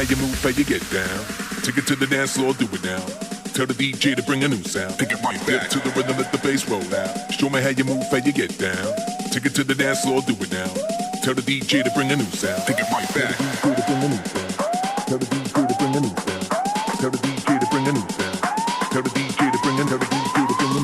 how you move, how you get down. Take it to the dance floor, do it now. Tell the DJ to bring a new sound. Take it right back to the rhythm, let the bass roll out. Show me how you move, how you get down. Take it to the dance floor, do it now. Tell the DJ to bring a new sound. Take it right back. Tell the DJ to bring a new sound. Tell the DJ to bring a new sound. Tell the DJ to bring a new sound.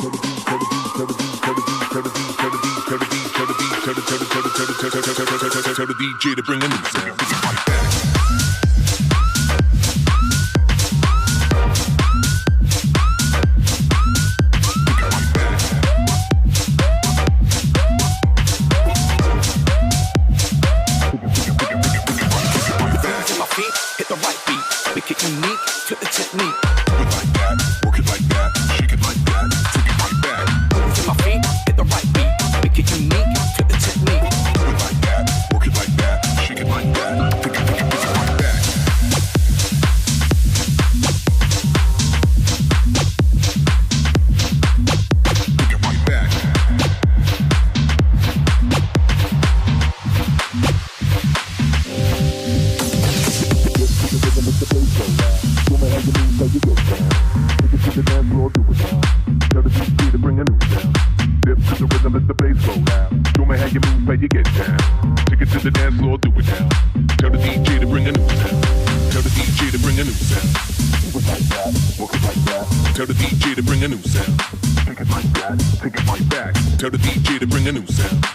Tell the DJ to bring a new sound. Tell the DJ to bring a new sound.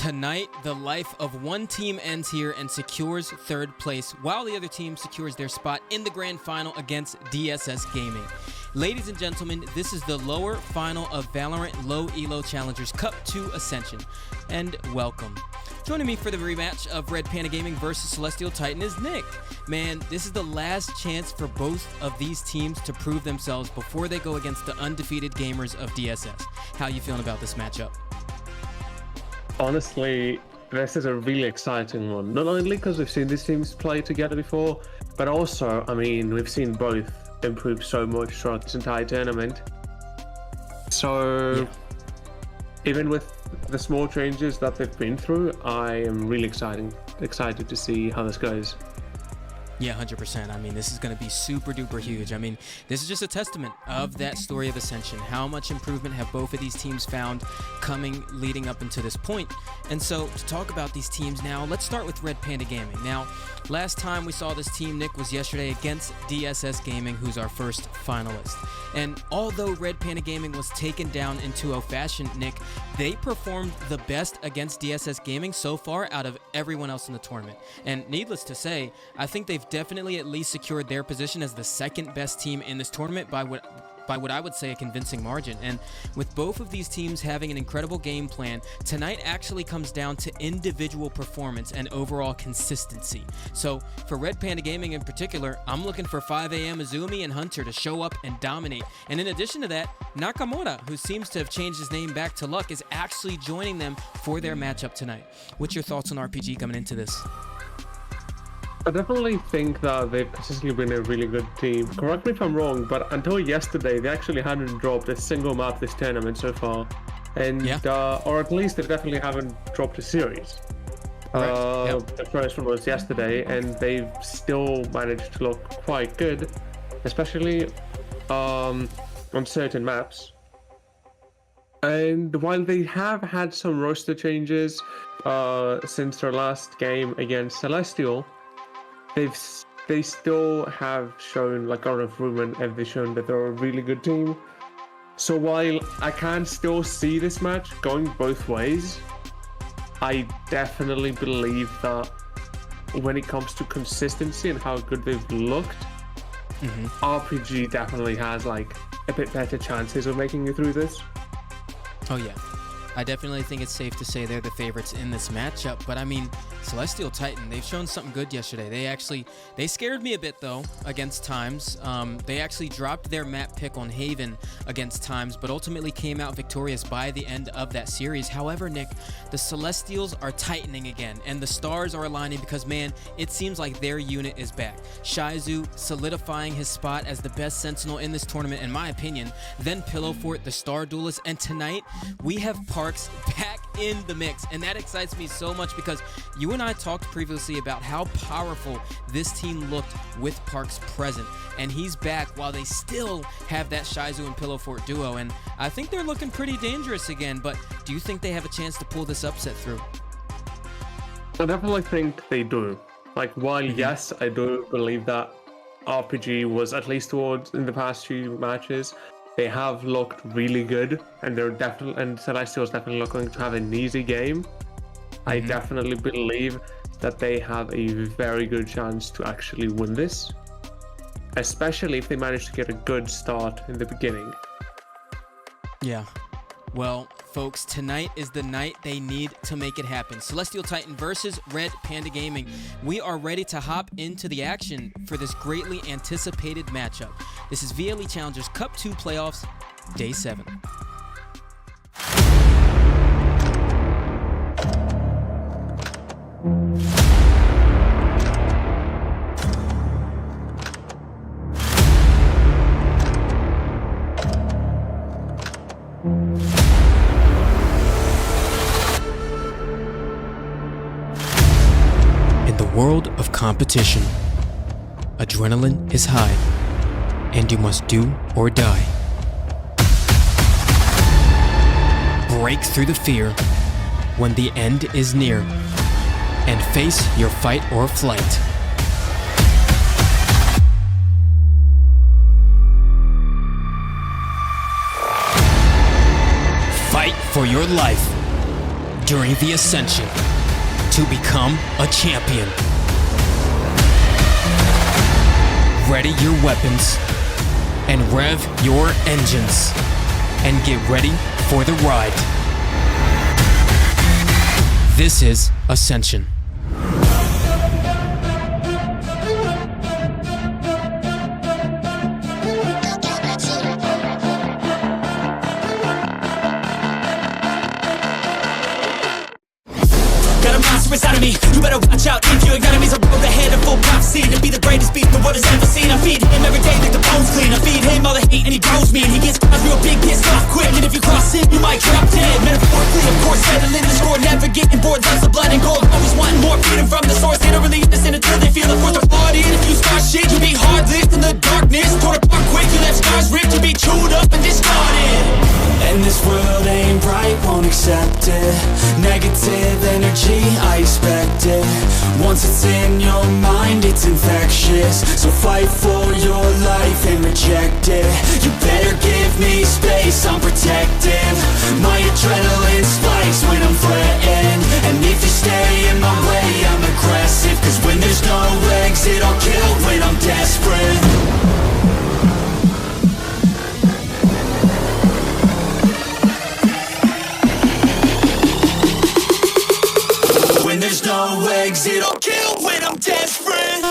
Tonight, the life of one team ends here and secures third place, while the other team secures their spot in the grand final against DSS Gaming. Ladies and gentlemen, this is the lower final of VALORANT Low-elo Challengers Cup 2 Ascension, and welcome. Joining me for the rematch of Red Panda Gaming versus Celestial Titan is Nick. Man, this is the last chance for both of these teams to prove themselves before they go against the undefeated gamers of DSS. How you feeling about this matchup? Honestly, this is a really exciting one. Not only because we've seen these teams play together before, but also, I mean, we've seen both improve so much throughout this entire tournament. So, even with the small changes that they've been through, I am really excited to see how this goes. Yeah, 100%. I mean, this is going to be super duper huge. I mean, this is just a testament of that story of Ascension. How much improvement have both of these teams found leading up into this point? And so to talk about these teams now, let's start with Red Panda Gaming. Now, last time we saw this team, Nick, was yesterday against DSS Gaming, who's our first finalist. And although Red Panda Gaming was taken down in 2-0 fashion, Nick, they performed the best against DSS Gaming so far out of everyone else in the tournament. And needless to say, I think they've definitely at least secured their position as the second best team in this tournament by what I would say a convincing margin. And with both of these teams having an incredible game plan, tonight actually comes down to individual performance and overall consistency. So for Red Panda Gaming in particular, I'm looking for 5am Azumi and Hunter to show up and dominate. And in addition to that, Nakamura, who seems to have changed his name back to Luck, is actually joining them for their matchup tonight. What's your thoughts on RPG coming into this? I definitely think that they've consistently been a really good team. Correct me if I'm wrong, but until yesterday, they actually hadn't dropped a single map this tournament so far. And, or at least they definitely haven't dropped a series. The first one was yesterday, and they've still managed to look quite good, especially on certain maps. And while they have had some roster changes since their last game against Celestial, they still have shown like a lot of improvement, and they've shown that they're a really good team. So while I can still see this match going both ways, I definitely believe that when it comes to consistency and how good they've looked, RPG definitely has like a bit better chances of making it through this. Oh yeah, I definitely think it's safe to say they're the favorites in this matchup, but I mean, Celestial Titan, they've shown something good yesterday. They scared me a bit though against Times. They actually dropped their map pick on Haven against Times, but ultimately came out victorious by the end of that series. However, Nick, the Celestials are tightening again, and the stars are aligning because, man, it seems like their unit is back. Shizu solidifying his spot as the best Sentinel in this tournament, in my opinion, then Pillowfort, the Star Duelist, and tonight we have Parks back in the mix, and that excites me so much because you and I talked previously about how powerful this team looked with Parks present, and he's back while they still have that Shizu and Pillowfort duo, and I think they're looking pretty dangerous again. But do you think they have a chance to pull this upset through? I definitely think they do. Like, while yes, I do believe that RPG was, at least in the past few matches, they have looked really good, and Celestial's definitely looking to have an easy game. I definitely believe that they have a very good chance to actually win this, especially if they manage to get a good start in the beginning. Yeah. Well, folks, tonight is the night they need to make it happen. Celestial Titan versus Red Panda Gaming. We are ready to hop into the action for this greatly anticipated matchup. This is VLE Challengers Cup 2 Playoffs, Day 7. In the world of competition, adrenaline is high, and you must do or die. Break through the fear when the end is near, and face your fight or flight. Fight for your life during the Ascension to become a champion. Ready your weapons and rev your engines and get ready for the ride. This is Ascension. Inside of me, you better watch out if your enemies are rolled ahead of full prophecy to be the greatest beast the world has ever seen. I feed him every day like the bones clean. I feed him all the hate and he grows me, and he gets real big, pissed off quick. And if you cross him, you might drop dead. Metaphorically, of course, settling the score, never getting bored. Loves of blood and gold, always wanting more. Freedom from the source, they don't really listen until they feel the force of blood in. If you start shit, you be hard lived in the darkness. Torn apart quick, you left scars ripped, you be chewed up and discarded. And this world ain't right, won't accept it. Negative energy, I expect it. Once it's in your mind, it's infectious. So fight for your life and reject it. You better give me space, I'm protective. My adrenaline spikes when I'm threatened. And if you stay in my way, I'm aggressive. Cause when there's no exit, I'll kill when I'm desperate. There's no exit, I'll kill when I'm desperate.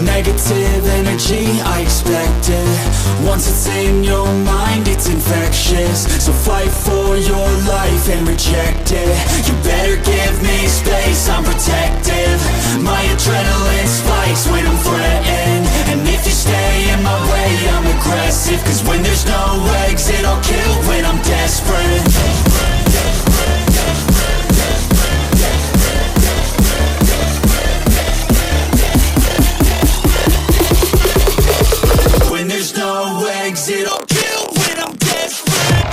Negative energy, I expect it. Once it's in your mind, it's infectious. So fight for your life and reject it. You better give me space, I'm protective. My adrenaline spikes when I'm threatened. And if you stay in my way, I'm aggressive. Cause when there's no exit, I'll kill when I'm desperate. There's no exit, I'll kill when I'm desperate.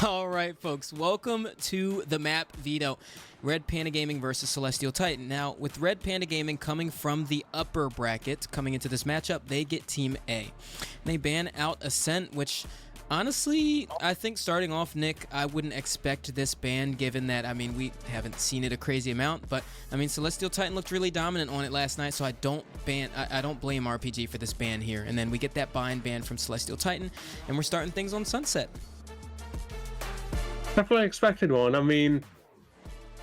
All right, folks, welcome to the map veto. Red Panda Gaming versus Celestial Titan. Now, with Red Panda Gaming coming from the upper bracket, coming into this matchup, they get Team A. They ban out Ascent, which... honestly, I think starting off, Nick, I wouldn't expect this ban given that, I mean, we haven't seen it a crazy amount, but, I mean, Celestial Titan looked really dominant on it last night, so I don't blame RPG for this ban here. And then we get that bind ban from Celestial Titan, and we're starting things on Sunset. Definitely expected one. I mean,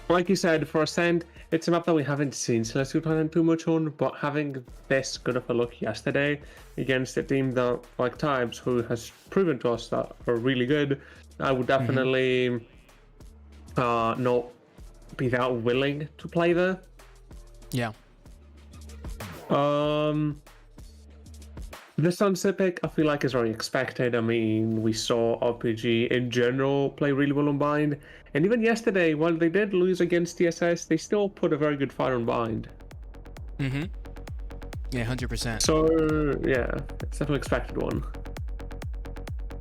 like you said, for Ascent, it's a map that we haven't seen Celestial Titan too much on, but having this good of a look yesterday against a team that, like Types, who has proven to us that are really good, I would definitely not be that willing to play there. Yeah. The Sunset pick, I feel like, is very expected. I mean, we saw RPG in general play really well on Bind. And even yesterday, while they did lose against TSS, they still put a very good fight on Bind. Mm-hmm. Yeah, 100%. So, yeah, it's definitely expected one.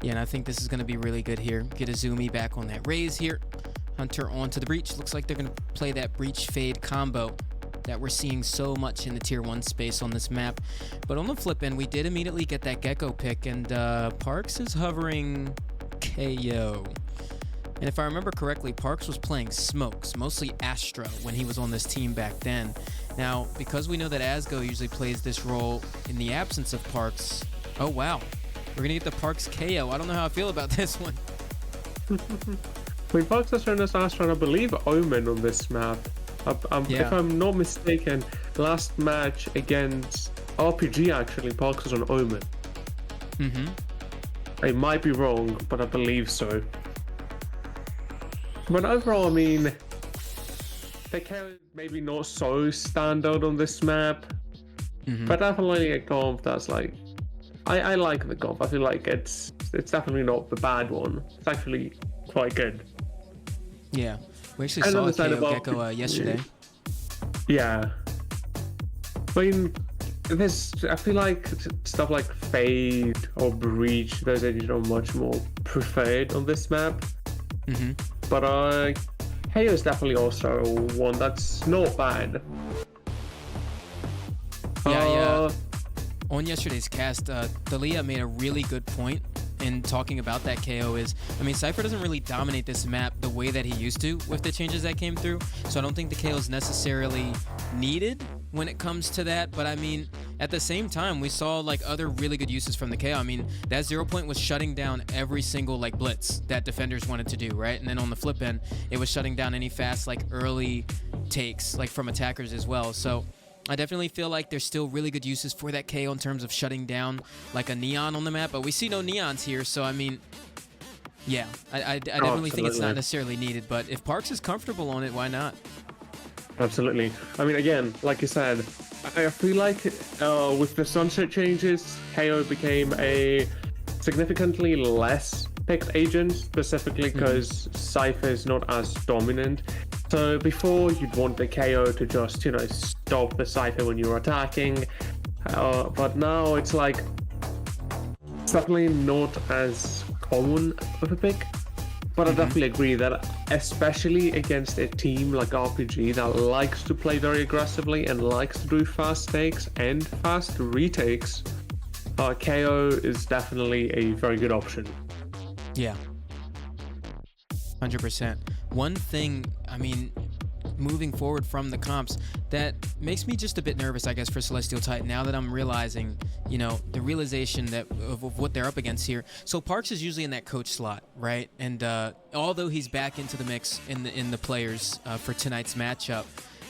Yeah, and I think this is going to be really good here. Get a Zoomy back on that raise here. Hunter onto the Breach. Looks like they're going to play that Breach Fade combo that we're seeing so much in the tier 1 space on this map. But on the flip end, we did immediately get that Gecko pick, and Parks is hovering KO. And if I remember correctly, Parks was playing Smokes, mostly Astra, when he was on this team back then. Now, because we know that Asgo usually plays this role in the absence of Parks, oh wow, we're gonna get the Parks KO. I don't know how I feel about this one. I mean, Parks has shown us Astra, and I believe Omen on this map. If I'm not mistaken, last match against RPG, actually, Parks was on Omen. I might be wrong, but I believe so. But overall, I mean, the KO is maybe not so standout on this map, but definitely a comp that's like, I like the comp. I feel like it's definitely not the bad one. It's actually quite good. Yeah, we actually saw KO Gecko yesterday. Yeah. I mean, I feel like stuff like Fade or Breach, those are much more preferred on this map. But KO is definitely also one that's not bad. Yeah. On yesterday's cast, Dalia made a really good point in talking about that KO is, I mean, Cypher doesn't really dominate this map the way that he used to with the changes that came through, so I don't think the KO is necessarily needed when it comes to that, but I mean, at the same time, we saw like other really good uses from the KO. I mean, that 0 point was shutting down every single like blitz that defenders wanted to do, right? And then on the flip end, it was shutting down any fast like early takes like from attackers as well. So I definitely feel like there's still really good uses for that KO in terms of shutting down like a Neon on the map, but we see no Neons here, so I mean, yeah, I definitely think it's not necessarily needed, but if Parks is comfortable on it, why not? Absolutely. I mean, again, like you said, I feel like with the sunset changes, KO became a significantly less picked agent, specifically because Cypher is not as dominant. So before, you'd want the KO to just, stop the Cypher when you're attacking. But now it's like, it's definitely not as common of a pick. But I definitely agree that, especially against a team like RPG that likes to play very aggressively and likes to do fast takes and fast retakes, KO is definitely a very good option. Yeah. 100%. One thing, I mean, moving forward from the comps, that makes me just a bit nervous, I guess, for Celestial Titan now that I'm realizing, the realization that of what they're up against here. So Parks is usually in that coach slot, right? And although he's back into the mix in the players for tonight's matchup,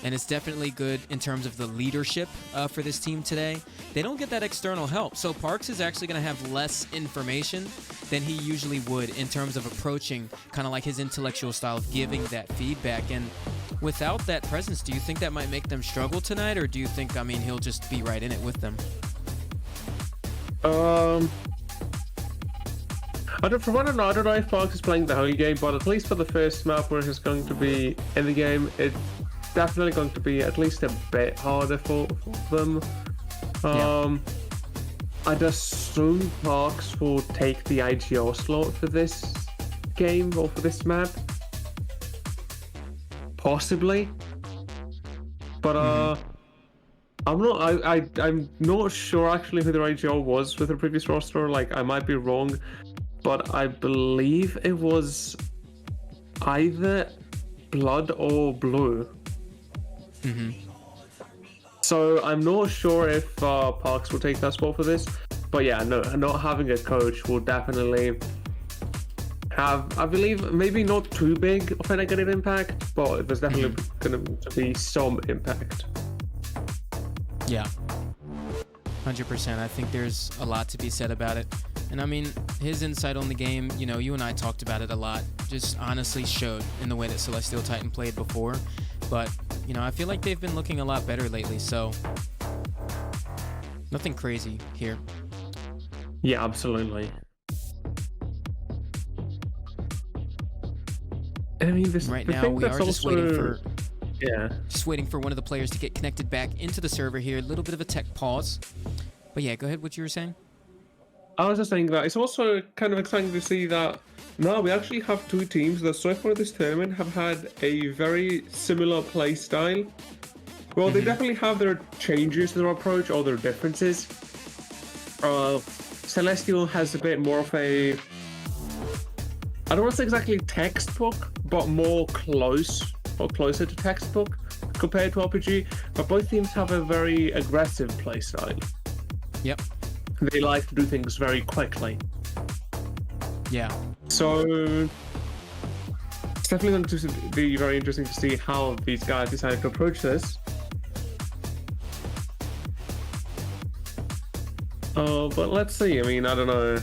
and it's definitely good in terms of the leadership for this team today, they don't get that external help. So Parks is actually going to have less information than he usually would in terms of approaching kind of like his intellectual style of giving that feedback. And without that presence, do you think that might make them struggle tonight, or do you think, I mean, he'll just be right in it with them? From what I know, I don't know if Parks is playing the whole game, but at least for the first map where he's going to be in the game, it's definitely going to be at least a bit harder for them. I'd assume Parks will take the IGL slot for this game or for this map. Possibly. But I'm not sure actually who the IGL was with the previous roster. Like, I might be wrong, but I believe it was either Blood or Blue. So I'm not sure if Parks will take that spot for this, but yeah, no, not having a coach will definitely have, I believe, maybe not too big of a negative impact, but there's definitely going to be some impact. Yeah, 100%. I think there's a lot to be said about it. And I mean, his insight on the game, you and I talked about it a lot, just honestly showed in the way that Celestial Titan played before. But, I feel like they've been looking a lot better lately, so nothing crazy here. Yeah, absolutely. I mean, right now we are just waiting for just waiting for one of the players to get connected back into the server here. A little bit of a tech pause. But yeah, go ahead, what you were saying? I was just saying that it's also kind of exciting to see that now we actually have two teams that so far this tournament have had a very similar play style. Well, they definitely have their changes to their approach or their differences. Celestial has a bit more of a, I don't want to say exactly textbook, but more closer to textbook compared to RPG. But both teams have a very aggressive play style. Yep. They like to do things very quickly. Yeah. So It's definitely going to be very interesting to see how these guys decided to approach this. But let's see. I mean, I don't know.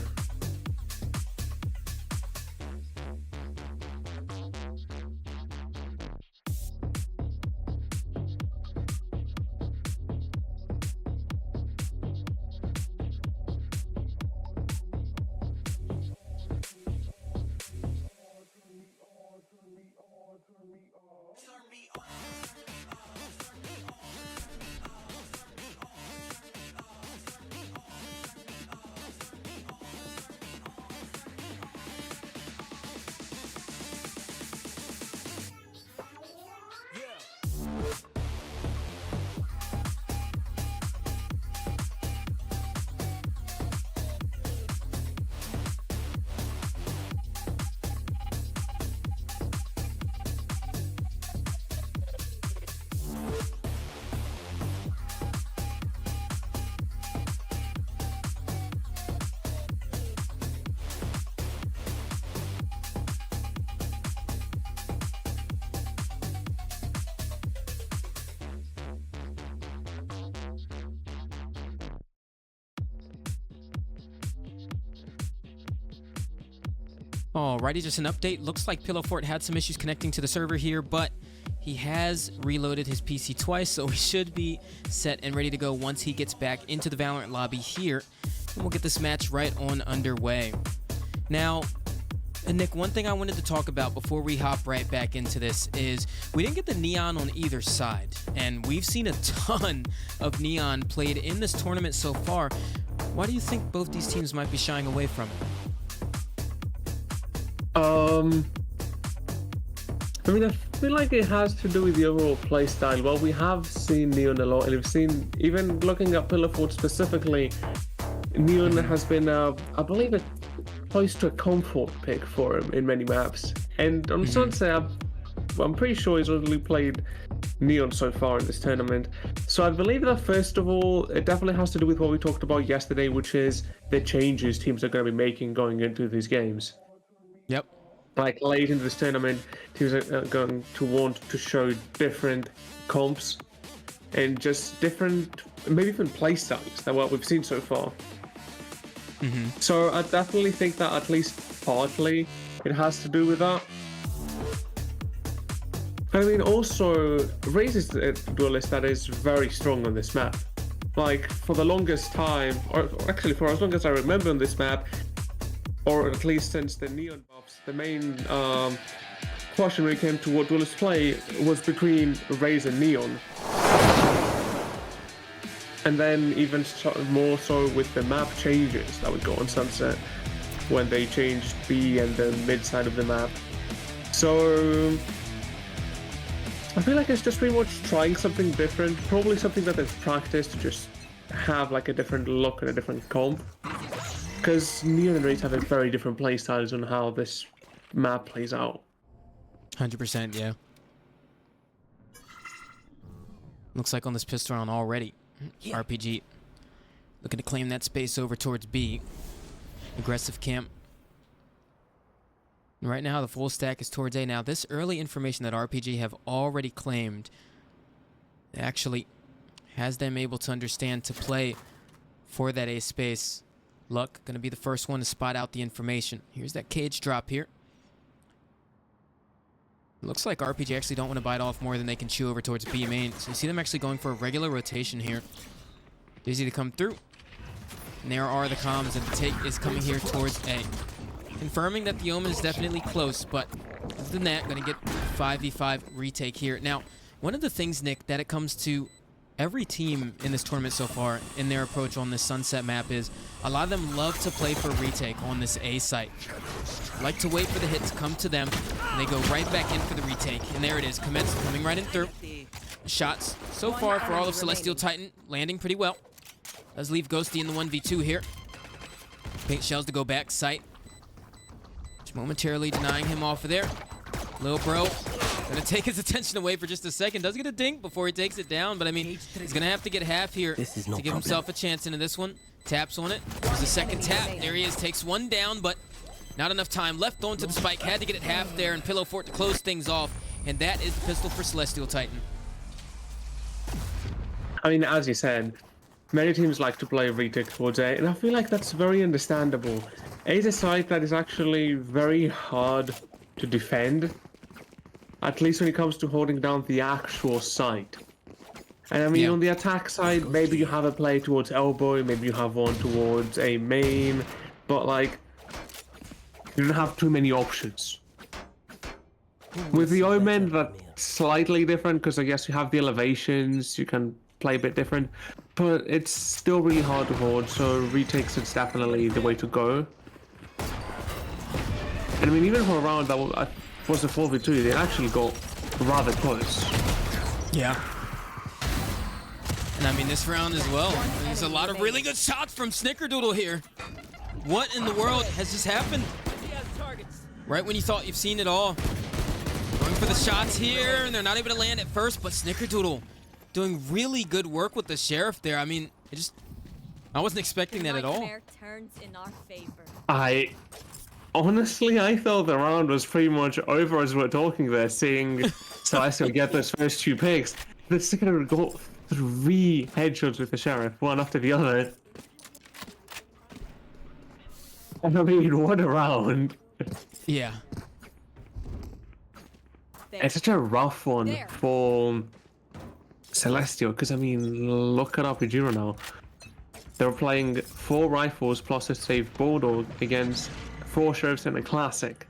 Alrighty, just an update. Looks like Pillow Fort had some issues connecting to the server here, but he has reloaded his PC twice, so he should be set and ready to go once he gets back into the Valorant lobby here. And we'll get this match right on underway. Now, Nick, one thing I wanted to talk about before we hop right back into this is we didn't get the neon on either side, and we've seen a ton of neon played in this tournament so far. Why do you think both these teams might be shying away from it? I mean, I feel like it has to do with the overall playstyle. Well, we have seen Neon a lot, and we've seen, even looking at Pillar Fort specifically, Neon has been, I believe, close to a comfort pick for him in many maps. And on Sunset, I'm pretty sure he's only played Neon so far in this tournament. So I believe that, first of all, it definitely has to do with what we talked about yesterday, which is the changes teams are going to be making going into these games. Yep. Like late into this tournament, teams are going to want to show different comps and just different, maybe even play styles than what we've seen so far. So I definitely think that at least partly it has to do with that. I mean, also, Raze is a duelist that is very strong on this map. Like, for the longest time, or actually for as long as I remember on this map, or at least since the Neon buffs, the main question when it came to what duelists play was between Raze and Neon. And then even more so with the map changes that would go on Sunset when they changed B and the mid side of the map. So I feel like it's just pretty much trying something different, probably something that they've practiced to just have like a different look and a different comp. Because Neon and Raze have a very different play styles on how this map plays out. 100%, yeah. Looks like on this pistol round already, RPG looking to claim that space over towards B. Aggressive camp. And right now the full stack is towards A. Now this early information that RPG have already claimed actually has them able to understand to play for that A space. Luck going to be the first one to spot out the information. Here's that cage drop here. Looks like RPG actually don't want to bite off more than they can chew over towards B main. So you see them actually going for a regular rotation here. Easy to come through. And there are the comms, and the take is coming here towards A. Confirming that the Omen is definitely close, but other than that, going to get 5v5 retake here. Now, one of the things, Nick, that it comes to every team in this tournament so far in their approach on this Sunset map is a lot of them love to play for retake on this A site. Like to wait for the hit to come to them, and they go right back in for the retake. And there it is, Commence coming right in through. Shots so far for all of Celestial Titan landing pretty well. Does leave Ghosty in the 1v2 here. Pink shells to go back, sight. Just momentarily denying him off of there. Lil Bro gonna take his attention away for just a second. Does get a dink before he takes it down, but I mean, he's gonna have to get half here to give himself a chance into this one. Taps on it. There's a second tap. There he is. Takes one down, but Not enough time left onto the spike. Had to get it half there and Pillow Fort to close things off. And that is the pistol for Celestial Titan. I mean, as you said, many teams like to play retake towards A, and I feel like that's very understandable. A is a site that is actually very hard to defend, at least when it comes to holding down the actual site. And I mean, on the attack side, maybe you have a play towards elbow, maybe you have one towards a main, but like, you don't have too many options. With the Omen, that's slightly different, because I guess you have the elevations, you can play a bit different, but it's still really hard to hold, so retakes is definitely the way to go. And I mean, even for a round that was a 4v2, they actually got rather close. Yeah. And I mean, this round as well, there's a lot of really good shots from Snickerdoodle here. What in the world has just happened? Right when you thought you've seen it all. Going for the shots here, and they're not able to land at first, but Snickerdoodle doing really good work with the Sheriff there. I mean, I wasn't expecting that at all. Honestly, I thought the round was pretty much over as we're talking there, seeing Celestial get those first 2 picks. The Snickerdoodle got 3 headshots with the Sheriff, one after the other. And I mean, what a round. Yeah. It's such a rough one for Celestial, because I mean, look at RPG now. They're playing 4 rifles plus a safe Bulldog against 4 Sheriffs and a Classic.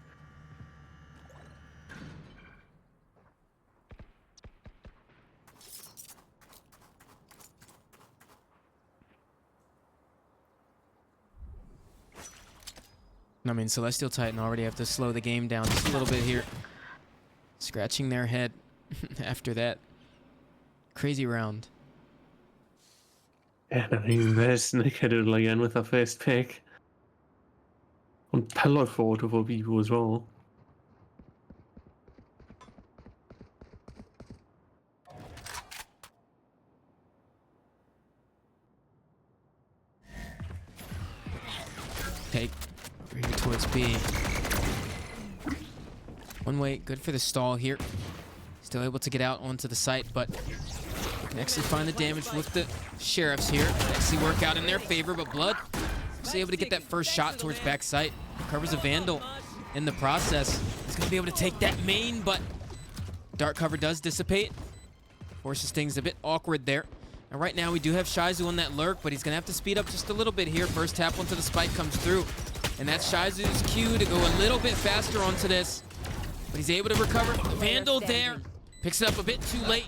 I mean, Celestial Titan already have to slow the game down just a little bit here. Scratching their head after that crazy round. And I mean, there's Snickerdoodle again with our first pick. On Pillow Fort of all people as well. Take over here towards B. One way, good for the stall here. Still able to get out onto the site, but can actually find the damage with the Sheriffs here. Actually work out in their favor, but Blood is able to get that first shot towards back site. Recovers a Vandal in the process. He's going to be able to take that main, but dark cover does dissipate. Forces things a bit awkward there. And right now we do have Shizu on that lurk, but he's going to have to speed up just a little bit here. First tap onto the spike comes through. And that's Shizu's cue to go a little bit faster onto this. But he's able to recover. The Vandal there. Picks it up a bit too late.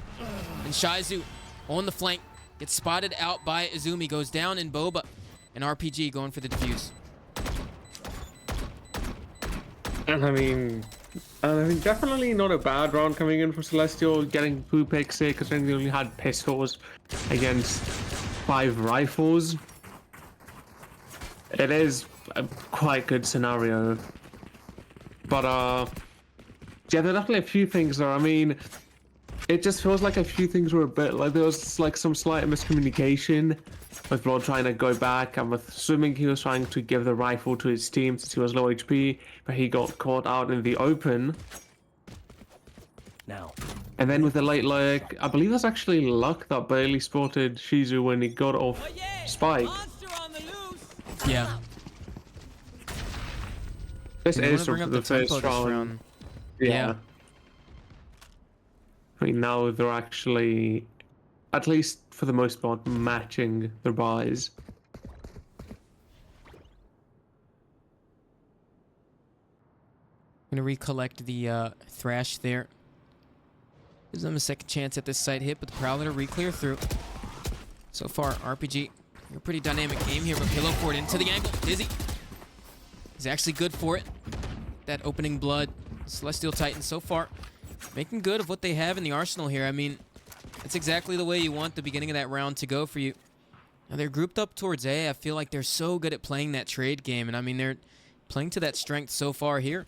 And Shizu on the flank. Gets spotted out by Izumi. Goes down in Boba. And RPG going for the defuse. And I mean, definitely not a bad round coming in for Celestial. Getting 2 picks here, because they only had pistols against 5 rifles. It is a quite good scenario. But, yeah, there are definitely a few things there. I mean, it just feels like a few things were a bit like there was like some slight miscommunication with Blood trying to go back. I'm assuming he was trying to give the rifle to his team since he was low HP, but he got caught out in the open. Now. And then with the late lurk, I believe that's actually luck that barely spotted Shizu when he got off Spike. Yeah. This They is wanna bring up the the tempo first this round. round. Yeah. I mean, now they're actually, at least for the most part, matching their buys. Gonna recollect the Thrash there. Gives them a second chance at this side hit, but the Prowler re-clear through. So far, RPG, a pretty dynamic game here, but Pillow Fort into the angle. Dizzy is actually good for it. That opening Blood. Celestial Titan so far making good of what they have in the arsenal here. I mean, it's exactly the way you want the beginning of that round to go for you. Now they're grouped up towards A. I feel like they're so good at playing that trade game, and I mean, they're playing to that strength so far here.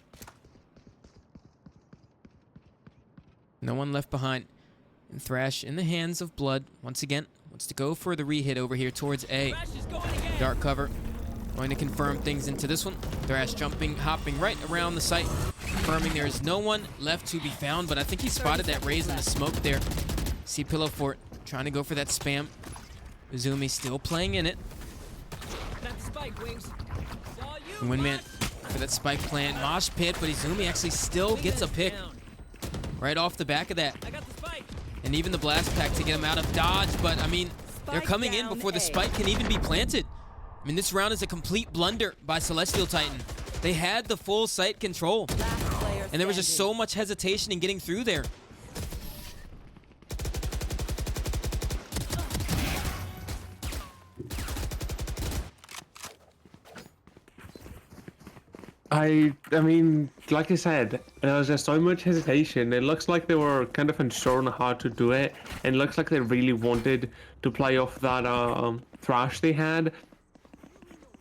No one left behind. And Thrash in the hands of Blood once again. Wants to go for the re-hit over here towards A. Dark cover. Going to confirm things into this one. Thrash jumping, hopping right around the site, confirming there is no one left to be found, but I think he spotted that raise in the smoke there. See Pillow Fort trying to go for that spam. Uzumi still playing in it. Windman for that spike plant. Mosh pit, but Izumi actually still gets a pick right off the back of that. And even the blast pack to get him out of dodge, but I mean, they're coming in before the spike can even be planted. I mean, this round is a complete blunder by Celestial Titan. They had the full site control, and there was just so much hesitation in getting through there. I mean, like I said, there was just so much hesitation. It looks like they were kind of unsure on how to do it, and it looks like they really wanted to play off that thrash they had.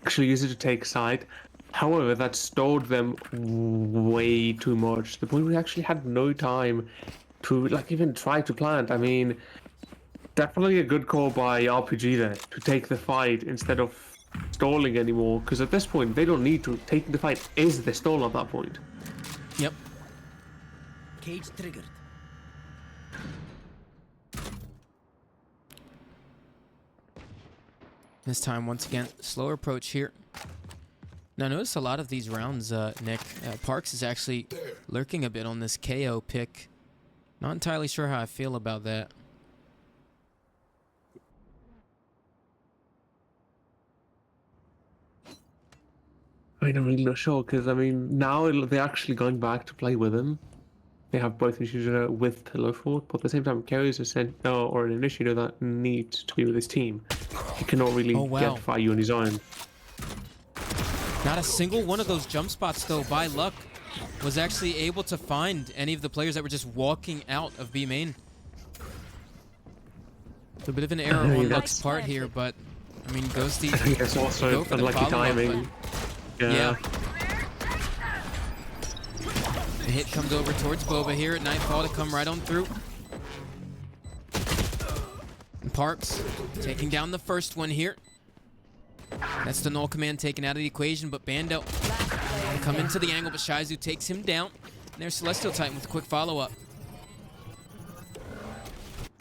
Actually use it to take site. However, that stalled them way too much. To the point where we actually had no time to like even try to plant. I mean, definitely a good call by RPG there to take the fight instead of stalling anymore, because at this point they don't need to. Taking the fight is the stall at that point. Yep. Cage triggered. This time, once again, slower approach here. Now, notice a lot of these rounds, Nick, Parks is actually lurking a bit on this KO pick. Not entirely sure how I feel about that. I mean, I'm really not sure, because I mean, now they're actually going back to play with him. They have both initiator with Pillow Fort, but at the same time, carries or an initiator that needs to be with his team. He cannot really get fire you on his own. Not a single one of those jump spots, though, by luck, was actually able to find any of the players that were just walking out of B main. A bit of an error on Luck's part here, but I mean, Ghosty. It's also unlucky timing. Yeah. The hit comes over towards Boba here at Nightfall to come right on through. And Parks taking down the first one here. That's the null command taken out of the equation, but Bando will come into the angle, but Shizu takes him down. And there's Celestial Titan with a quick follow-up.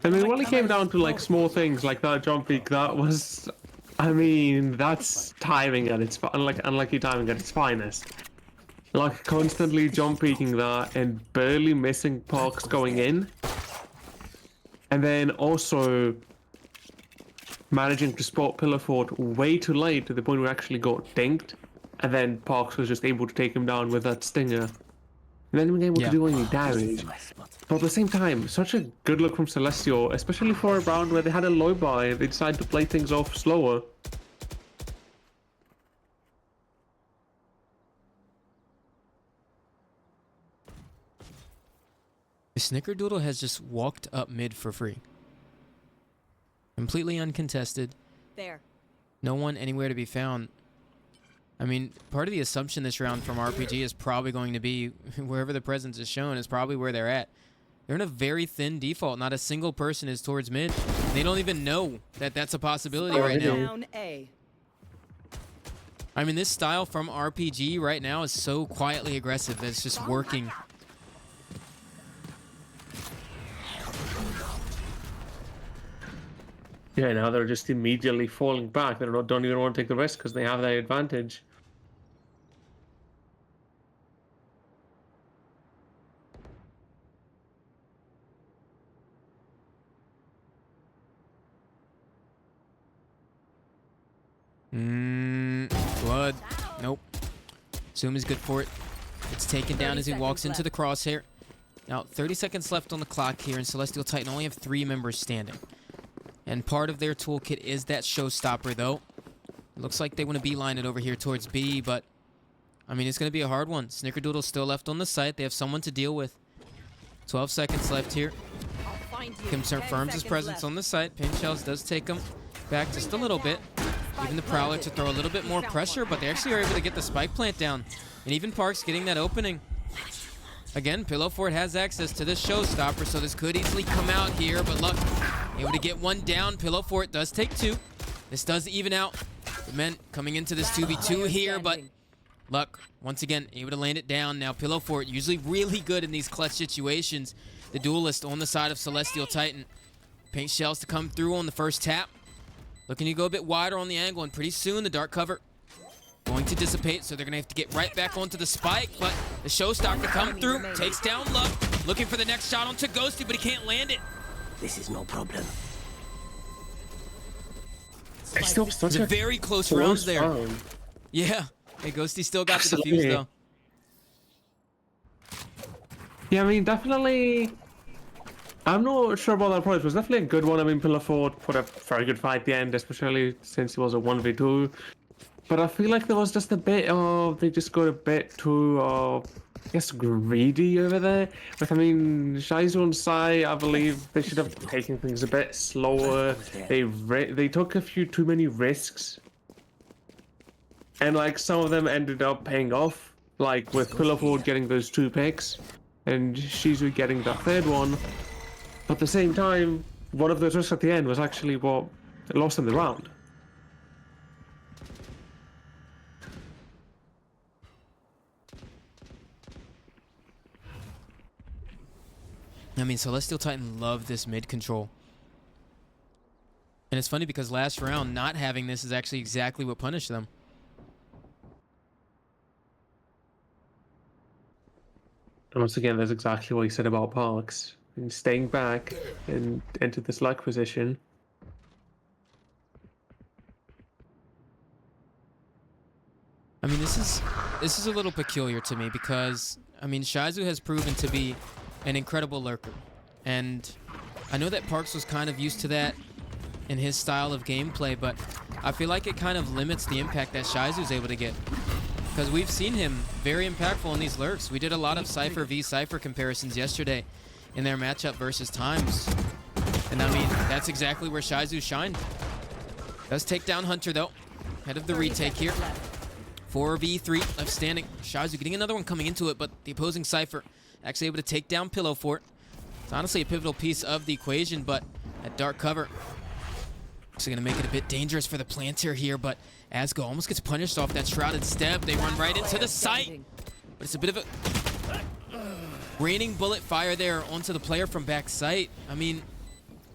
I mean, when it came down to like small things like that jump peak, that was, I mean, that's timing at its unlucky timing at its finest. Like constantly jump peaking that and barely missing Parks going in, and then also managing to spot Pillar Fort way too late to the point where he actually got dinked, and then Parks was just able to take him down with that stinger, and then being able to do any damage. But at the same time, such a good look from Celestial, especially for a round where they had a low buy and they decided to play things off slower. Snickerdoodle has just walked up mid for free. Completely uncontested. There. No one anywhere to be found. I mean, part of the assumption this round from RPG is probably going to be wherever the presence is shown is probably where they're at. They're in a very thin default. Not a single person is towards mid. They don't even know that that's a possibility right now. Down A. I mean, this style from RPG right now is so quietly aggressive that it's just working. Yeah, now they're just immediately falling back. They don't even want to take the risk because they have that advantage. Blood. Nope. Zoom is good for it. It's taken down as he walks into the crosshair. Now, 30 seconds left on the clock here, and Celestial Titan only have 3 members standing. And part of their toolkit is that showstopper, though. Looks like they want to beeline it over here towards B, but I mean, it's going to be a hard one. Snickerdoodle's still left on the site. They have someone to deal with. 12 seconds left here. Confirms his presence on the site. Pin Shells does take him back just a little bit. Even the Prowler to throw a little bit more pressure, but they actually are able to get the spike plant down. And even Parks getting that opening. Again, Pillow Fort has access to this showstopper, so this could easily come out here, but look, able to get one down. Pillow Fort does take 2. This does even out. The men coming into this 2v2 here, but Luck, once again, able to land it down. Now Pillow Fort, usually really good in these clutch situations. The Duelist on the side of Celestial Titan. Paint shells to come through on the first tap. Looking to go a bit wider on the angle, and pretty soon the dark cover going to dissipate, so they're going to have to get right back onto the spike, but the Showstopper come through, takes down Luck, looking for the next shot onto Ghosty, but he can't land it. This is no problem. It's still such a very close rounds there. Yeah. Hey, Ghosty still got the defuse, though. Yeah, I mean, definitely... I'm not sure about that approach. It was definitely a good one. I mean, Pillar Fort put a very good fight at the end, especially since it was a 1v2. But I feel like there was just a bit of... They just got a bit too, I guess, greedy over there. But, I mean, Shaizu and Sai, I believe they should have taken things a bit slower. They took a few too many risks. And, like, some of them ended up paying off. Like, with Pillar Fort getting those 2 picks. And Shizu getting that 3rd one. But at the same time, one of those risks at the end was actually what lost them the round. I mean, Celestial Titan loved this mid control. And it's funny because last round, not having this is actually exactly what punished them. And once again, that's exactly what he said about Parks. And staying back and into this luck position. I mean, this is a little peculiar to me because, I mean, Shaizu has proven to be an incredible lurker. And I know that Parks was kind of used to that in his style of gameplay, but I feel like it kind of limits the impact that Shaizu's able to get. Because we've seen him very impactful in these lurks. We did a lot of Cypher v Cypher comparisons yesterday in their matchup versus Times. And I mean, that's exactly where Shaizu shined. Does take down Hunter though. Head of the retake here. 4v3 left standing. Shaizu getting another one coming into it, but the opposing Cypher actually able to take down Pillow Fort. It's honestly a pivotal piece of the equation, but that dark cover actually gonna make it a bit dangerous for the planter here, but Asgo almost gets punished off that shrouded step. They run right into the site, but it's a bit of a raining bullet fire there onto the player from back sight. I mean,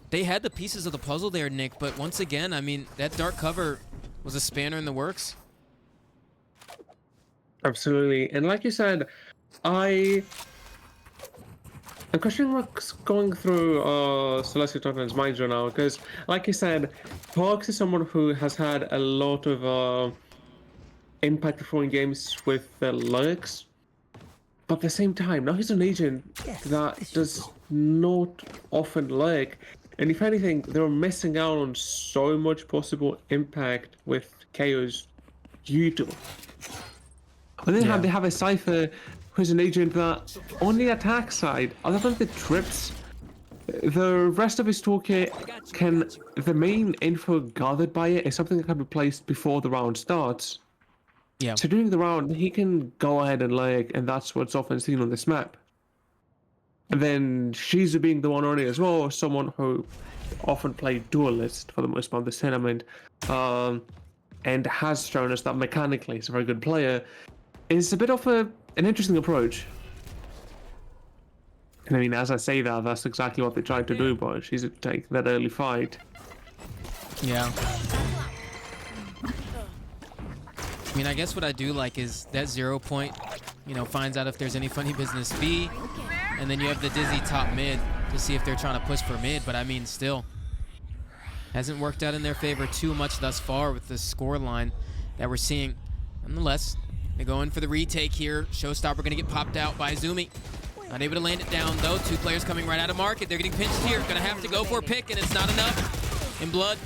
they had the pieces of the puzzle there, Nick, but once again, I mean, that dark cover was a spanner in the works. Absolutely. And like you said, I'm questioning what's going through Celestial Titan's mind right now, because like you said, Parks is someone who has had a lot of impact before in games with the lurks. But at the same time, now he's an agent that does not often lurk. And if anything, they're missing out on so much possible impact with KOs due to. On the other hand, they have a Cypher who's an agent that on the attack side, other than the trips, the rest of his toolkit the main info gathered by it is something that can be placed before the round starts. Yeah. So during the round, he can go ahead and lag, and that's what's often seen on this map. And then Shizu being the one on it as well, someone who often played Duelist for the most part of this tournament, and has shown us that mechanically he's a very good player, is a bit of an interesting approach. And I mean, as I say that, that's exactly what they tried to do, but she's take that early fight. Yeah. I mean, I guess what I do like is that 0 point, you know, finds out if there's any funny business B, and then you have the Dizzy top mid to see if they're trying to push for mid, but I mean, still, hasn't worked out in their favor too much thus far with the score line that we're seeing. Nonetheless, they go in for the retake here. Showstopper gonna get popped out by Izumi. Not able to land it down though. 2 players coming right out of market. They're getting pinched here. Gonna have to go for a pick, and it's not enough. In blood.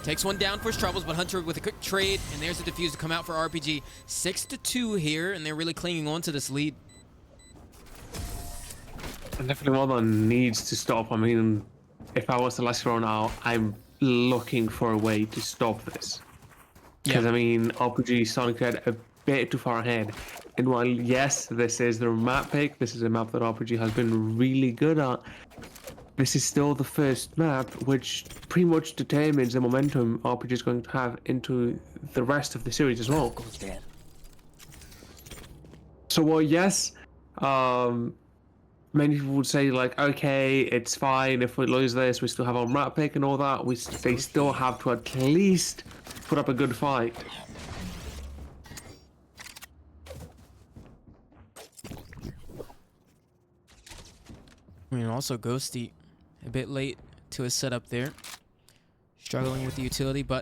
Takes one down for his troubles, but Hunter with a quick trade, and there's the defuse to come out for RPG. 6-2 here, and they're really clinging on to this lead. And definitely one that needs to stop. I mean, if I was the last row now, I'm looking for a way to stop this. Because, I mean, RPG is starting to get a bit too far ahead. And while, yes, this is their map pick, this is a map that RPG has been really good at, this is still the first map, which pretty much determines the momentum RPG is going to have into the rest of the series as well. So, well, yes, many people would say, like, okay, it's fine if we lose this, we still have our map pick and all that. They still have to at least put up a good fight. I mean, also Ghosty, a bit late to his setup there. Struggling with the utility, but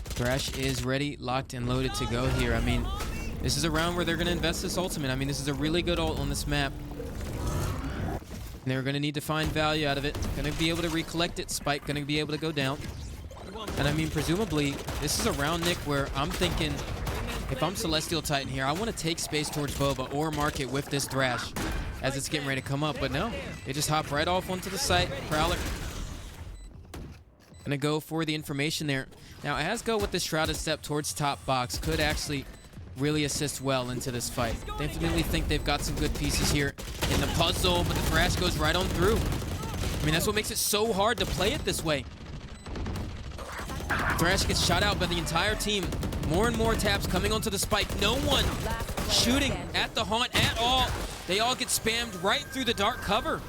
Thresh is ready, locked, and loaded to go here. I mean, this is a round where they're going to invest this ultimate. I mean, this is a really good ult on this map. And they're going to need to find value out of it. Going to be able to recollect it. Spike going to be able to go down. And I mean, presumably, this is a round, Nick, where I'm thinking, if I'm Celestial Titan here, I want to take space towards Boba or mark it with this Thrash as it's getting ready to come up. But no, they just hop right off onto the site. Prowler gonna go for the information there. Now, Asgo with the Shrouded Step towards top box could actually really assist well into this fight. Definitely think they've got some good pieces here in the puzzle, but the Thrash goes right on through. I mean, that's what makes it so hard to play it this way. Thrash gets shot out by the entire team. More and more taps coming onto the spike. No one shooting at the haunt at all. They all get spammed right through the dark cover.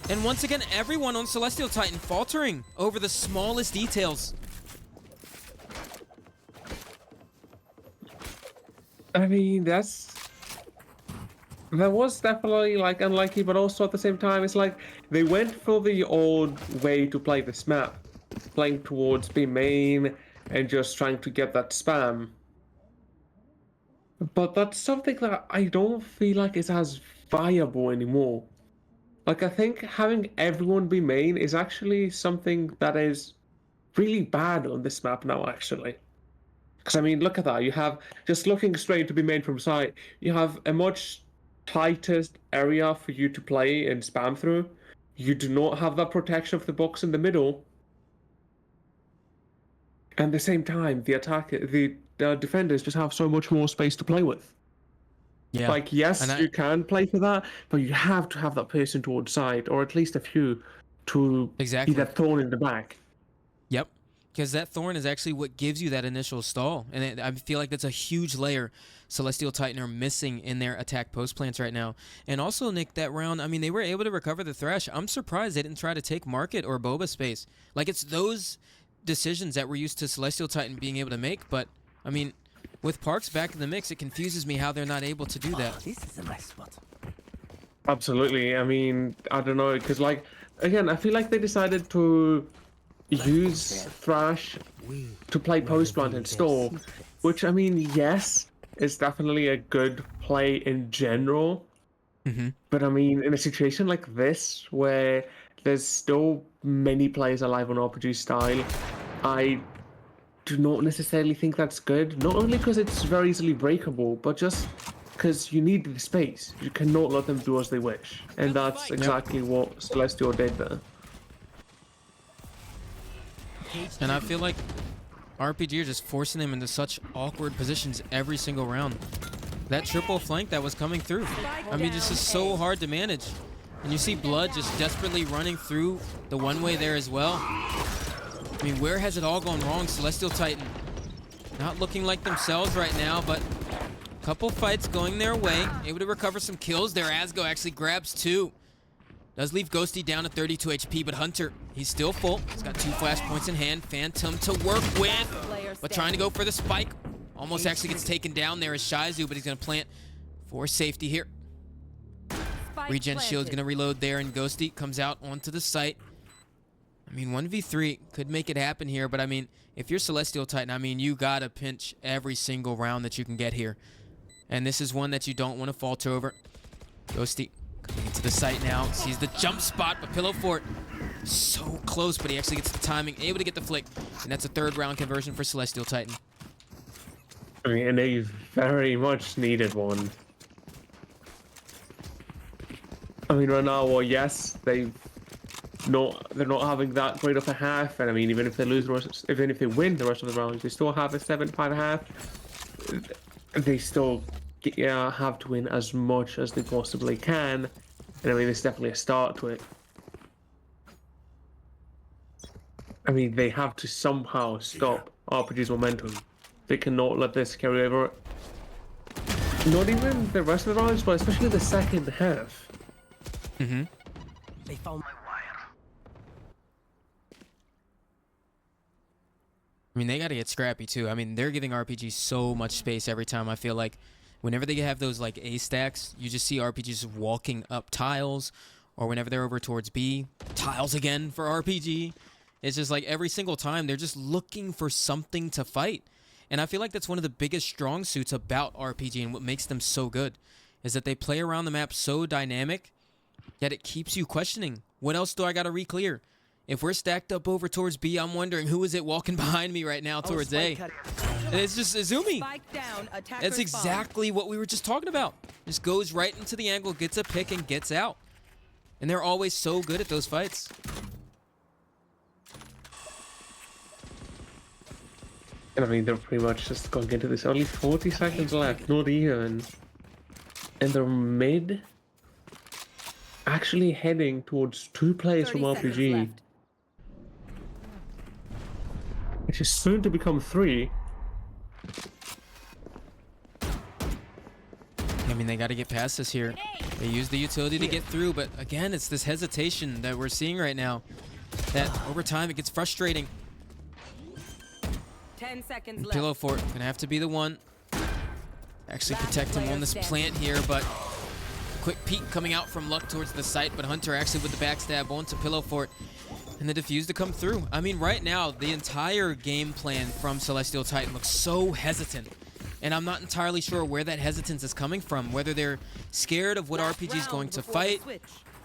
And once again, everyone on Celestial Titan faltering over the smallest details. I mean, that was definitely like unlucky, but also at the same time, it's like they went for the old way to play this map, playing towards B main and just trying to get that spam. But that's something that I don't feel like is as viable anymore. Like, I think having everyone be main is actually something that is really bad on this map now, actually. Because, I mean, look at that. You have, just looking straight to be main from side, you have a much tightest area for you to play and spam through. You do not have that protection of the box in the middle. And at the same time, the defenders just have so much more space to play with. Yeah. Like, yes, you can play for that, but you have to have that person towards side, or at least a few, to be that thorn in the back. Yep. Because that thorn is actually what gives you that initial stall. And I feel like that's a huge layer Celestial Titan are missing in their attack post plants right now. And also, Nick, that round, I mean, they were able to recover the Thresh. I'm surprised they didn't try to take market or Boba space. Like, it's those decisions that we're used to Celestial Titan being able to make. But, I mean, with Parks back in the mix, it confuses me how they're not able to do that. This is a nice spot. Absolutely. I mean, I don't know, because, like, again, I feel like they decided to use Thrash to play post plant and stall, which, I mean, yes, is definitely a good play in general. But I mean, in a situation like this, where there's still many players alive on RPG style, I do not necessarily think that's good. Not only because it's very easily breakable, but just because you need the space. You cannot let them do as they wish. And that's exactly what Celestial did there. And I feel like RPG are just forcing them into such awkward positions every single round. That triple flank that was coming through, I mean, this is so hard to manage. And you see Blood just desperately running through the one-way there as well. I mean, where has it all gone wrong? Celestial Titan not looking like themselves right now, but a couple fights going their way. Able to recover some kills there. Asgo actually grabs 2. Does leave Ghosty down to 32 HP, but Hunter, he's still full. He's got 2 flash points in hand. Phantom to work with, but trying to go for the spike. Almost actually gets taken down there as Shizu, but he's going to plant for safety here. Regen shield's going to reload there, and Ghosty comes out onto the site. I mean, 1v3 could make it happen here, but I mean, if you're Celestial Titan, I mean, you got to pinch every single round that you can get here. And this is one that you don't want to falter over. Ghosty coming into the site now, sees the jump spot, but Pillow Fort so close, but he actually gets the timing, able to get the flick, and that's a 3rd round conversion for Celestial Titan. I mean, and they very much needed one. I mean, right now, well, yes, they're not having that great of a half, and I mean, even if they lose the rest, even if they win the rest of the rounds, they still have a 7-5 half. They still have to win as much as they possibly can, and I mean, it's definitely a start to it. I mean, they have to somehow stop RPG's momentum. They cannot let this carry over. Not even the rest of the rounds, but especially the second half. Mm-hmm. They found my wire. I mean, they got to get scrappy too. I mean, they're giving RPG so much space every time. I feel like whenever they have those like A stacks, you just see RPG just walking up tiles, or whenever they're over towards B, tiles again for RPG. It's just like every single time they're just looking for something to fight. And I feel like that's one of the biggest strong suits about RPG and what makes them so good is that they play around the map so dynamic that it keeps you questioning, what else do I got to re-clear? If we're stacked up over towards B, I'm wondering who is it walking behind me right now towards A. And it's just Izumi. That's exactly what we were just talking about. Just goes right into the angle, gets a pick, and gets out. And they're always so good at those fights. I mean, they're pretty much just going into this. Only 40 seconds left, not even. And they're mid. Actually heading towards 2 players from RPG. Which is soon to become 3. I mean, they got to get past this here. They use the utility to get through, but again, it's this hesitation that we're seeing right now. That over time, it gets frustrating. 10 seconds left. Pillow Fort gonna have to be the one. Actually protect him on this plant here, but quick peek coming out from Luck towards the site, but Hunter actually with the backstab onto Pillow Fort and the defuse to come through. I mean, right now, the entire game plan from Celestial Titan looks so hesitant. And I'm not entirely sure where that hesitance is coming from, whether they're scared of what RPG is going to fight,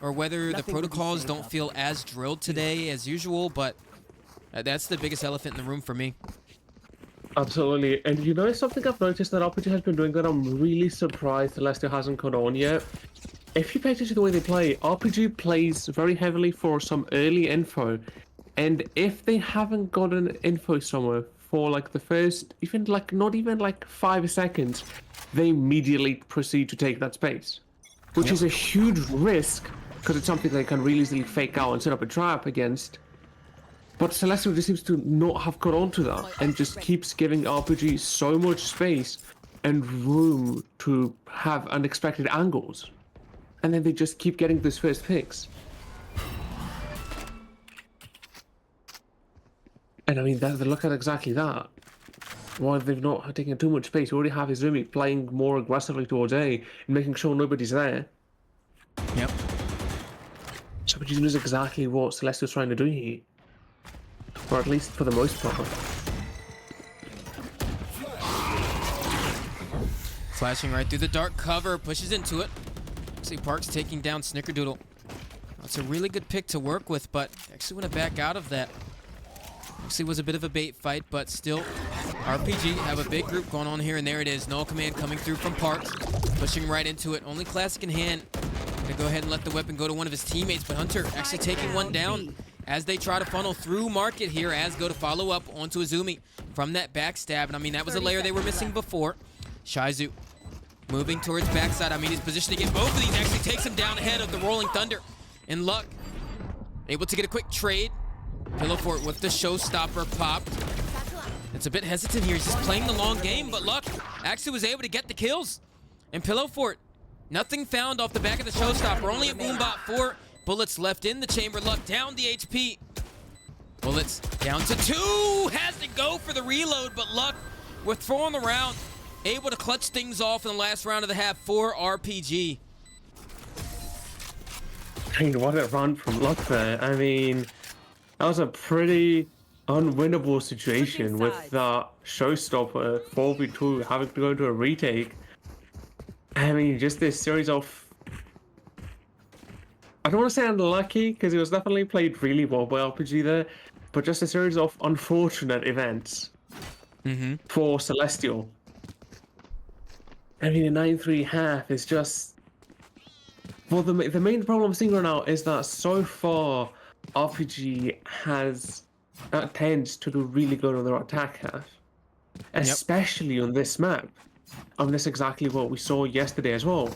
or whether the protocols don't feel as drilled today as usual, but that's the biggest elephant in the room for me. Absolutely. And you know something I've noticed that RPG has been doing that I'm really surprised Celestial hasn't caught on yet? If you pay attention to the way they play, RPG plays very heavily for some early info. And if they haven't gotten info somewhere for like the first, even like not even like 5 seconds, they immediately proceed to take that space. Which is a huge risk, because it's something they can really easily fake out and set up a trap against. But Celestial just seems to not have caught on to that and just keeps giving RPG so much space and room to have unexpected angles. And then they just keep getting those first picks. And I mean, they look at exactly that. While they've not taken too much space, we already have Izumi playing more aggressively towards A and making sure nobody's there. Yep. So which is exactly what Celestial's trying to do here. Or at least for the most part. Flashing right through the dark cover, pushes into it. See Parks taking down Snickerdoodle. That's a really good pick to work with, but actually want to back out of that. Actually was a bit of a bait fight, but still, RPG have a big group going on here, and there it is. Null command coming through from Parks, pushing right into it. Only Classic in hand. Gonna go ahead and let the weapon go to one of his teammates, but Hunter actually taking one down as they try to funnel through market here, as go to follow up onto Izumi from that backstab. And I mean, that was a layer they were missing before. Shizu moving towards backside. I mean, he's positioned to get both of these. Actually takes him down ahead of the Rolling Thunder. And Luck able to get a quick trade. Pillow Fort with the showstopper popped. It's a bit hesitant here. He's just playing the long game, but Luck actually was able to get the kills. And Pillow Fort, nothing found off the back of the showstopper. Only a Boombot 4 bullets left in the chamber. Luck down the HP. Bullets down to 2. Has to go for the reload, but Luck, with 4 on the round, able to clutch things off in the last round of the half for RPG. I mean, what a run from Luck there. I mean, that was a pretty unwinnable situation with the showstopper 4v2 having to go into a retake. I mean, just this series of, I don't want to say unlucky, because it was definitely played really well by RPG there, but just a series of unfortunate events for Celestial. I mean, a 9-3 half is just, well, the main problem I'm seeing right now is that so far RPG tends to do really good on their attack half, especially on this map. And that's exactly what we saw yesterday as well.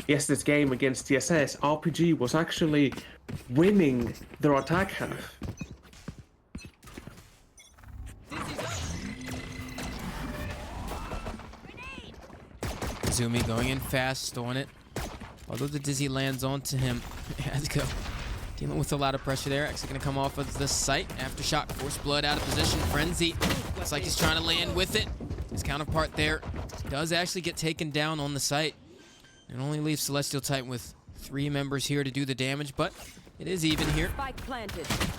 Yesterday's game against TSS, RPG was actually winning their attack half. Zumi going in fast, storing it. Although the Dizzy lands onto him. Asgo dealing with a lot of pressure there. Actually going to come off of the site. Aftershock, Force Blood out of position. Frenzy. Looks like he's trying to land with it. His counterpart there does actually get taken down on the site. It only leaves Celestial Titan with 3 members here to do the damage, but it is even here.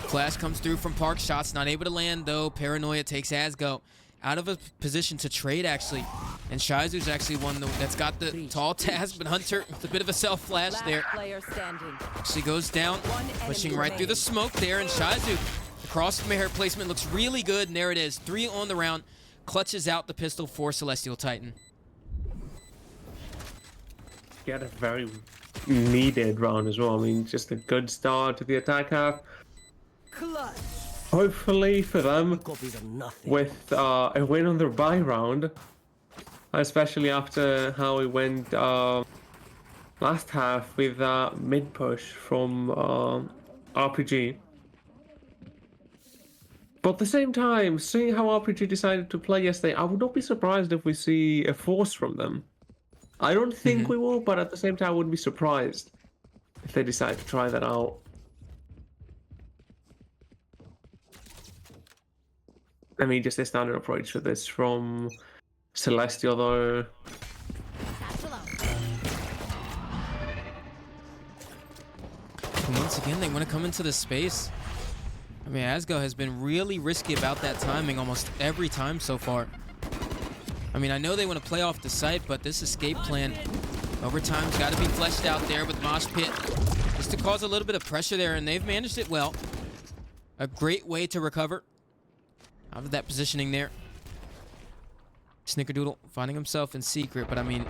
Flash comes through from Park. Shots not able to land, though. Paranoia takes Asgo out of a position to trade, actually. And Shizu's actually one that's got the tall task, but Hunter with a bit of a self-flash there. Actually goes down, pushing right through the smoke there, and Shizu, the crossfire placement looks really good, and there it is. 3 on the round. Clutches out the pistol for Celestial Titan. Get a very needed round as well. I mean, just a good start to the attack half. Hopefully for them, with a win on their bye round, especially after how it went last half with mid push from RPG. But at the same time, seeing how RPG decided to play yesterday, I would not be surprised if we see a force from them. I don't think we will, but at the same time, I wouldn't be surprised if they decide to try that out. I mean, just a standard approach for this from Celestial, though. And once again, they want to come into the space. I mean, Asgo has been really risky about that timing almost every time so far. I mean, I know they want to play off the site, but this escape plan over time's got to be fleshed out there with Mosh Pit just to cause a little bit of pressure there, and they've managed it well. A great way to recover out of that positioning there. Snickerdoodle finding himself in secret, but I mean,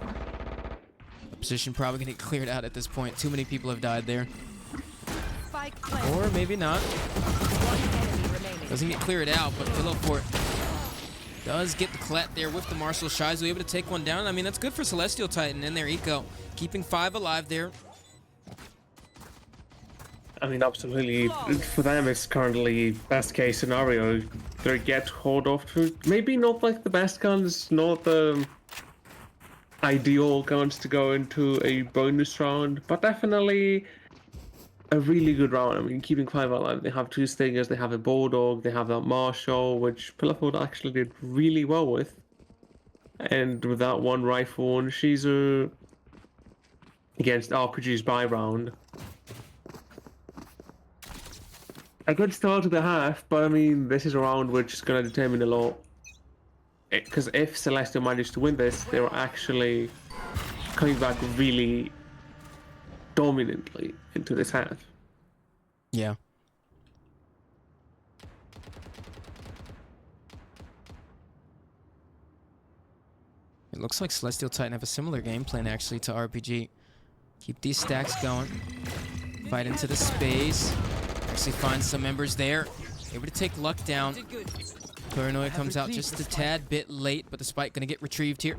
the position probably going to get cleared out at this point. Too many people have died there. Or maybe not. Doesn't get cleared out, but Pillow Fort does get the collet there with the Marshall. Shizu able to take one down. I mean, that's good for Celestial Titan in their eco. Keeping 5 alive there. I mean, absolutely. For them, it's currently best case scenario. They get hold of to maybe not like the best guns, not the ideal guns to go into a bonus round, but definitely a really good round. I mean, keeping 5 alive. They have 2 Stingers, they have a Bulldog, they have that Marshall, which Pillowford actually did really well with. And with that 1 rifle on Shizu against RPG's buy round. A good start to the half, but I mean, this is a round which is going to determine a lot. Because if Celestial managed to win this, they were actually coming back really dominantly into this half. Yeah. It looks like Celestial Titan have a similar game plan actually to RPG. Keep these stacks going. Fight into the space. Actually find some members there. Able to take Luck down. Paranoia comes out just a tad bit late, but the spike gonna get retrieved here.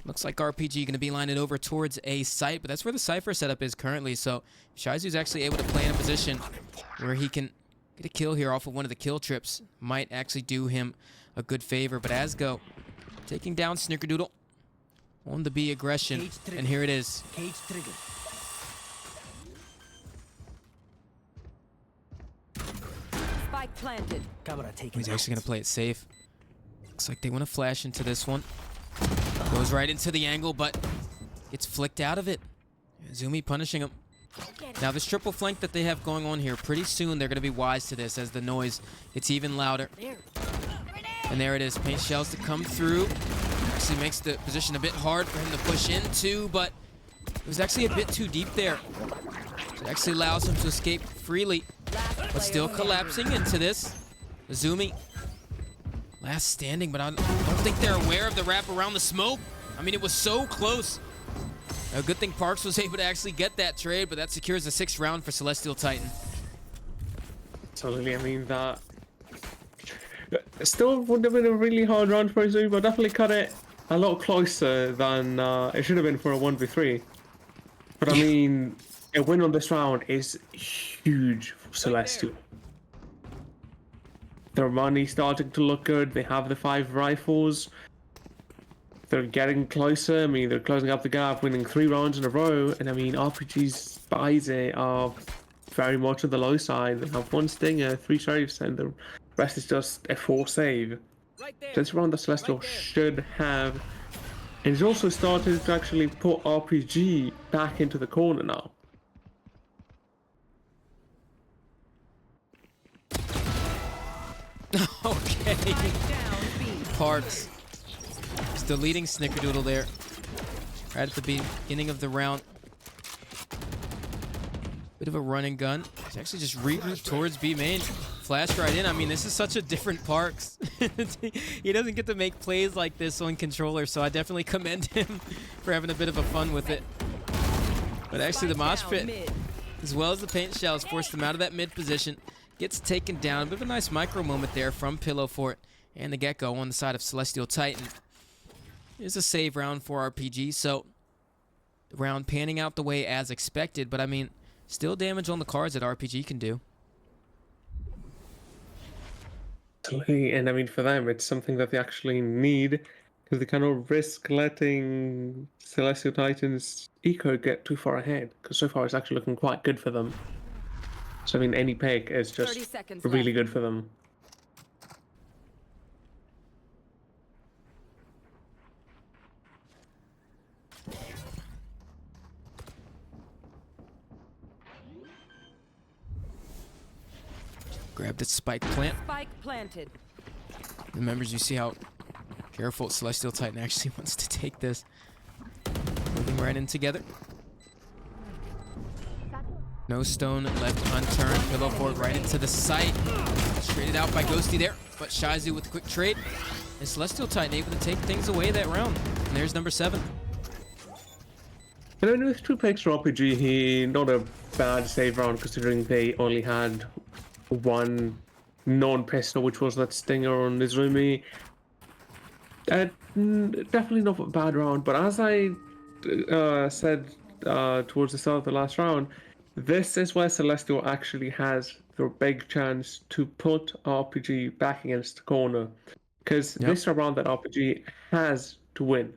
Looks like RPG gonna be lining over towards a site, but that's where the Cypher setup is currently, so Shizu's actually able to play in a position where he can get a kill here off of one of the kill trips. Might actually do him a good favor, but Asgo taking down Snickerdoodle on the B aggression, and here it is. Cage trigger. Spike planted. Camera taken. He's actually gonna play it safe. Looks like they want to flash into this one. Goes right into the angle, but gets flicked out of it. Zumi punishing him. Now this triple flank that they have going on here, pretty soon they're going to be wise to this as the noise gets even louder. And there it is, paint shells to come through. Actually makes the position a bit hard for him to push into, but it was actually a bit too deep there. So it actually allows him to escape freely, but still collapsing into this. Zumi last standing, but I don't think they're aware of the wrap around the smoke. I mean, it was so close. A good thing Parks was able to actually get that trade, but that secures the 6th round for Celestial Titan. Totally, I mean, that still would have been a really hard round for Zumi, but definitely cut it a lot closer than it should have been for a 1v3. But I mean, a win on this round is huge for Celestial. Their money starting to look good. They have the 5 rifles. they're getting closer. I mean, they're closing up the gap, winning 3 rounds in a row. And I mean, RPG's buys are very much on the low side. They have 1 stinger, 3 sheriffs, and the rest is just a 4 save. So it's around the Celestial should have. And it's also started to actually put RPG back into the corner now. Okay. Parks. Still leading Snickerdoodle there. Right at the beginning of the round. Bit of a run and gun. He's actually just regrouped towards B main. Flashed right in. I mean, this is such a different Parks. He doesn't get to make plays like this on controller, so I definitely commend him for having a bit of a fun with it. But actually, the mosh pit, as well as the paint shells, forced him out of that mid position. Gets taken down. A bit of a nice micro moment there from Pillow Fort and the Gecko on the side of Celestial Titan. Here's a save round for RPG, so the round panning out the way as expected, but I mean, still damage on the cards that RPG can do. And I mean, for them, it's something that they actually need, because they cannot risk letting Celestial Titan's eco get too far ahead, because so far it's actually looking quite good for them. So I mean, any pick is just really good for them. Grab the spike plant. Spike planted. Remember, you see how careful Celestial Titan actually wants to take this. Moving right in together. No stone left unturned. Pillow Fort right into the site. Traded out by Ghosty there, but Shizu with a quick trade. And Celestial Titan able to take things away that round. And there's number 7. And I mean, with 2 picks for RPG, he not a bad save round, considering they only had 1 non-pistol, which was that stinger on Izumi. Definitely not a bad round, but as I said towards the start of the last round, this is where Celestial actually has the big chance to put RPG back against the corner, because this is a round that RPG has to win.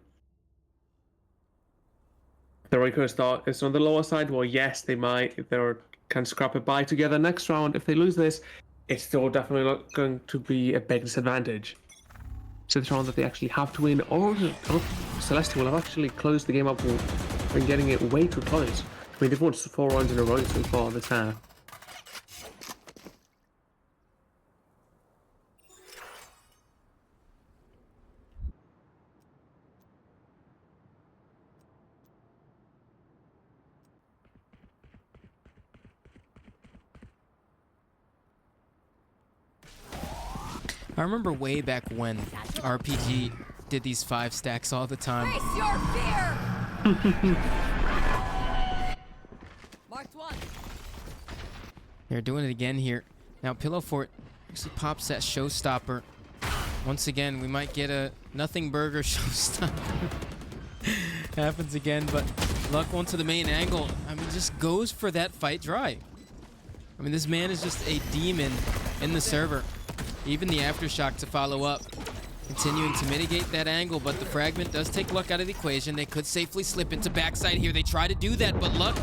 The Rico start is on the lower side. Well, yes, they might, if they can scrap it by together next round. If they lose this, it's still definitely not going to be a big disadvantage. So this round that they actually have to win, or Celestial will have actually closed the game up and getting it way too close. I mean, they've won 4 rounds in a row so far this half. I remember way back when RPG did these 5 stacks all the time. Face your fear! Marked 1. They're doing it again here. Now Pillow Fort actually pops that showstopper. Once again, we might get a nothing burger showstopper. Happens again, but luck onto the main angle. I mean, just goes for that fight dry. I mean, this man is just a demon in the server. Even the aftershock to follow up. Continuing to mitigate that angle, but the fragment does take luck out of the equation. They could safely slip into backside here. They try to do that, but luck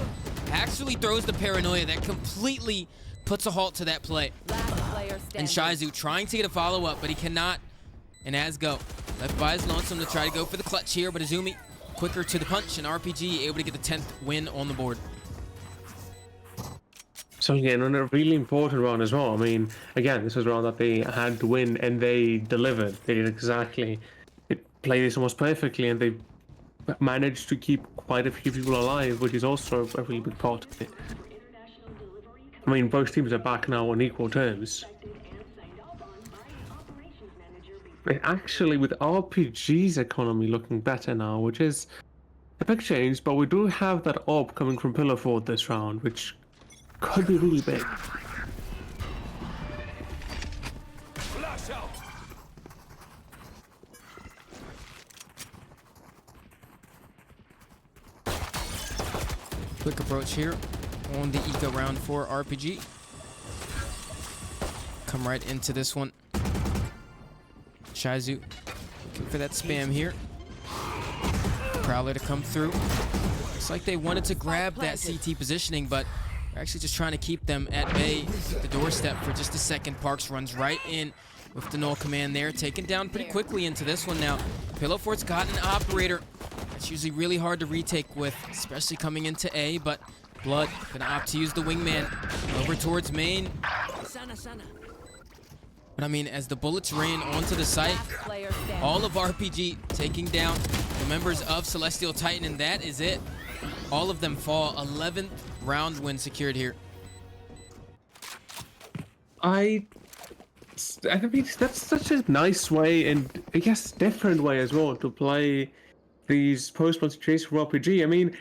actually throws the paranoia that completely puts a halt to that play. And Shizu trying to get a follow-up, but he cannot. And Asgo left by his lonesome to try to go for the clutch here, but Izumi quicker to the punch, and RPG able to get the 10th win on the board. So again, on a really important round as well. I mean, again, this was a round that they had to win, and they delivered. They did exactly. They played this almost perfectly, and they managed to keep quite a few people alive, which is also a really big part of it. I mean, both teams are back now on equal terms. Actually, with RPG's economy looking better now, which is a big change, but we do have that AWP coming from Pillar Fort this round, which could be really big. Quick approach here on the eco round for RPG. Come right into this one. Shizu looking for that spam here. Prowler to come through. Looks like they wanted to grab that CT positioning, but they're actually just trying to keep them at bay at the doorstep for just a second. Parks runs right in with the null command there, taken down pretty quickly into this one now. Pillow Fort's got an operator. It's usually really hard to retake with, especially coming into A, but Blood gonna opt to use the wingman over towards main. But I mean, as the bullets rain onto the site, all of RPG taking down the members of Celestial Titan, and that is it. All of them fall. 11th round win secured here. I think that's such a nice way, and I guess different way as well, to play these post-run situations for RPG. I mean,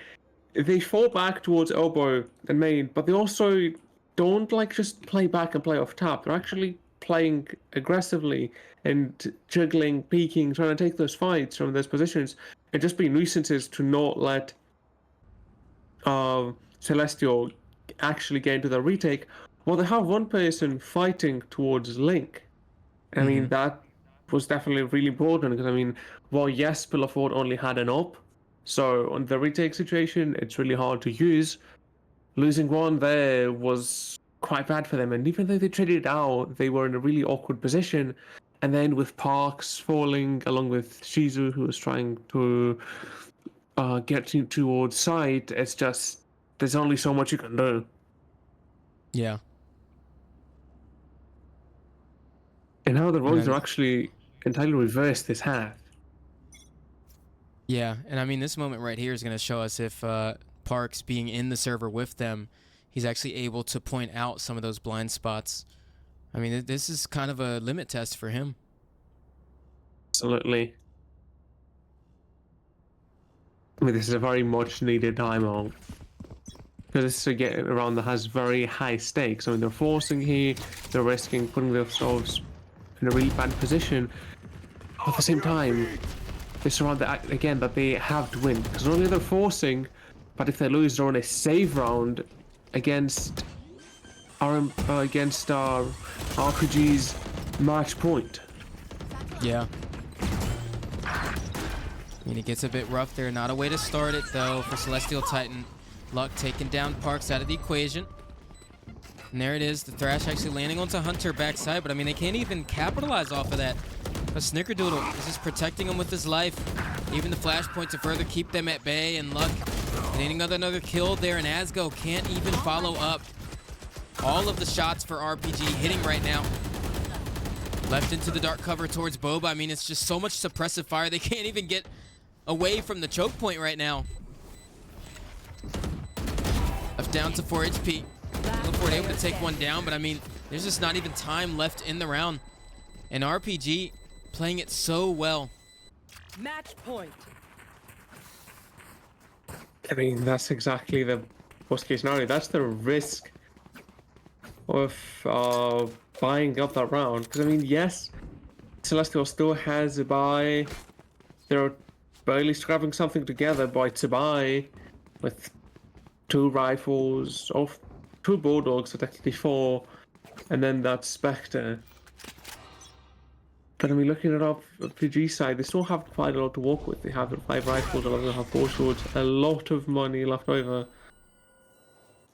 they fall back towards elbow and main, but they also don't like just play back and play off tap. They're actually playing aggressively and juggling, peeking, trying to take those fights from those positions, and just be nuisances to not let Celestial actually get into the retake. Well, they have one person fighting towards Link. I mean, that was definitely really important, because I mean, well, yes, Pillar Fort only had an op, so on the retake situation, it's really hard to use. Losing one there was quite bad for them, and even though they traded it out, they were in a really awkward position. And then with Parks falling, along with Shizu, who was trying to get towards side, it's just, there's only so much you can do. Yeah. And how the roles are actually entirely reversed this half. Yeah, and I mean, this moment right here is going to show us if Parks, being in the server with them, he's actually able to point out some of those blind spots. I mean, this is kind of a limit test for him. Absolutely. I mean, this is a very much needed timeout, because this is a get around that has very high stakes. I mean, they're forcing here, they're risking putting themselves in a really bad position. At the same time, they surround the again that they have to win, because not only they're forcing, but if they lose, they're on a save round against our RPG's match point. Yeah. I mean, it gets a bit rough there. Not a way to start it, though, for Celestial Titan. Luck taking down Parks out of the equation. And there it is. The Thrash actually landing onto Hunter backside, but I mean, they can't even capitalize off of that. But Snickerdoodle is just protecting him with his life. Even the flashpoint to further keep them at bay, and Luck getting another kill there, and Asgo can't even follow up. All of the shots for RPG hitting right now. Left into the dark cover towards Boba. I mean, it's just so much suppressive fire. They can't even get away from the choke point right now. Left down to 4 HP. Fort able to take one down, but I mean, there's just not even time left in the round. And RPG playing it so well. Match point. I mean, that's exactly the worst case scenario. That's the risk of buying up that round. Because I mean, yes, Celestial still has a buy. They're barely scrapping something together, but it's a buy with 2 rifles, of 2 Bulldogs, so technically 4, and then that Spectre. But I mean, looking at our PG side, they still have quite a lot to work with. They have 5 rifles, a lot of them have 4 swords, a lot of money left over.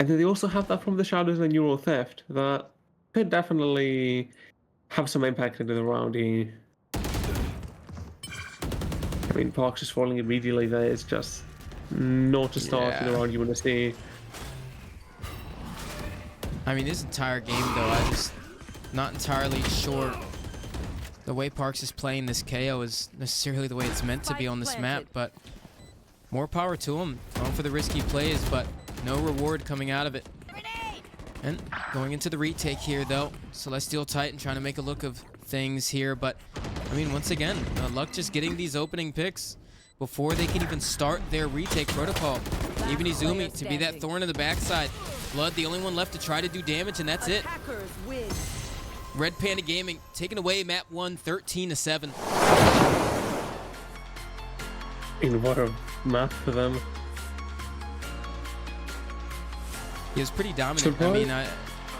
And then they also have that from the Shadows and Neural Theft that could definitely have some impact into the round here. I mean, Parks just falling immediately there is just not a start in the round you want to see. I mean, this entire game, though, I'm just not entirely sure the way Parks is playing this KO is necessarily the way it's meant to be on this map, but more power to him. Going for the risky plays, but no reward coming out of it. And going into the retake here, though. Celestial Titan trying to make a look of things here, but I mean, once again, Luck just getting these opening picks before they can even start their retake protocol. Even Izumi to be that thorn in the backside. Blood, the only one left to try to do damage, and that's it. Red Panda Gaming taking away map 1, 13-7. And what a map for them. He was pretty dominant. I mean,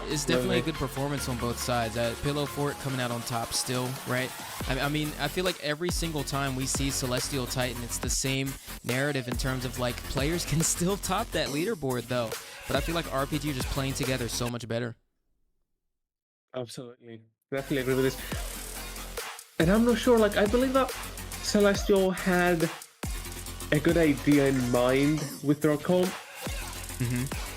it's definitely a good performance on both sides. Pillow Fort coming out on top still, right? I mean, I feel like every single time we see Celestial Titan, it's the same narrative in terms of like players can still top that leaderboard though. But I feel like RPG are just playing together so much better. Absolutely. Definitely agree with this. And I'm not sure, like, I believe that Celestial had a good idea in mind with their comp.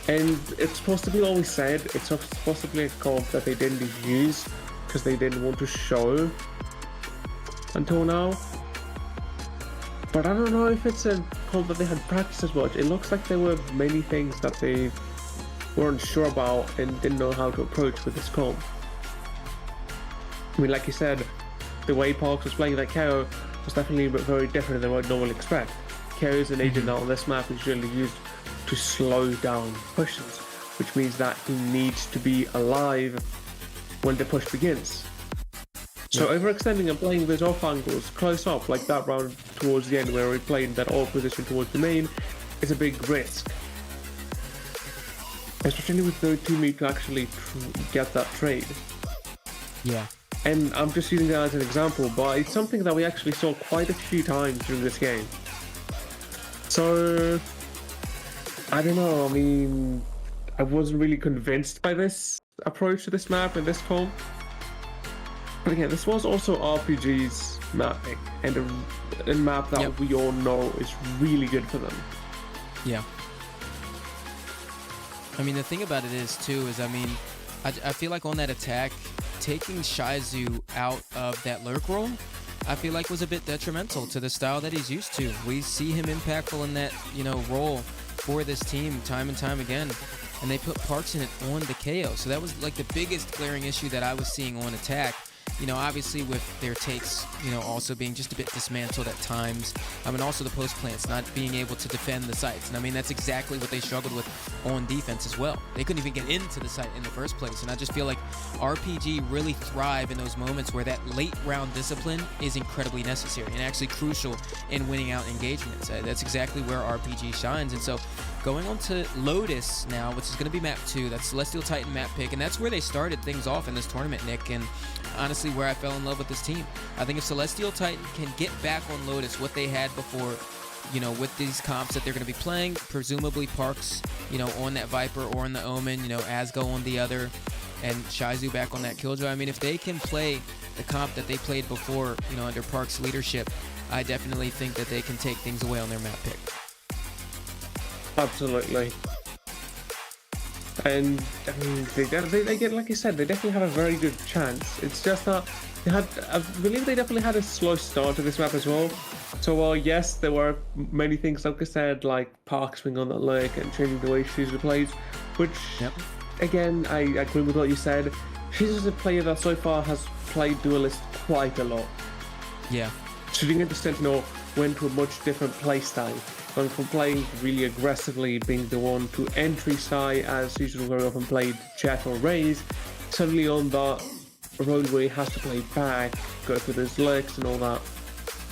And it's supposed to be always said, it's supposed to be a comp that they didn't use because they didn't want to show until now. But I don't know if it's a comp that they had practiced as much. It looks like there were many things that they weren't sure about and didn't know how to approach with this comp. I mean, like you said, the way Parks was playing that KO was definitely very different than what I'd normally expect. KO is an agent that on this map is usually used to slow down pushes, which means that he needs to be alive when the push begins. So overextending and playing those off angles close up, like that round towards the end where we played that off position towards the main, is a big risk. Especially with no teammate to actually get that trade. Yeah. And I'm just using that as an example, but it's something that we actually saw quite a few times during this game. So, I don't know, I mean, I wasn't really convinced by this approach to this map and this comp. But again, this was also RPG's map pick, and a map that we all know is really good for them. Yeah. I mean, the thing about it is, too, is, I mean, I feel like on that attack, taking Shizu out of that lurk role, I feel like was a bit detrimental to the style that he's used to. We see him impactful in that, you know, role for this team time and time again, and they put Parks in it on the KO. So that was like the biggest glaring issue that I was seeing on attack. You know, obviously with their takes, you know, also being just a bit dismantled at times. I mean, also the post plants, not being able to defend the sites. And I mean, that's exactly what they struggled with on defense as well. They couldn't even get into the site in the first place. And I just feel like RPG really thrive in those moments where that late round discipline is incredibly necessary and actually crucial in winning out engagements. That's exactly where RPG shines. And so going on to Lotus now, which is going to be map 2, that's Celestial Titan map pick. And that's where they started things off in this tournament, Nick. And honestly, where I fell in love with this team. I think if Celestial Titan can get back on Lotus what they had before, you know, with these comps that they're going to be playing, presumably Parks, you know, on that Viper or on the Omen, you know, Asgo on the other, and Shizu back on that Killjoy. I mean, if they can play the comp that they played before, you know, under Parks' leadership, I definitely think that they can take things away on their map pick. Absolutely. And I mean, they get, like you said, they definitely have a very good chance. It's just that they had, I believe they definitely had a slow start to this map as well. So while yes, there were many things, like I said, like Parks being on that lurk and changing the way Shizu plays, which again, I agree with what you said. Shizu is a player that so far has played Duelist quite a lot. Yeah. Shooting into Sentinel went to a much different playstyle. Going from playing really aggressively, being the one to entry side, as usually very often played Jet or Raze, suddenly on that road where he has to play back, go through those lurks and all that.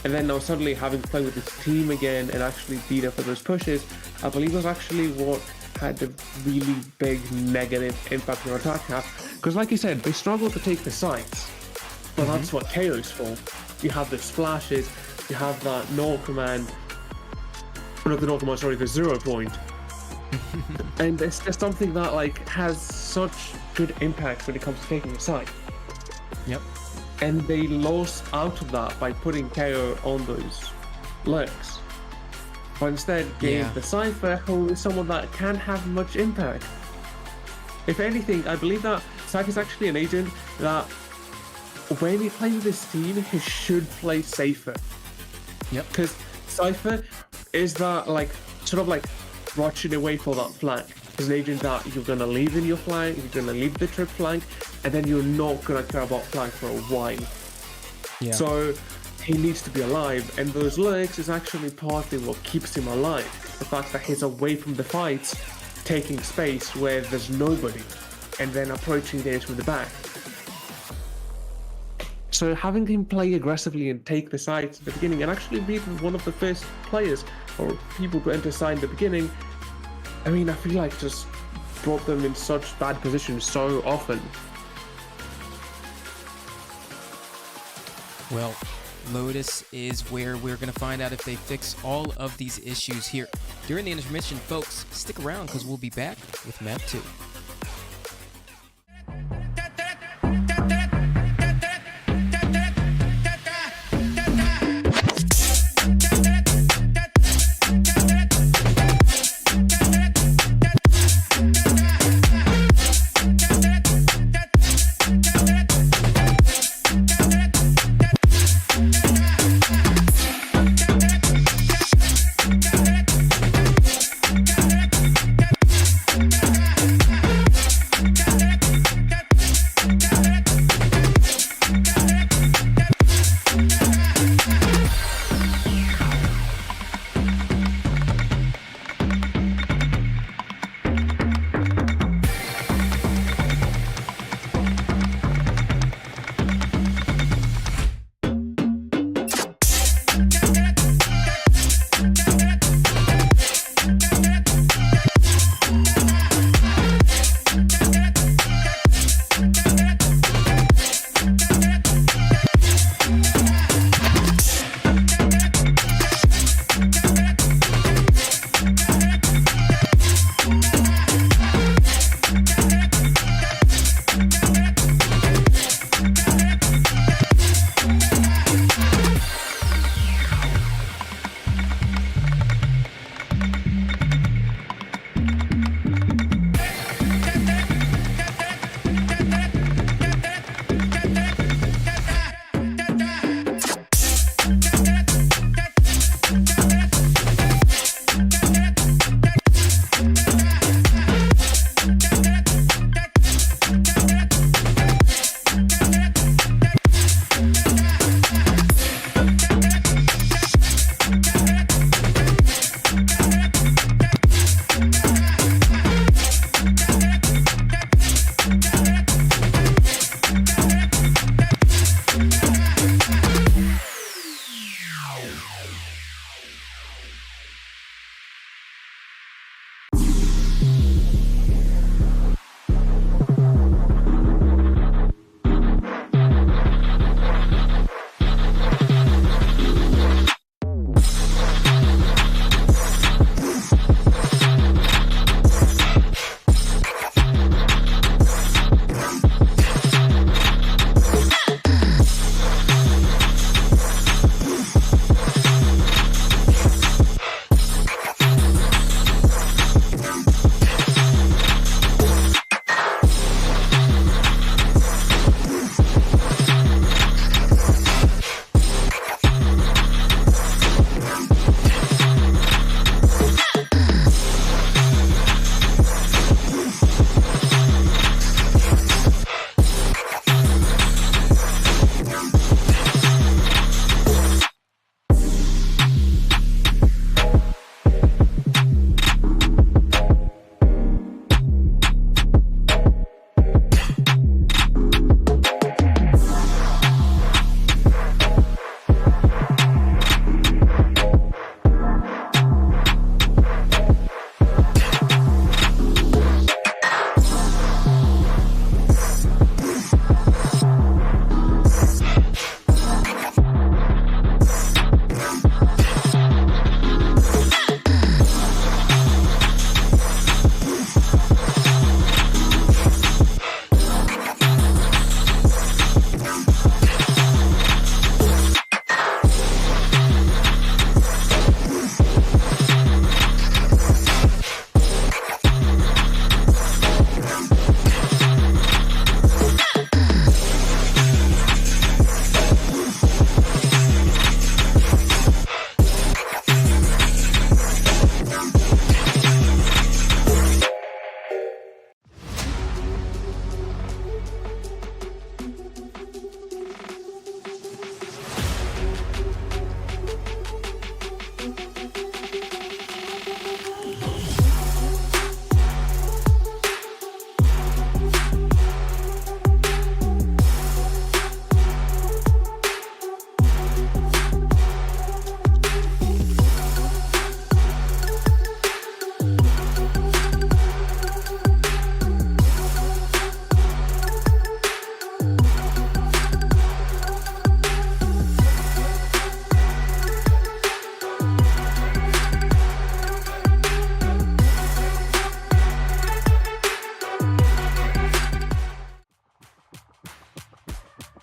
And then now suddenly having to play with his team again and actually beat up for those pushes, I believe was actually what had a really big negative impact on our attack half. Because like you said, they struggled to take the sites. But that's what KO's for. You have the splashes, you have that null command, not the null command, sorry, the 0 point. And it's just something that like has such good impact when it comes to taking a site. Yep. And they lost out of that by putting KO on those lurks. But instead gave the Cypher, who is someone that can have much impact. If anything, I believe that Cypher is actually an agent that when he plays this team, he should play safer. Yep. Because Cypher is that like sort of like watching away for that flank. He's an agent that you're gonna leave in your flank, you're gonna leave the trip flank, and then you're not gonna care about flank for a while. Yeah. So he needs to be alive, and those lurks is actually partly what keeps him alive. The fact that he's away from the fights, taking space where there's nobody, and then approaching games from the back. So having him play aggressively and take the sides at the beginning, and actually be one of the first players or people to enter side in the beginning, I mean, I feel like just brought them in such bad positions so often. Well, Lotus is where we're going to find out if they fix all of these issues here. During the intermission, folks, stick around because we'll be back with map 2.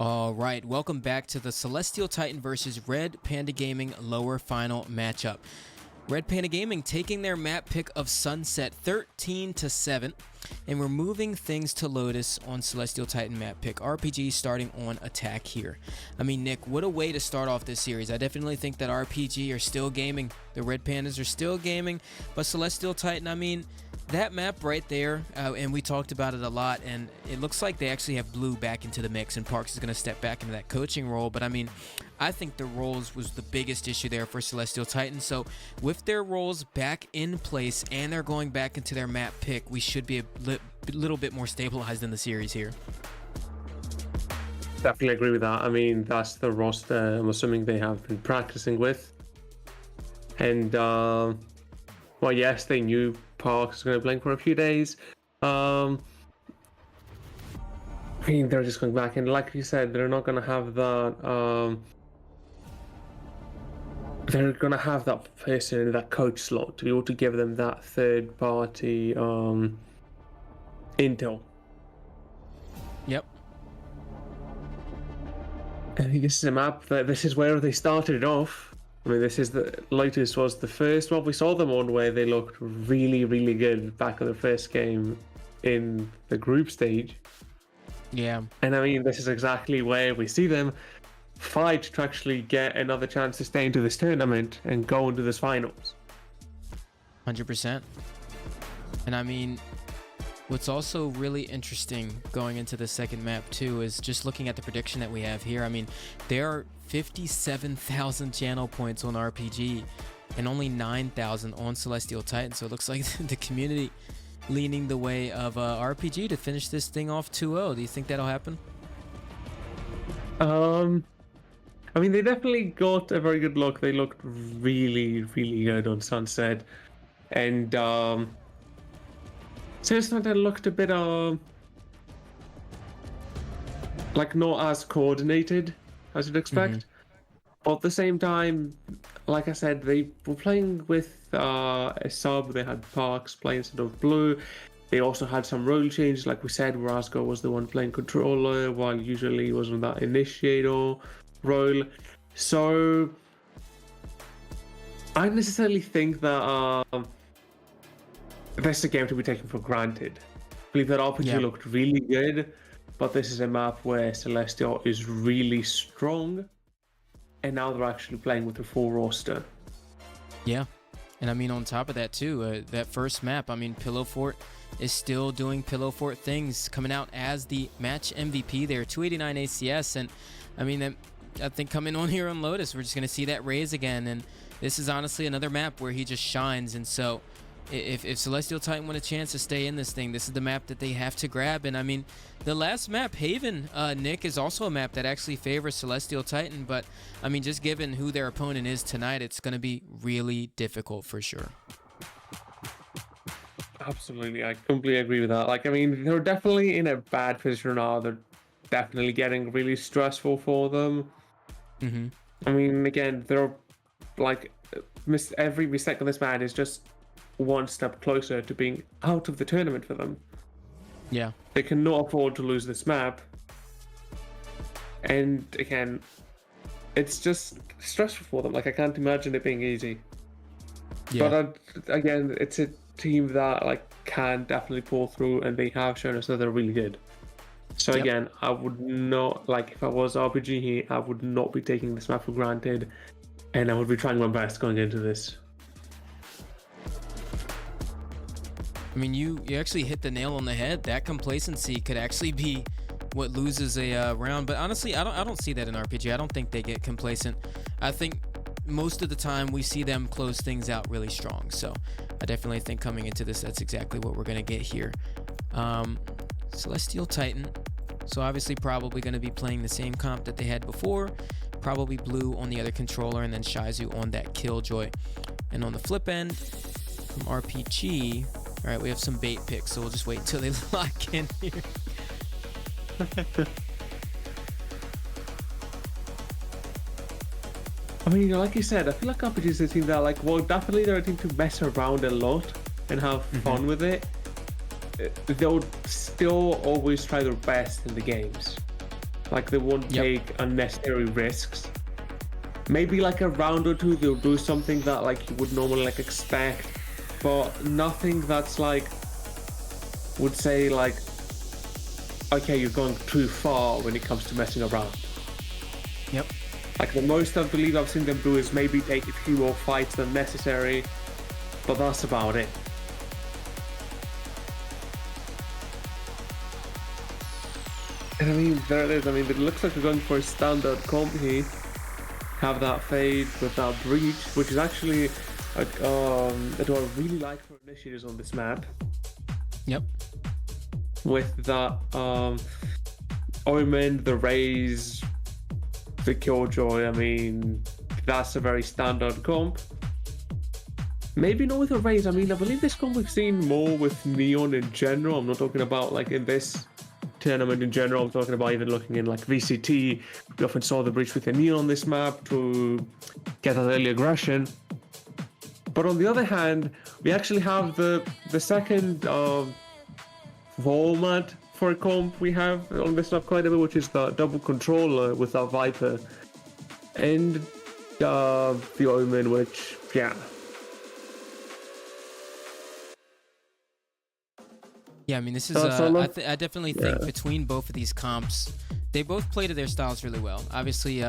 All right, welcome back to the Celestial Titan versus Red Panda Gaming lower final matchup. Red Panda Gaming taking their map pick of Sunset 13-7 and we're moving things to Lotus on Celestial Titan map pick. RPG starting on attack here. I mean, Nick, what a way to start off this series. I definitely think that RPG are still gaming. The Red Pandas are still gaming, but Celestial Titan, I mean, that map right there, and we talked about it a lot, and it looks like they actually have Blue back into the mix, and Parks is going to step back into that coaching role, but I mean, I think the roles was the biggest issue there for Celestial Titan, so with their roles back in place, and they're going back into their map pick, we should be a little bit more stabilized in the series here. Definitely agree with that. I mean, that's the roster I'm assuming they have been practicing with. And, well, yes, they knew Parks was going to be playing for a few days. I mean, they're just going back, and like you said, they're not going to have that. They're going to have that person in that coach slot to be able to give them that third-party intel. Yep. I think this is a map that this is where they started off. I mean, this is the Lotus was the first one we saw them on where they looked really, really good back in the first game in the group stage. Yeah. And I mean, this is exactly where we see them fight to actually get another chance to stay into this tournament and go into this finals. 100%. And I mean, what's also really interesting going into the second map too is just looking at the prediction that we have here. I mean, there are 57,000 channel points on RPG and only 9,000 on Celestial Titan. So it looks like the community leaning the way of RPG to finish this thing off 2-0. Do you think that'll happen? I mean, they definitely got a very good look. They looked really, really good on Sunset. And Sunset looked a bit like not as coordinated as you'd expect. But at the same time, like I said, they were playing with a sub. They had Parks playing instead of Blue. They also had some role changes, like we said, where Asgo was the one playing controller, while usually he was on that initiator role. So I don't necessarily think that this is a game to be taken for granted. I believe that RPG looked really good, but this is a map where Celestial is really strong, and now they're actually playing with a full roster. Yeah, and I mean, on top of that too, that first map, I mean, Pillow Fort is still doing Pillow Fort things, coming out as the match MVP there, 289 ACS, and I mean, I think coming on here on Lotus, we're just going to see that raise again, and this is honestly another map where he just shines, and so if Celestial Titan want a chance to stay in this thing, this is the map that they have to grab. And I mean, the last map, Haven, Nick, is also a map that actually favors Celestial Titan, but I mean, just given who their opponent is tonight, it's going to be really difficult for sure. Absolutely, I completely agree with that. Like, I mean, they're definitely in a bad position now. They're definitely getting really stressful for them. I mean, again, they're like, every mistake on this map is just one step closer to being out of the tournament for them. Yeah. They cannot afford to lose this map. And again, it's just stressful for them. Like, I can't imagine it being easy. Yeah. But again, it's a team that like can definitely pull through, and they have shown us that they're really good. So again, I would not, like, if I was RPG here, I would not be taking this map for granted, and I would be trying my best going into this. I mean, you actually hit the nail on the head. That complacency could actually be what loses a round. But honestly, I don't see that in RPG. I don't think they get complacent. I think most of the time we see them close things out really strong. So I definitely think coming into this, that's exactly what we're going to get here. Celestial Titan. So obviously probably going to be playing the same comp that they had before. Probably Blue on the other controller, and then Shizu on that Killjoy. And on the flip end, from RPG... All right, we have some bait picks, so we'll just wait until they lock in here. I mean, like you said, I feel like RPG is a team that, like, well, definitely they're a team to mess around a lot and have fun with it. They'll still always try their best in the games. Like they won't take unnecessary risks. Maybe like a round or two they'll do something that like you would normally like expect, but nothing that's like would say like, okay, you're going too far when it comes to messing around. Yep. Like the most I believe I've seen them do is maybe take a few more fights than necessary, but that's about it. And I mean, there it is. I mean, it looks like we're going for a standard comp here. Have that fade with that breach, which is actually like, that I really like for initiators on this map. Yep. With that Omen, the Raze, the Killjoy, I mean, that's a very standard comp. Maybe not with the Raze. I mean, I believe this comp we've seen more with Neon in general. I'm not talking about like in this tournament in general. I'm talking about even looking in like VCT. We often saw the breach with the Neon on this map to get that early aggression. But on the other hand, we actually have the second format for a comp we have on this map quite a bit, which is the double controller with our Viper and the Omen, which Yeah, I mean, this is, I definitely think between both of these comps, they both play to their styles really well. Obviously,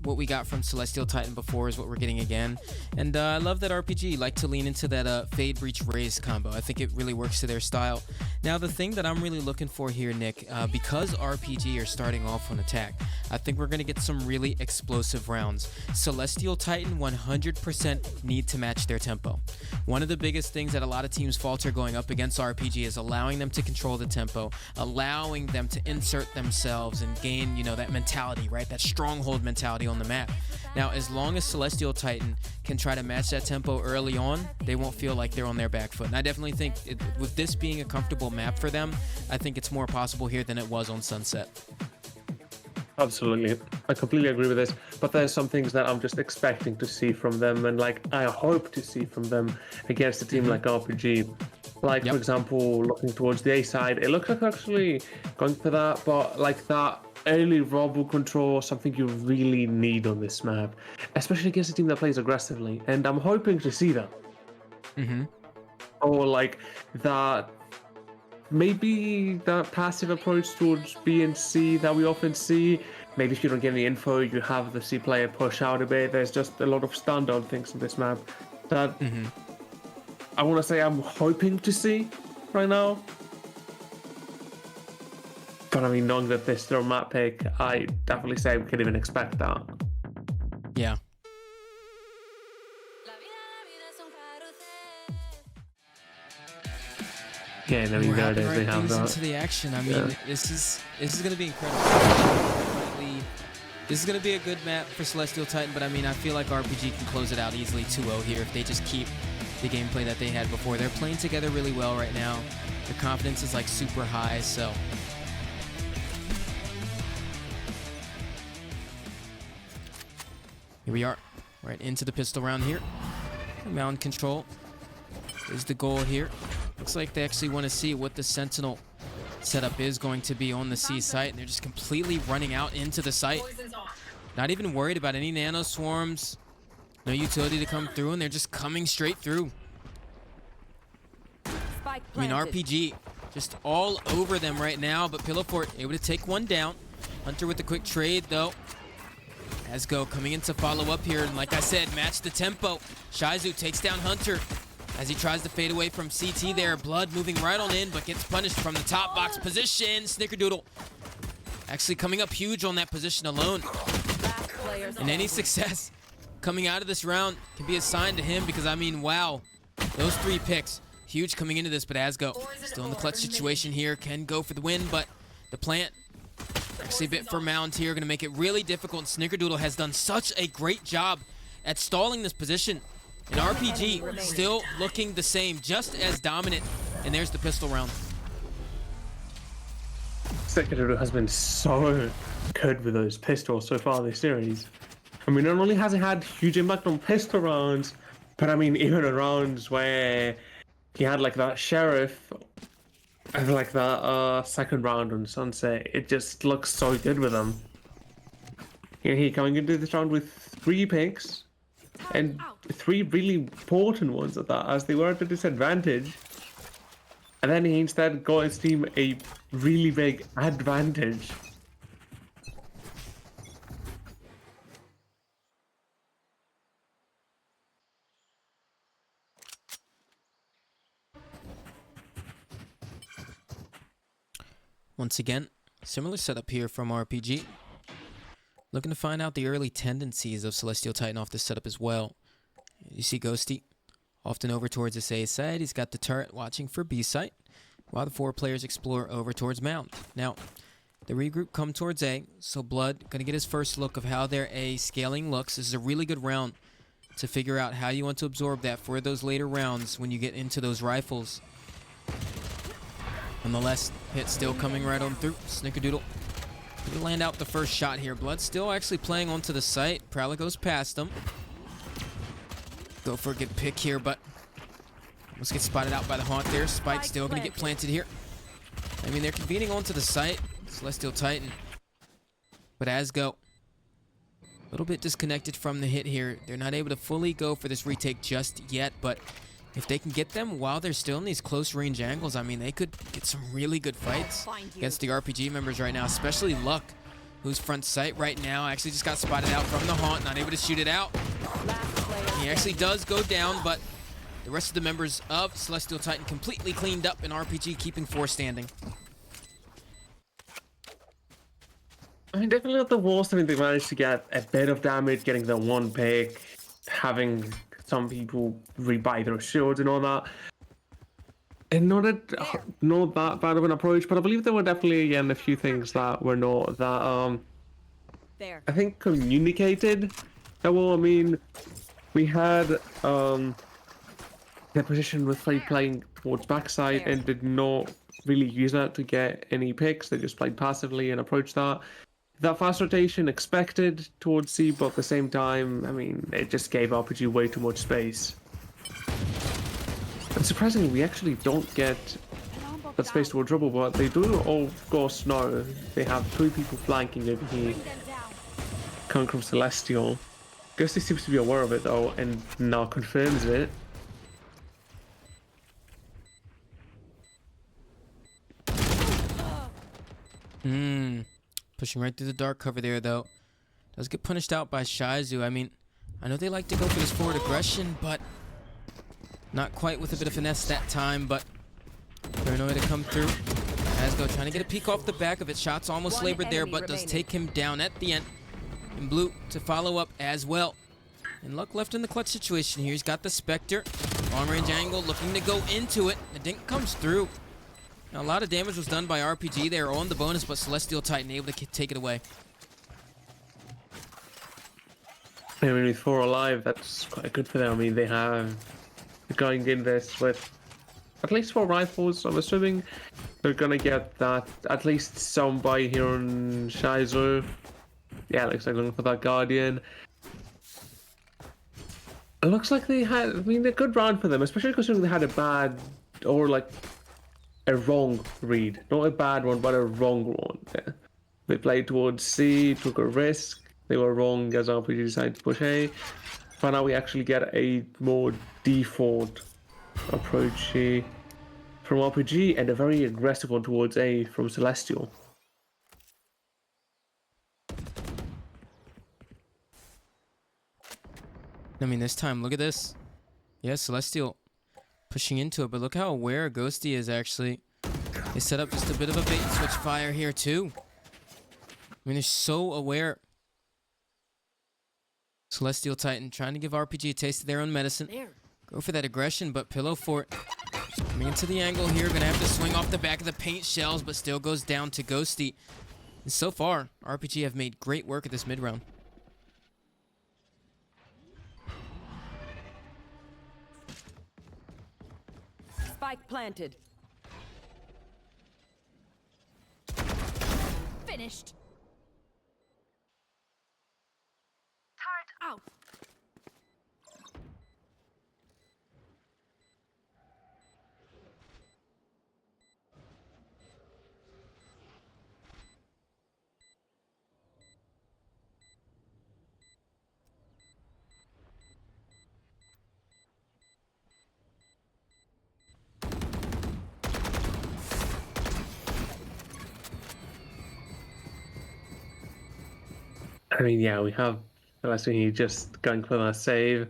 what we got from Celestial Titan before is what we're getting again. And I love that RPG like to lean into that Fade Breach Raze combo. I think it really works to their style. Now, the thing that I'm really looking for here, Nick, because RPG are starting off on attack, I think we're going to get some really explosive rounds. Celestial Titan 100% need to match their tempo. One of the biggest things that a lot of teams falter going up against RPG is allowing them to control the tempo, allowing them to insert themselves and gain, you know, that mentality, right? That stronghold mentality on the map. Now, as long as Celestial Titan can try to match that tempo early on, they won't feel like they're on their back foot. And I definitely think with this being a comfortable map for them, I think it's more possible here than it was on Sunset. Absolutely. I completely agree with this. But there's some things that I'm just expecting to see from them, and like I hope to see from them against a team like RPG. Like, for example, looking towards the A side, it looks like actually going for that, but like that early REBL control, something you really need on this map, especially against a team that plays aggressively. And I'm hoping to see that. Or like that, maybe that passive approach towards B and C that we often see. Maybe if you don't get any info, you have the C player push out a bit. There's just a lot of standout things in this map that I want to say I'm hoping to see right now. But I mean, knowing that this is their map pick, I definitely say we can even expect that. Yeah. Yeah, I mean, there it is. They have that. Into the action. I mean, this is going to be incredible. This is going to be a good map for Celestial Titan, but I mean, I feel like RPG can close it out easily 2-0 here if they just keep the gameplay that they had before. They're playing together really well right now. Their confidence is like super high, so. Here we are, right into the pistol round here. Mountain control is the goal here. Looks like they actually want to see what the Sentinel setup is going to be on the C site, and they're just completely running out into the site. Not even worried about any nano swarms, no utility to come through, and they're just coming straight through. I mean, RPG just all over them right now, but Pillowfort able to take one down. Hunter with the quick trade, though. Asgo coming in to follow up here, and like I said, match the tempo. Shizu takes down Hunter as he tries to fade away from CT there. Blood moving right on in, but gets punished from the top box position. Snickerdoodle actually coming up huge on that position alone. And any success coming out of this round can be a sign to him, because I mean, wow, those 3 picks, huge coming into this. But Asgo still in the clutch situation here, can go for the win, but the plant actually a bit for Mound here, gonna make it really difficult. Snickerdoodle has done such a great job at stalling this position. And RPG still looking the same, just as dominant. And there's the pistol round. Snickerdoodle has been so good with those pistols so far this series. I mean, not only has it had huge impact on pistol rounds, but I mean, even in rounds where he had like that Sheriff, and like that second round on Sunset, it just looks so good with him. He coming into this round with 3 picks, and 3 really important ones at that, as they were at a disadvantage. And then he instead got his team a really big advantage. Once again, similar setup here from RPG. Looking to find out the early tendencies of Celestial Titan off this setup as well. You see Ghosty often over towards this A side. He's got the turret watching for B site, while the 4 players explore over towards Mound. Now, the regroup come towards A, so Blood gonna get his first look of how their A scaling looks. This is a really good round to figure out how you want to absorb that for those later rounds when you get into those rifles. Nonetheless, hit still coming right on through. Snickerdoodle. He land out the first shot here. Blood still actually playing onto the site. Prowler goes past him. Go for a good pick here, but almost get spotted out by the Haunt there. Spike still gonna get planted here. I mean, they're convening onto the site. Celestial Titan. But as go. A little bit disconnected from the hit here. They're not able to fully go for this retake just yet, but if they can get them while they're still in these close range angles, I mean, they could get some really good fights against the RPG members right now, especially Luck, who's front sight right now. Actually just got spotted out from the Haunt, not able to shoot it out. He actually does go down, but the rest of the members of Celestial Titan completely cleaned up, and RPG keeping 4 standing. I mean, definitely not the worst. I mean, they managed to get a bit of damage, getting the 1 pick, having some people rebuy their shields and all that. And not that bad of an approach, but I believe there were definitely, again, a few things that were not that, I think, communicated. Well, I mean, we had, their position with playing towards backside and did not really use that to get any picks. They just played passively and approached that. That fast rotation expected towards C, but at the same time, I mean, it just gave RPG way too much space. And surprisingly, we actually don't get that space towards Rebel, but they do, of course, know they have 2 people flanking over here, coming from Celestial. Ghosty seems to be aware of it, though, and now confirms it. Pushing right through the dark cover there, though. Does get punished out by Shizu. I mean, I know they like to go for this forward aggression, but not quite with a bit of finesse that time, but Paranoia to come through. Asgo trying to get a peek off the back of it. Shots almost labored there, but does take him down at the end. And Blue to follow up as well. And Luck left in the clutch situation here. He's got the Spectre. Long range angle, looking to go into it. The dink comes through. Now, a lot of damage was done by RPG there on the bonus, but Celestial Titan able to take it away. I mean, with 4 alive, that's quite good for them. I mean, they have going in this with at least 4 rifles. I'm assuming they're gonna get that at least some buy here on Shizu. Yeah, looks like looking for that Guardian. It looks like they had, I mean, a good round for them, especially considering they had a bad, or like a wrong read. Not a bad one, but a wrong one. Yeah. They played towards C, took a risk. They were wrong as RPG decided to push A. But now we actually get a more default approach here from RPG and a very aggressive one towards A from Celestial. I mean, this time, look at this. Yeah, Celestial pushing into it, but look how aware Ghosty is, actually. They set up just a bit of a bait and switch fire here, too. I mean, they're so aware. Celestial Titan trying to give RPG a taste of their own medicine. Go for that aggression, but Pillow Fort coming into the angle here. Gonna have to swing off the back of the paint shells, but still goes down to Ghosty. And so far, RPG have made great work at this mid-round. Spike planted. Finished. Turret out. I mean, yeah, we have CLST just going for that save.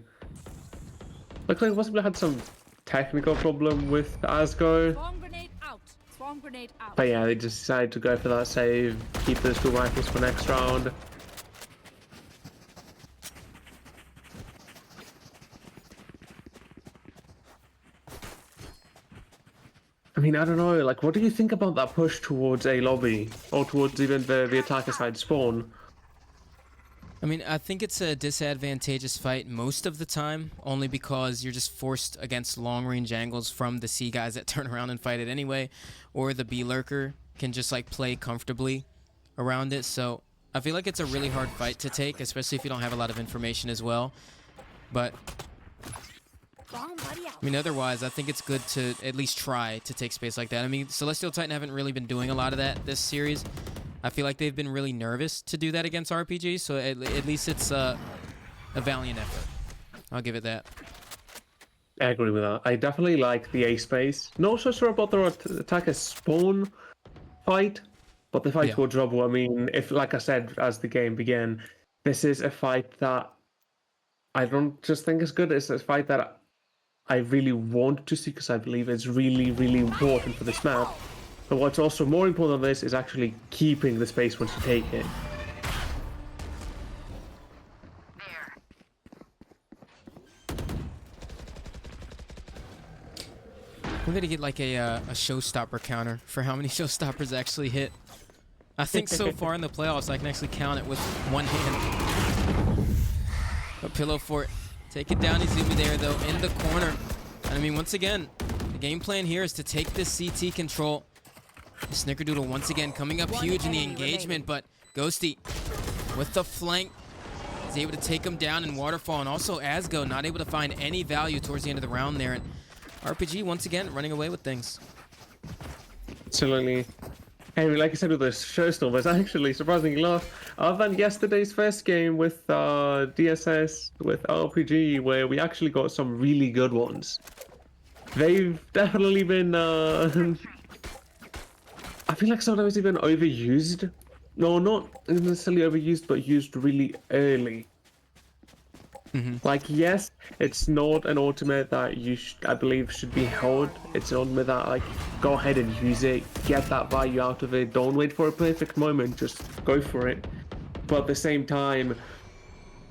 Looks like possibly had some technical problem with ASCO. Swarm grenade out. Swarm grenade out. But yeah, they just decided to go for that save, keep those 2 rifles for next round. I mean, I don't know, like, what do you think about that push towards A lobby? Or towards even the attacker side spawn? I mean, I think it's a disadvantageous fight most of the time, only because you're just forced against long-range angles from the C guys that turn around and fight it anyway, or the B lurker can just like play comfortably around it. So I feel like it's a really hard fight to take, especially if you don't have a lot of information as well. But I mean, otherwise, I think it's good to at least try to take space like that. I mean, Celestial Titan haven't really been doing a lot of that this series. I feel like they've been really nervous to do that against RPG, so at least it's a valiant effort. I'll give it that. I agree with that. I definitely like the A space. Not so sure about the attacker spawn fight, but the fight towards Rubble, I mean, if, like I said, as the game began, this is a fight that I don't just think is good, it's a fight that I really want to see, because I believe it's really, really important for this map. But what's also more important than this is actually keeping the space once you take it. We're gonna get like a showstopper counter for how many showstoppers actually hit. I think so far in the playoffs I can actually count it with one hand. A pillow fort. Take it down, Izumi there though, in the corner. And I mean, once again, the game plan here is to take this CT control. Snickerdoodle once again coming up huge in the engagement, but Ghosty with the flank is able to take him down in Waterfall, and also Asgo not able to find any value towards the end of the round there. And RPG once again running away with things. Absolutely. Hey, like I said with the showstoppers, actually surprisingly enough, other than yesterday's first game with DSS, with RPG, where we actually got some really good ones, they've definitely been I feel like sometimes they've been overused. No, not necessarily overused, but used really early. Like, yes, it's not an ultimate that you I believe should be held. It's an ultimate that, like, go ahead and use it, get that value out of it. Don't wait for a perfect moment, just go for it. But at the same time,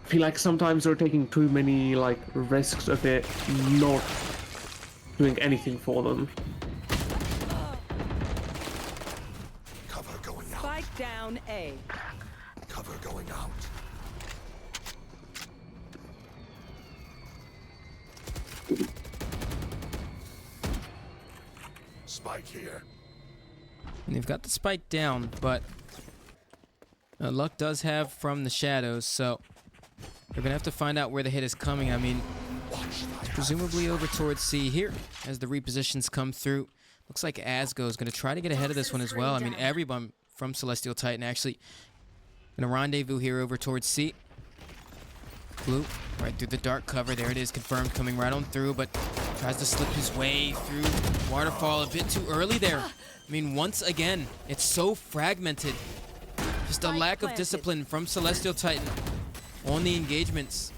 I feel like sometimes they're taking too many, like, risks of it not doing anything for them. Spike down A. Cover going out. Spike here. And they've got the spike down, but Luck does have from the shadows, so they're gonna have to find out where the hit is coming. I mean, presumably over towards C here as the repositions come through. Looks like Asgo is gonna try to get ahead of this one as well. I mean, everyone from Celestial Titan actually gonna rendezvous here over towards C. Blue right through the dark cover. There it is, confirmed, coming right on through, but tries to slip his way through Waterfall a bit too early there. I mean, once again, it's so fragmented. Just a lack of discipline from Celestial Titan on the engagements.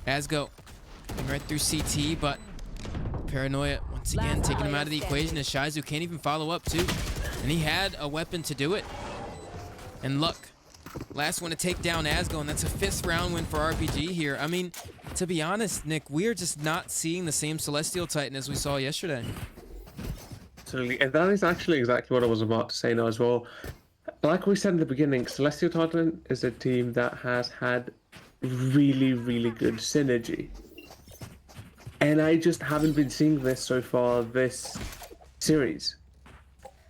Asgo going right through CT, but paranoia once again taking him out of the equation, as Shizu can't even follow up too. And he had a weapon to do it. And Luck, last one to take down Asgo, and that's a 5th round win for RPG here. I mean, to be honest, Nick, we are just not seeing the same Celestial Titan as we saw yesterday. Absolutely, and that is actually exactly what I was about to say now as well. Like we said in the beginning, Celestial Titan is a team that has had really, really good synergy. And I just haven't been seeing this so far this series.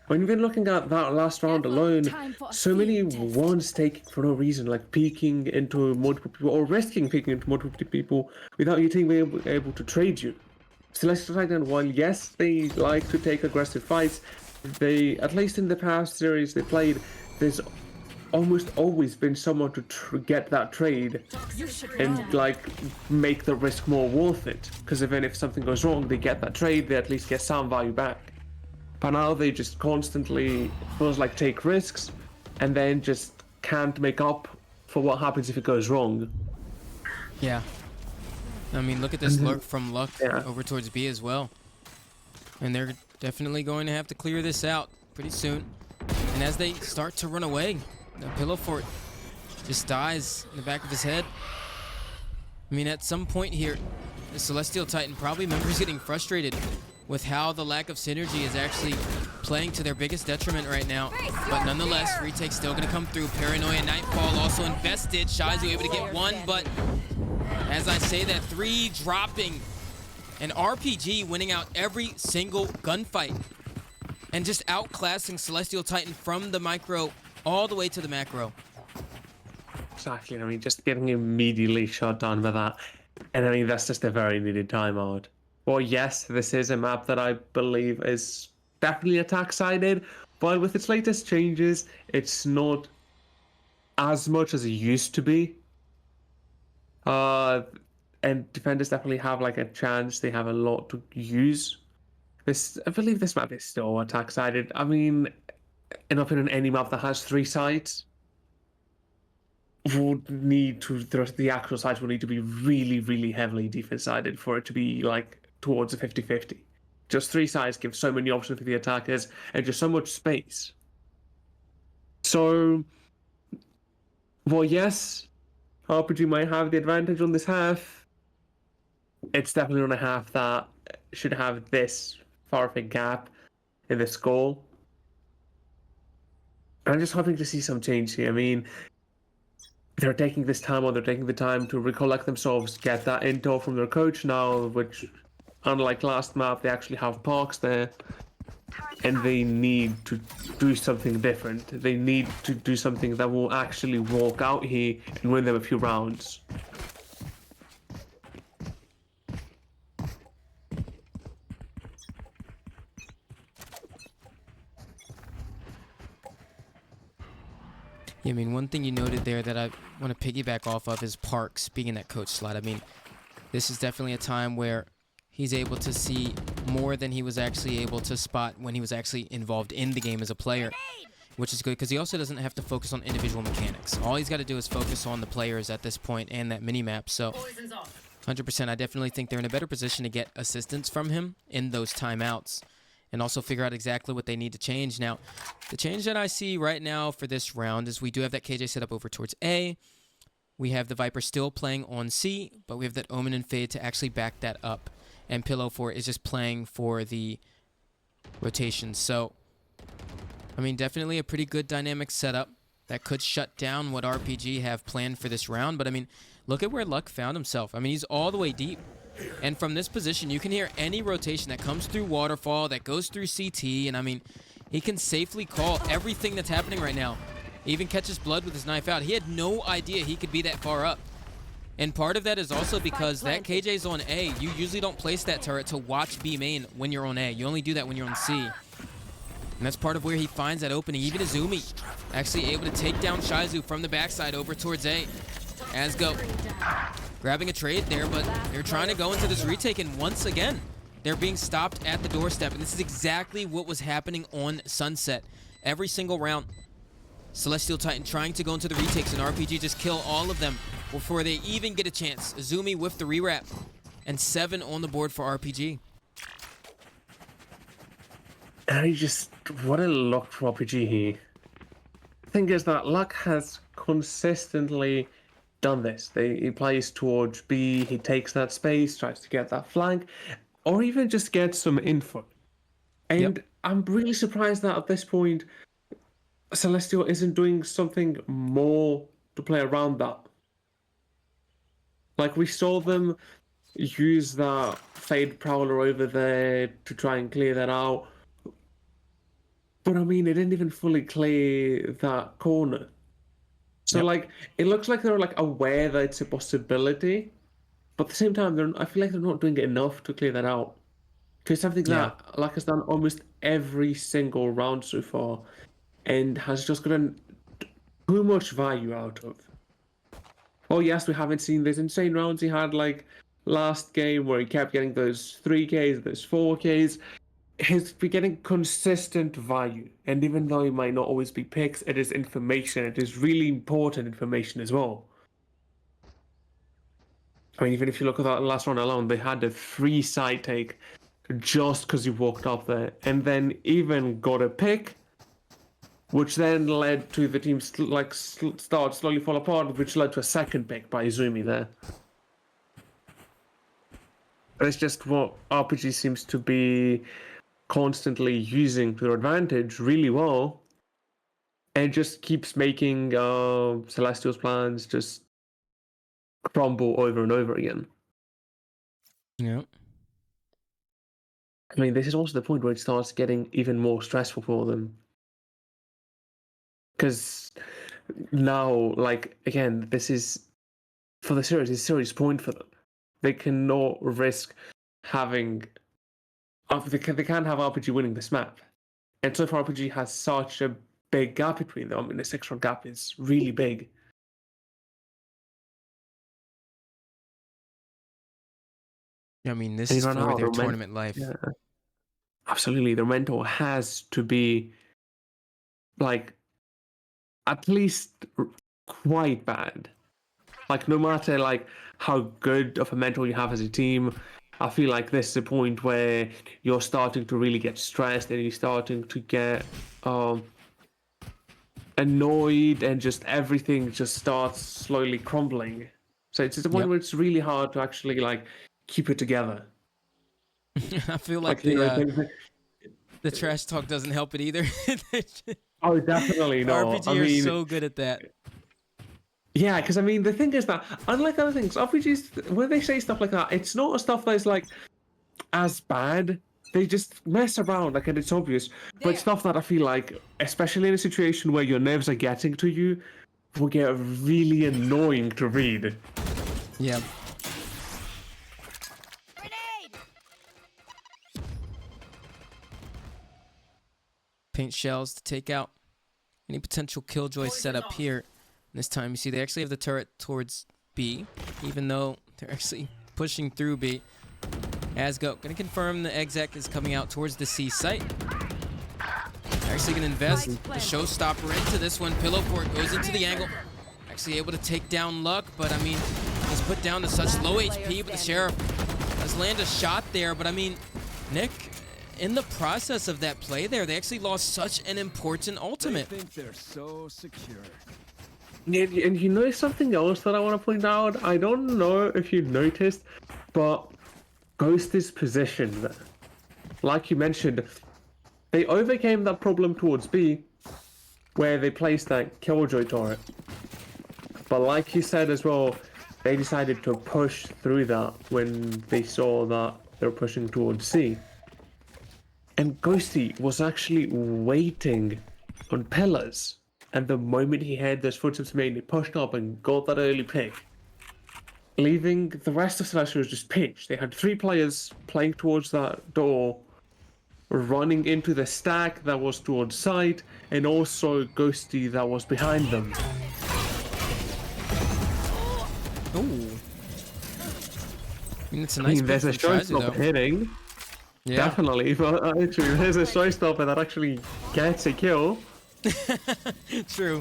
When you've been looking at that last round alone, so many ones taking for no reason, like peeking into multiple people or risking peeking into multiple people without your team being able to trade you. Celestial Titan, while yes, they like to take aggressive fights, they, at least in the past series they played, there's almost always been someone to get that trade and like make the risk more worth it. Because even if something goes wrong, they get that trade, they at least get some value back. But now they just constantly feels like take risks and then just can't make up for what happens if it goes wrong. Yeah. I mean, look at this lurk from Luck over towards B as well. And they're definitely going to have to clear this out pretty soon. And as they start to run away, the Pillow Fort just dies in the back of his head. I mean, at some point here, the Celestial Titan probably members getting frustrated with how the lack of synergy is actually playing to their biggest detriment right now. But nonetheless, retake's still gonna come through. Paranoia, Nightfall also invested. Shizu able to get one, but as I say that, 3 dropping. And RPG winning out every single gunfight. And just outclassing Celestial Titan from the micro all the way to the macro. Exactly, I mean, just getting immediately shot down by that. And I mean, that's just a very needed timeout. Well, yes, this is a map that I believe is definitely attack-sided, but with its latest changes, it's not as much as it used to be. And defenders definitely have like a chance. They have a lot to use. I believe this map is still attack-sided. I mean, in my opinion, any map that has 3 sides would need to, the actual sides will need to be really, really heavily defense-sided for it to be like towards a 50-50. Just 3 sides give so many options for the attackers and just so much space. So, well, yes, RPG might have the advantage on this half. It's definitely on a half that should have this far of a gap in the score. I'm just hoping to see some change here. I mean, they're taking this time, or they're taking the time to recollect themselves, get that intel from their coach now, which, unlike last map, they actually have Parks there. And they need to do something different. They need to do something that will actually walk out here and win them a few rounds. Yeah, I mean, one thing you noted there that I want to piggyback off of is Parks being in that coach slot. I mean, this is definitely a time where he's able to see more than he was actually able to spot when he was actually involved in the game as a player, which is good because he also doesn't have to focus on individual mechanics. All he's got to do is focus on the players at this point and that mini-map. So 100%, I definitely think they're in a better position to get assistance from him in those timeouts and also figure out exactly what they need to change. Now, the change that I see right now for this round is we do have that KJ set up over towards A. We have the Viper still playing on C, but we have that Omen and Fade to actually back that up. And Pillow Fort is just playing for the rotation. So, I mean, definitely a pretty good dynamic setup that could shut down what RPG have planned for this round. But, I mean, look at where Luck found himself. I mean, he's all the way deep. And from this position, you can hear any rotation that comes through Waterfall, that goes through CT. And, I mean, he can safely call everything that's happening right now. He even catches blood with his knife out. He had no idea he could be that far up. And part of that is also because that KJ's on A. You usually don't place that turret to watch B main when you're on A. You only do that when you're on C. And that's part of where he finds that opening. Even Izumi actually able to take down Shizu from the backside over towards A. Asgo grabbing a trade there, but they're trying to go into this retake, and once again, they're being stopped at the doorstep. And this is exactly what was happening on Sunset. Every single round, Celestial Titan trying to go into the retakes, and RPG just kill all of them before they even get a chance. Izumi with the rewrap, and 7 on the board for RPG. What a luck for RPG here. The thing is that Luck has consistently done this. He plays towards B, he takes that space, tries to get that flank, or even just get some info. And I'm really surprised that at this point, Celestial isn't doing something more to play around that. Like, we saw them use that Fade Prowler over there to try and clear that out. But I mean, it didn't even fully clear that corner. So like, it looks like they're like aware that it's a possibility, but at the same time, I feel like they're not doing it enough to clear that out. It's something that Luck has done almost every single round so far, and has just gotten too much value out of. Oh yes, we haven't seen these insane rounds he had like last game where he kept getting those 3Ks, those 4Ks, we're getting consistent value, and even though it might not always be picks, it is information. It is really important information as well. I mean, even if you look at that last round alone, they had a free side take just because you walked up there, and then even got a pick, which then led to the team start slowly fall apart, which led to a second pick by Izumi there. But it's just what RPG seems to be constantly using to their advantage really well, and just keeps making Celestial's plans just crumble over and over again. Yeah. I mean, this is also the point where it starts getting even more stressful for them. Because now, like, again, this is, for the series, it's a serious point for them. They cannot risk having, they can't have RPG winning this map. And so far, RPG has such a big gap between them. I mean, the 6-round gap is really big. I mean, this is for their tournament life. Yeah. Absolutely. Their mentor has to be, like, at least quite bad. Like, no matter, like, how good of a mentor you have as a team, I feel like this is a point where you're starting to really get stressed and you're starting to get annoyed, and just everything just starts slowly crumbling. So it's a point where it's really hard to actually, like, keep it together. I feel like the trash talk doesn't help it either. Oh, definitely no. RPG are so good at that. Yeah, because I mean, the thing is that, unlike other things, RPGs, when they say stuff like that, it's not stuff that's like as bad. They just mess around, like, and it's obvious. But stuff that I feel like, especially in a situation where your nerves are getting to you, will get really annoying to read. Yeah. Paint shells to take out any potential killjoy setup here. This time, you see they actually have the turret towards B, even though they're actually pushing through B. Asgo gonna confirm the exec is coming out towards the C site. Actually gonna invest the showstopper into this one. Pillow Fort goes into the angle. Actually able to take down Luck, but I mean, he's put down to such low HP, but the Sheriff does land a shot there. But I mean, Nick, in the process of that play there, they actually lost such an important ultimate. They think they're so secure. And you know something else that I want to point out? I don't know if you noticed, but Ghost's position, like you mentioned, they overcame that problem towards B, where they placed that Killjoy turret. But like you said as well, they decided to push through that when they saw that they were pushing towards C. And Ghosty was actually waiting on pillars. And the moment he heard those footsteps made, he pushed up and got that early pick, leaving the rest of Celestials just pinched. They had 3 players playing towards that door, running into the stack that was towards side, and also Ghosty that was behind them. Ooh. I mean, it's a nice there's a showstopper hitting. Yeah. Definitely, but actually, there's a showstopper that actually gets a kill. True.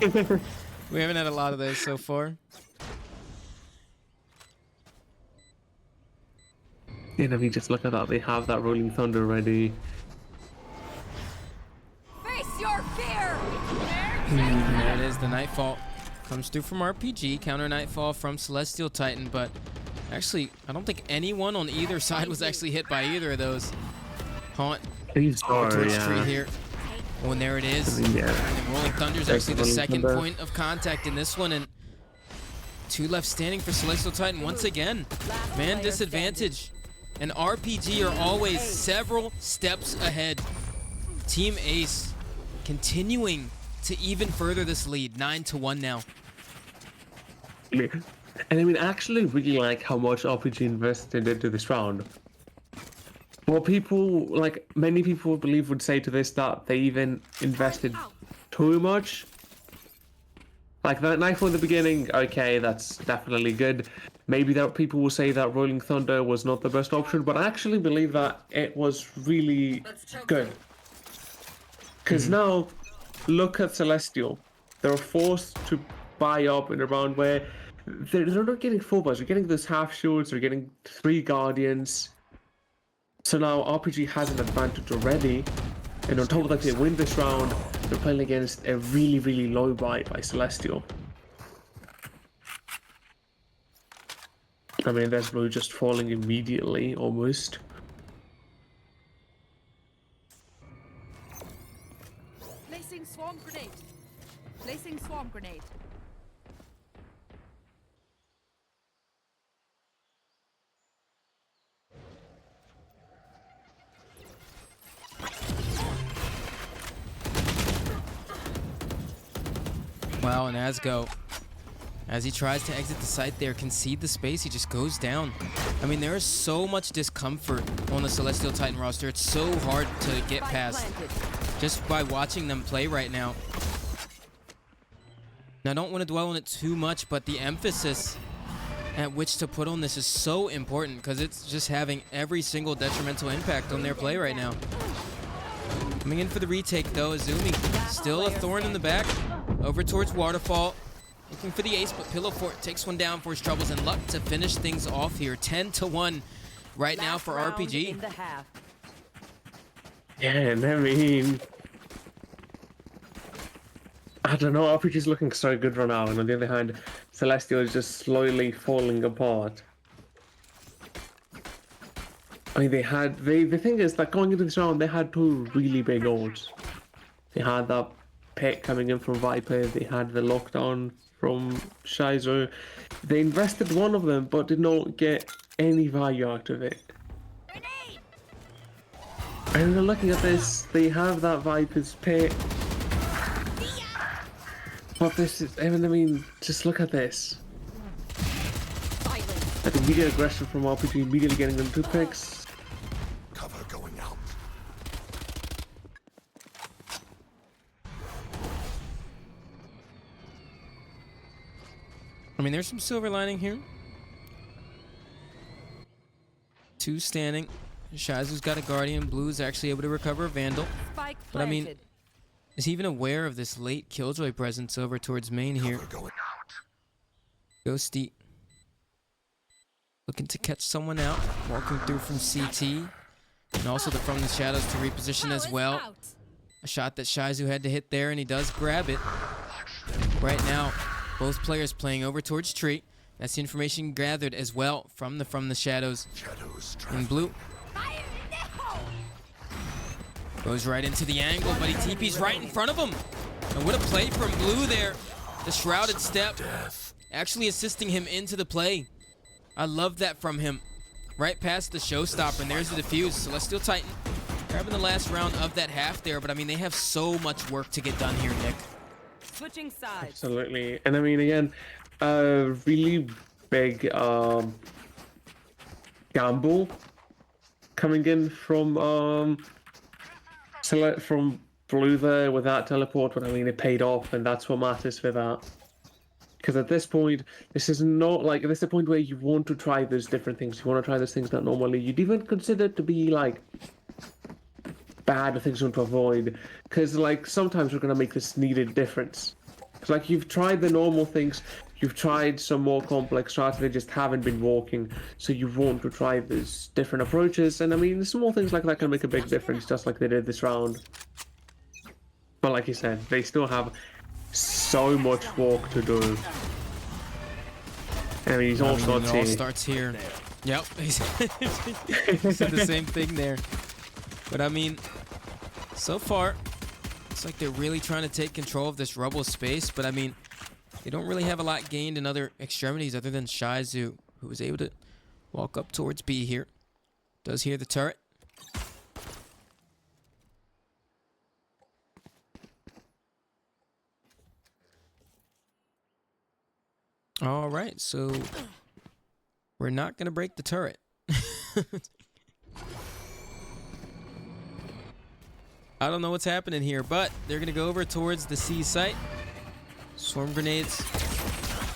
We haven't had a lot of those so far. And if you just look at that, they have that Rolling Thunder ready. Face your fear! That is the Nightfall. Comes through from RPG, counter Nightfall from Celestial Titan, but actually, I don't think anyone on either side was actually hit by either of those. Haunt towards tree here. Oh, and there it is. Yeah. And Rolling Thunder is actually the second point of contact in this one, and 2 left standing for Celestial Titan once again. Man disadvantage. And RPG are always several steps ahead. Team Ace continuing to even further this lead, 9-1 now. And I mean, I actually really like how much RPG invested into this round. What people, like many people believe would say to this that they even invested too much. Like that knife in the beginning, okay, that's definitely good. maybe that people will say that Rolling Thunder was not the best option, but I actually believe that it was really good. Because now, look at Celestial. They're forced to buy up in a round where they're not getting full buys. They're getting those half shields. They're getting 3 Guardians. So now RPG has an advantage already. And on top of that, they win this round. They're playing against a really, really low buy by Celestial. I mean, there's Blue just falling immediately, almost. Placing swarm grenade. Placing swarm grenade. Wow, and Asgo, as he tries to exit the site there, concede the space, he just goes down. I mean, there is so much discomfort on the Celestial Titan roster. It's so hard to get past just by watching them play right now. Now, I don't want to dwell on it too much, but the emphasis at which to put on this is so important because it's just having every single detrimental impact on their play right now. Coming in for the retake, though, Azumi still a thorn in the back. Over towards Waterfall. Looking for the ace, but Pillow Fort takes one down for his troubles, and luck to finish things off here. 10-1 right now for RPG. Yeah, and I mean, I don't know, RPG's looking so good right now, and on the other hand, Celestial is just slowly falling apart. I mean, the thing is that going into this round, they had 2 really big ults. They had that pick coming in from Viper, they had the lockdown from Shizo. They invested one of them, but did not get any value out of it. And looking at this, they have that Viper's pit. But this is, I mean, just look at this. Like immediate aggression from RPG, immediately getting them 2 picks. Cover going out. I mean, there's some silver lining here. 2 standing. Shizu's got a Guardian. Blue's actually able to recover a Vandal. Spike But I mean, planted. is he even aware of this late Killjoy presence over towards main here? Cover going out. Ghosty looking to catch someone out. Walking through from CT. And also from the shadows to reposition as well. A shot that Shizu had to hit there, and he does grab it. Right now, both players playing over towards Tree. That's the information gathered as well from the shadows. In Blue. Goes right into the angle, but he TP's right in front of him. And what a play from Blue there. The shrouded step actually assisting him into the play. I love that from him. Right past the showstopper, and there's the defuse. Celestial Titan grabbing the last round of that half there, but I mean, they have so much work to get done here, Nick. Switching sides. Absolutely. And I mean, again, really big gamble coming in from Blue there with that teleport, but I mean, it paid off, and that's what matters for that. Because at this point, this is not like, this is the point where you want to try those different things. You want to try those things that normally you'd even consider to be like bad things you want to avoid. Because like sometimes we're going to make this needed difference. Because like you've tried the normal things, you've tried some more complex strategy, they just haven't been working. So you want to try these different approaches. And I mean, the small things like that can make a big difference, just like they did this round. But like you said, they still have so much work to do. I mean, he's all starts it all here. starts here. Yep, he said the same thing there. But I mean, so far, it's like they're really trying to take control of this rubble space. But I mean, they don't really have a lot gained in other extremities other than Shizu, who was able to walk up towards B here. Does hear the turret. All right, so we're not going to break the turret. I don't know what's happening here, but they're going to go over towards the C site. Swarm grenades.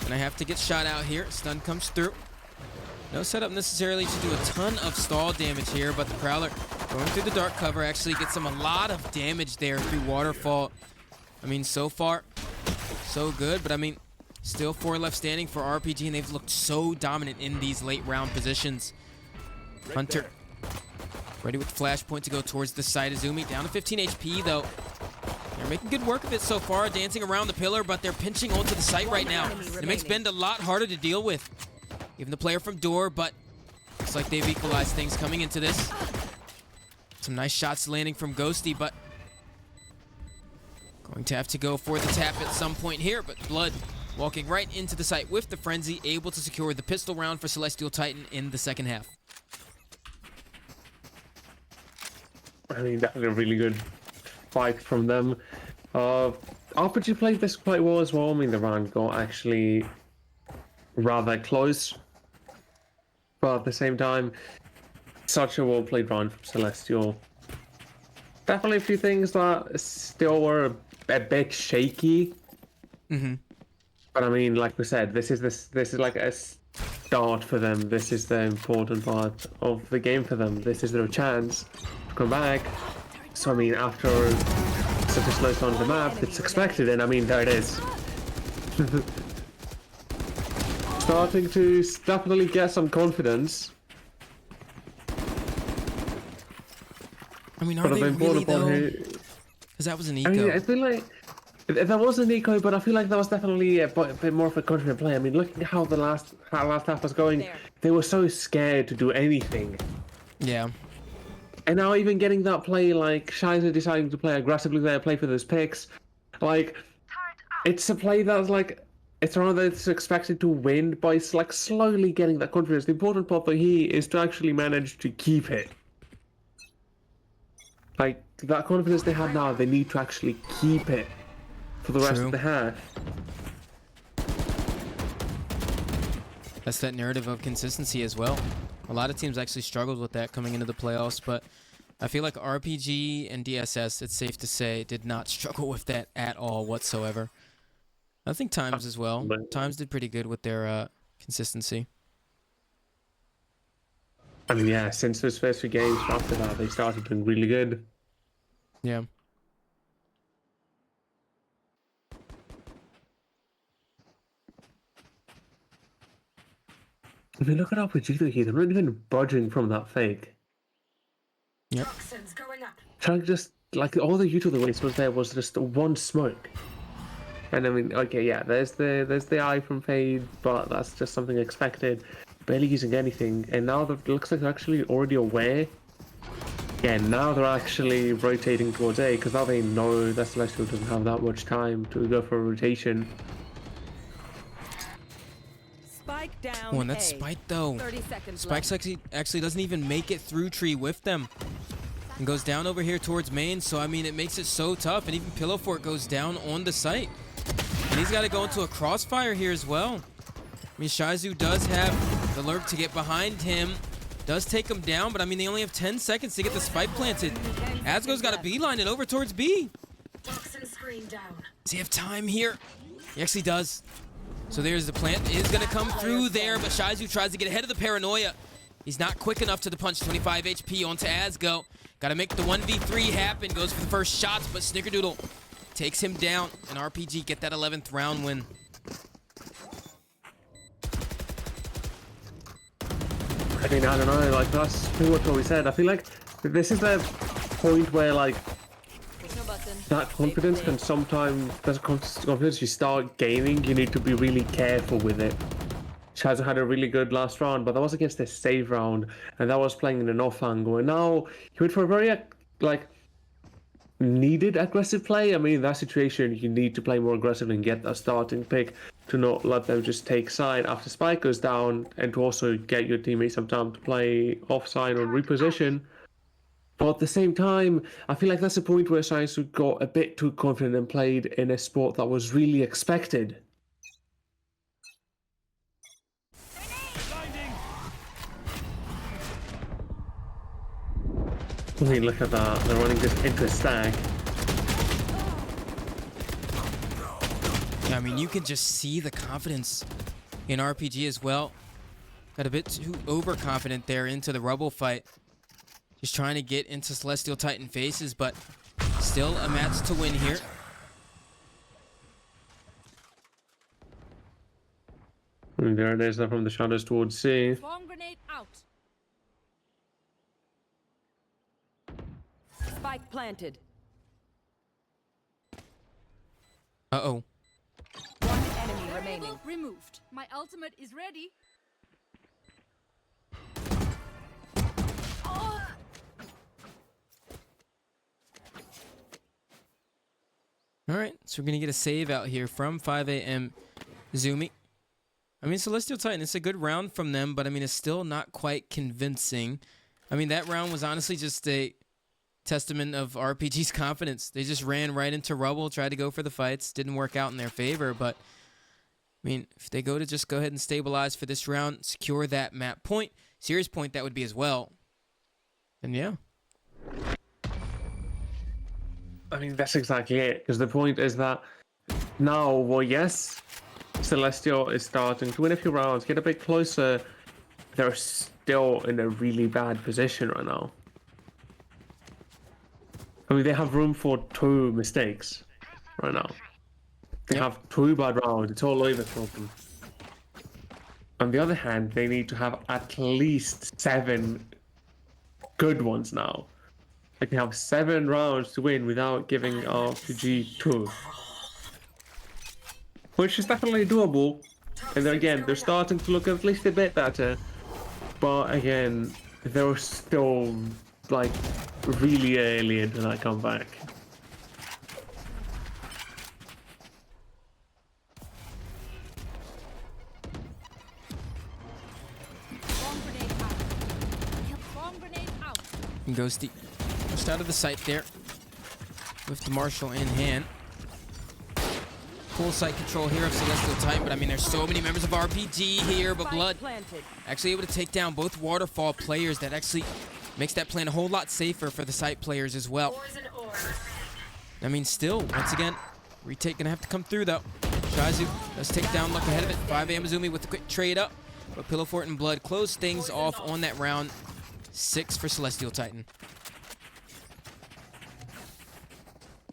And I have to get shot out here. Stun comes through. No setup necessarily to do a ton of stall damage here, but the Prowler going through the dark cover actually gets him a lot of damage there through Waterfall. I mean, so far, so good, but I mean, still 4 left standing for RPG, and they've looked so dominant in these late round positions. Hunter ready with Flashpoint to go towards the side. Azumi down to 15 HP though. They're making good work of it so far, dancing around the pillar, but they're pinching onto the site right now. It makes Bend a lot harder to deal with. Even the player from door, but looks like they've equalized things coming into this. Some nice shots landing from Ghosty, but going to have to go for the tap at some point here, but Blood walking right into the site with the Frenzy, able to secure the pistol round for Celestial Titan in the second half. I mean, that was a really good fight from them. RPG played this quite well as well. I mean, the round got actually rather close, but at the same time, such a well-played round from Celestial. Definitely a few things that still were a bit shaky. But I mean, like we said, this is like a start for them. This is the important part of the game for them. This is their chance to come back. So I mean, after such a slow start on the map, it's expected, and I mean, there it is. Starting to definitely get some confidence. I mean, are they really though? Because that was an eco. I mean, I feel like that was an eco, but I feel like that was definitely a bit more of a confident play. I mean, looking at how the last half was going, they were so scared to do anything. Yeah. And now even getting that play, like Shizer deciding to play aggressively there, play for those picks, like it's a play that's like it's a round that's expected to win, but it's like slowly getting that confidence. The important part for he is to actually manage to keep it. Like that confidence they have now, they need to actually keep it for the rest of the half. That's that narrative of consistency as well. A lot of teams actually struggled with that coming into the playoffs, but I feel like RPG and DSS, it's safe to say, did not struggle with that at all whatsoever. I think Times as well. Times did pretty good with their consistency. I mean, yeah, since those first few games after that, they started doing really good. Yeah. I mean, look at RPG here. They're not even budging from that fake. Yep. Trying just like all the YouTube waste was there was just one smoke. And I mean, okay, yeah, there's the eye from Fade, but that's just something expected. Barely using anything, and now it looks like they're actually already aware. Yeah, now they're actually rotating towards A, because now they know that Celestial doesn't have that much time to go for a rotation. Spike down. Oh, and that's Spike though. 30 seconds Spike actually doesn't even make it through tree with them. And goes down over here towards main, so I mean it makes it so tough, and even Pillow Fort goes down on the site. And he's got to go into a crossfire here as well. I mean, Shizu does have the lurk to get behind him. Does take him down, but I mean, they only have 10 seconds to get the spike planted. Asgo's got to beeline it over towards B. Does he have time here? He actually does. So there's the plant. It is going to come through there, but Shizu tries to get ahead of the paranoia. He's not quick enough to the punch. 25 HP onto Asgo. Got to make the 1v3 happen. Goes for the first shots, but Snickerdoodle takes him down. And RPG get that 11th round win. I mean, I don't know, like, that's pretty much what we said. I feel like this is the point where, like, that confidence can sometimes, that's confidence you start gaining, you need to be really careful with it. Shizu had a really good last round, but that was against a save round, and that was playing in an off angle, and now he went for a very, like, needed aggressive play. I mean, in that situation, you need to play more aggressively and get that starting pick to not let them just take side after Spike goes down, and to also get your teammates some time to play offside or reposition. But at the same time, I feel like that's a point where Shizu got a bit too confident and played in a sport that was really expected. I mean, look at that. They're running this into a stack. Yeah, I mean, you can just see the confidence in RPG as well. Got a bit too overconfident there into the Rebel fight. Just trying to get into Celestial Titan faces, but still a match to win here. And there it is from the shadows towards C. Swarm grenade out. Spike planted. Uh-oh. One enemy Variable remaining. removed. My ultimate is ready. All right, so we're going to get a save out here from 5 a.m. Zumi. I mean, Celestial Titan, it's a good round from them, but I mean, it's still not quite convincing. I mean, that round was honestly just a testament of RPG's confidence. They just ran right into Rubble, tried to go for the fights, didn't work out in their favor, but I mean, if they go to just go ahead and stabilize for this round, secure that map point, series point that would be as well, then yeah. I mean, that's exactly it. Because the point is that now, well, yes, Celestial is starting to win a few rounds, get a bit closer. They're still in a really bad position right now. I mean, they have room for 2 mistakes right now. They have 2 bad rounds. It's all over for them. On the other hand, they need to have at least 7 good ones now. Like, they have 7 rounds to win without giving RPG 2. Which is definitely doable. And then again, they're starting to look at least a bit better. But again, they're still, like, really early into that comeback. Swarm grenade out. Swarm grenade out. And Ghosty just out of the sight there with the Marshall in hand. Full sight control here of Celestial Titan, but I mean, there's so many members of RPG here, but Blood Planted. actually able to take down both Waterfall players. That actually makes that plan a whole lot safer for the site players as well. I mean, still, once again, retake gonna have to come through though. Shazu does take down Luck ahead of it. 5 Amazumi with the quick trade up, but Pillowfort and Blood close things off on that round. 6 for Celestial Titan.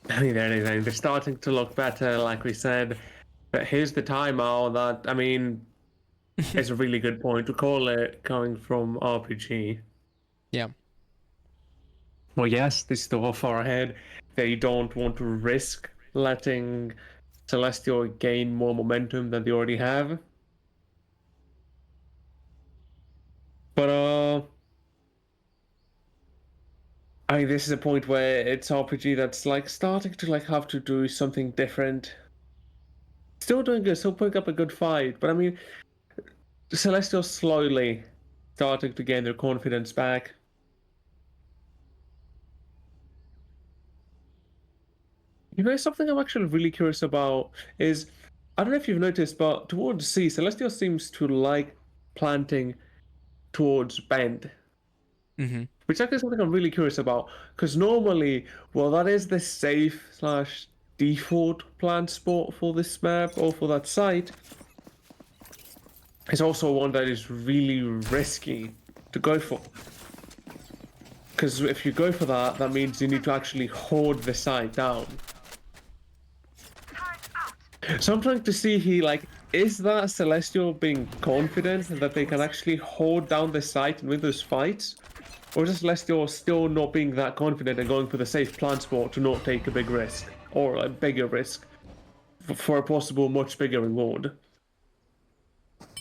I mean, they're starting to look better, like we said. But here's the timeout that, I mean, is a really good point to call it coming from RPG. Yeah. Well, yes, they're still far ahead. They don't want to risk letting Celestial gain more momentum than they already have. But, I mean, this is a point where it's RPG that's like starting to like have to do something different. Still doing good, still putting up a good fight, but I mean, Celestial slowly starting to gain their confidence back. You know, something I'm actually really curious about is, I don't know if you've noticed, but towards C, Celestial seems to like planting towards Bend. Mm-hmm. Which actually is something I'm really curious about, because normally, well, that is the safe / default plant spot for this map or for that site. It's also one that is really risky to go for. Because if you go for that, that means you need to actually hold the site down. So I'm trying to see here, like, is that Celestial being confident that they can actually hold down the site and win those fights? Or is Celestial still not being that confident and going for the safe plant spot to not take a big risk? Or a bigger risk for a possible much bigger reward?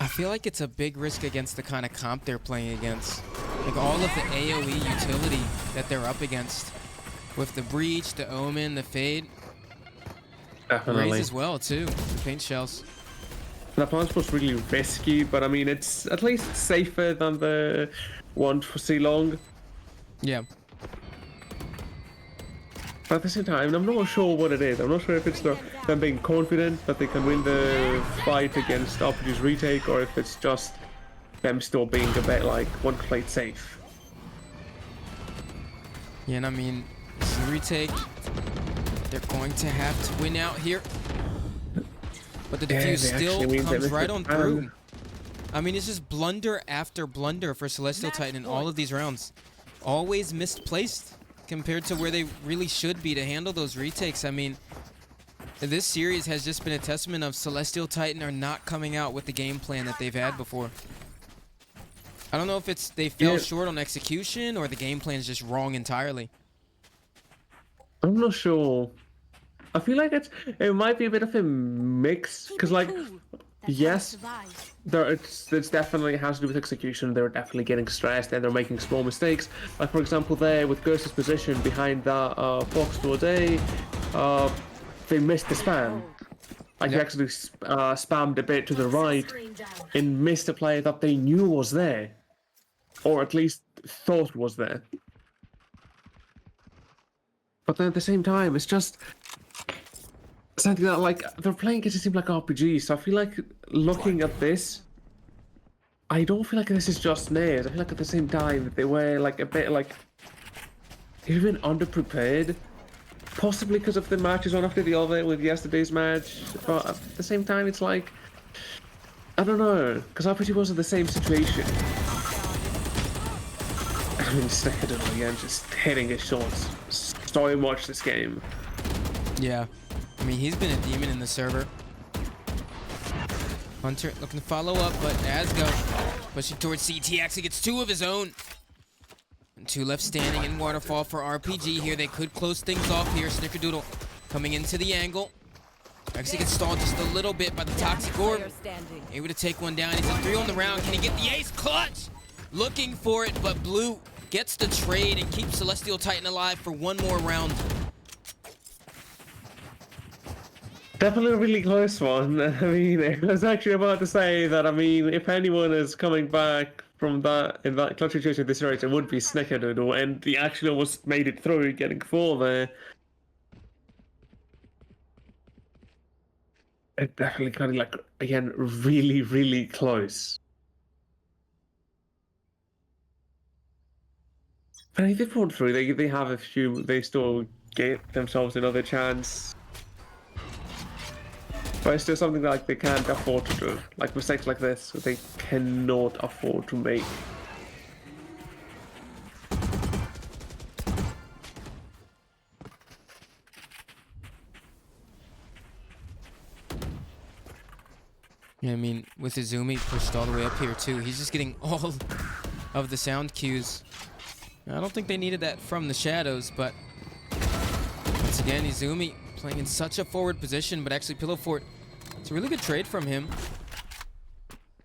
I feel like it's a big risk against the kind of comp they're playing against. Like all of the AoE utility that they're up against. With the Breach, the Omen, the Fade. Definitely. Raze as well, too. The paint shells. That plant spot's really risky, but I mean, it's at least safer than the one for C-Long. Yeah. But at the same time, I'm not sure what it is. I'm not sure if it's them being confident that they can win the fight against RPG's retake, or if it's just them still being a bit like, want to play it safe. Yeah, and I mean, this is a retake. They're going to have to win out here. But the defuse still comes right on through. I mean, it's just blunder after blunder for Celestial Titan in all of these rounds. Always misplaced compared to where they really should be to handle those retakes. I mean, this series has just been a testament of Celestial Titan are not coming out with the game plan that they've had before. I don't know if it's they fell short on execution or the game plan is just wrong entirely. I'm not sure. I feel like it might be a bit of a mix because, like, yes, it's definitely has to do with execution. They're definitely getting stressed and they're making small mistakes. Like, for example, there with Ghost's position behind that box towards A, they missed the spam. Like, they actually spammed a bit to the right and missed a player that they knew was there, or at least thought was there. But then at the same time, it's just something that, like, they're playing it to seem like RPG, so I feel like looking at this, I don't feel like this is just nails. I feel like at the same time they were like a bit like even underprepared, possibly because of the matches one after the other with yesterday's match. But at the same time, it's like, I don't know, because RPG was in the same situation. I mean, Snickerdoodle again, just hitting his shots so much this game. Yeah. I mean, he's been a demon in the server. Hunter looking to follow up, but Asgo pushing towards CT actually gets two of his own. And two left standing in Waterfall for RPG here. They could close things off here. Snickerdoodle coming into the angle. Actually gets stalled just a little bit by the Toxic Orb. Able to take one down. He's at 3 on the round. Can he get the ace? Clutch! Looking for it, but Blue gets the trade and keeps Celestial Titan alive for one more round. Definitely a really close one. I mean, I was actually about to say that, I mean, if anyone is coming back from that, in that clutch situation this race, it would be Snickerdoodle, and he actually almost made it through, getting 4 there. It definitely kind of, like, again, really, really close. But if they pulled through, they have a few, they still get themselves another chance. But it's still something that, like, they can't afford to do. Like, mistakes like this, they cannot afford to make. Yeah, I mean, with Izumi pushed all the way up here too, he's just getting all of the sound cues. I don't think they needed that from the shadows, but once again, Izumi playing in such a forward position, but actually Pillow Fort, it's a really good trade from him.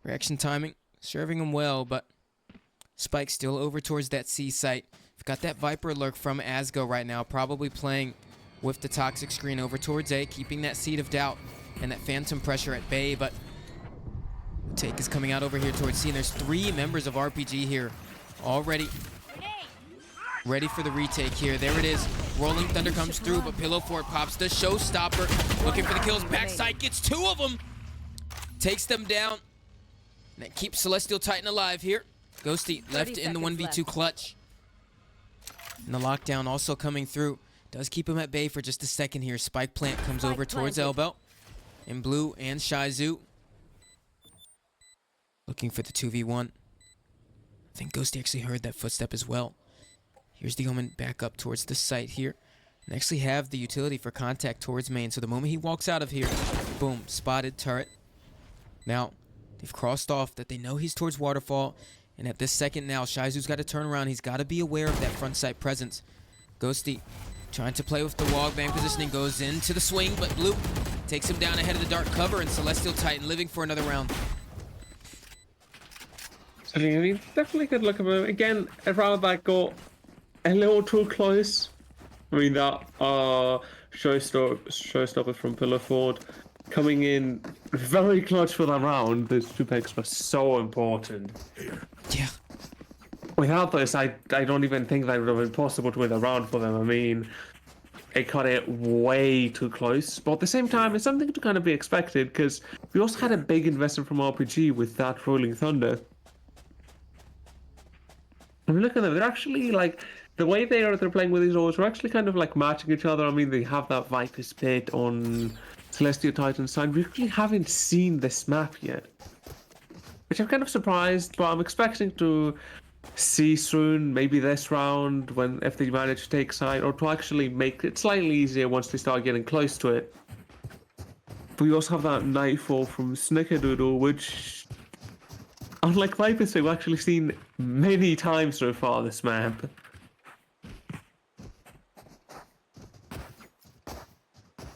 Reaction timing, serving him well, but Spike still over towards that C site. We've got that Viper lurk from Asgo right now, probably playing with the Toxic screen over towards A, keeping that seed of doubt and that phantom pressure at bay, but the take is coming out over here towards C, and there's 3 members of RPG here already ready for the retake here. There it is. Rolling Thunder comes through, but Pillow Fort pops the showstopper. Looking for the kills. Backside gets 2 of them. Takes them down. And that keeps Celestial Titan alive here. Ghosty left in the 1v2 clutch. And the lockdown also coming through. Does keep him at bay for just a second here. Spike plant comes over towards Elbow. And Blue and Shizu looking for the 2v1. I think Ghosty actually heard that footstep as well. Here's the Omen back up towards the site here. And actually have the utility for contact towards main. So the moment he walks out of here, boom, spotted turret. Now, they've crossed off that they know he's towards Waterfall. And at this second now, Shizu's got to turn around. He's got to be aware of that front site presence. Ghosty trying to play with the wall bang positioning. Goes into the swing, but Blue takes him down ahead of the dark cover. And Celestial Titan living for another round. So, I mean, definitely good look at him. Again, a round that got a little too close. I mean, that showstopper from Pillar Ford coming in very clutch for that round. Those 2 picks were so important. Yeah. Without this, I don't even think that would have been possible to win the round for them. I mean, it cut it way too close. But at the same time, it's something to kind of be expected because we also had a big investment from RPG with that Rolling Thunder. I mean, look at them. They're actually, like, the way they're playing with these roles are actually kind of like matching each other. I mean, they have that Viper spit on Celestial Titan's side. We actually haven't seen this map yet. which I'm kind of surprised, but I'm expecting to see soon, maybe this round, if they manage to take side, or to actually make it slightly easier once they start getting close to it. But we also have that Nightfall from Snickerdoodle, which, unlike Vipers, we've actually seen many times so far this map.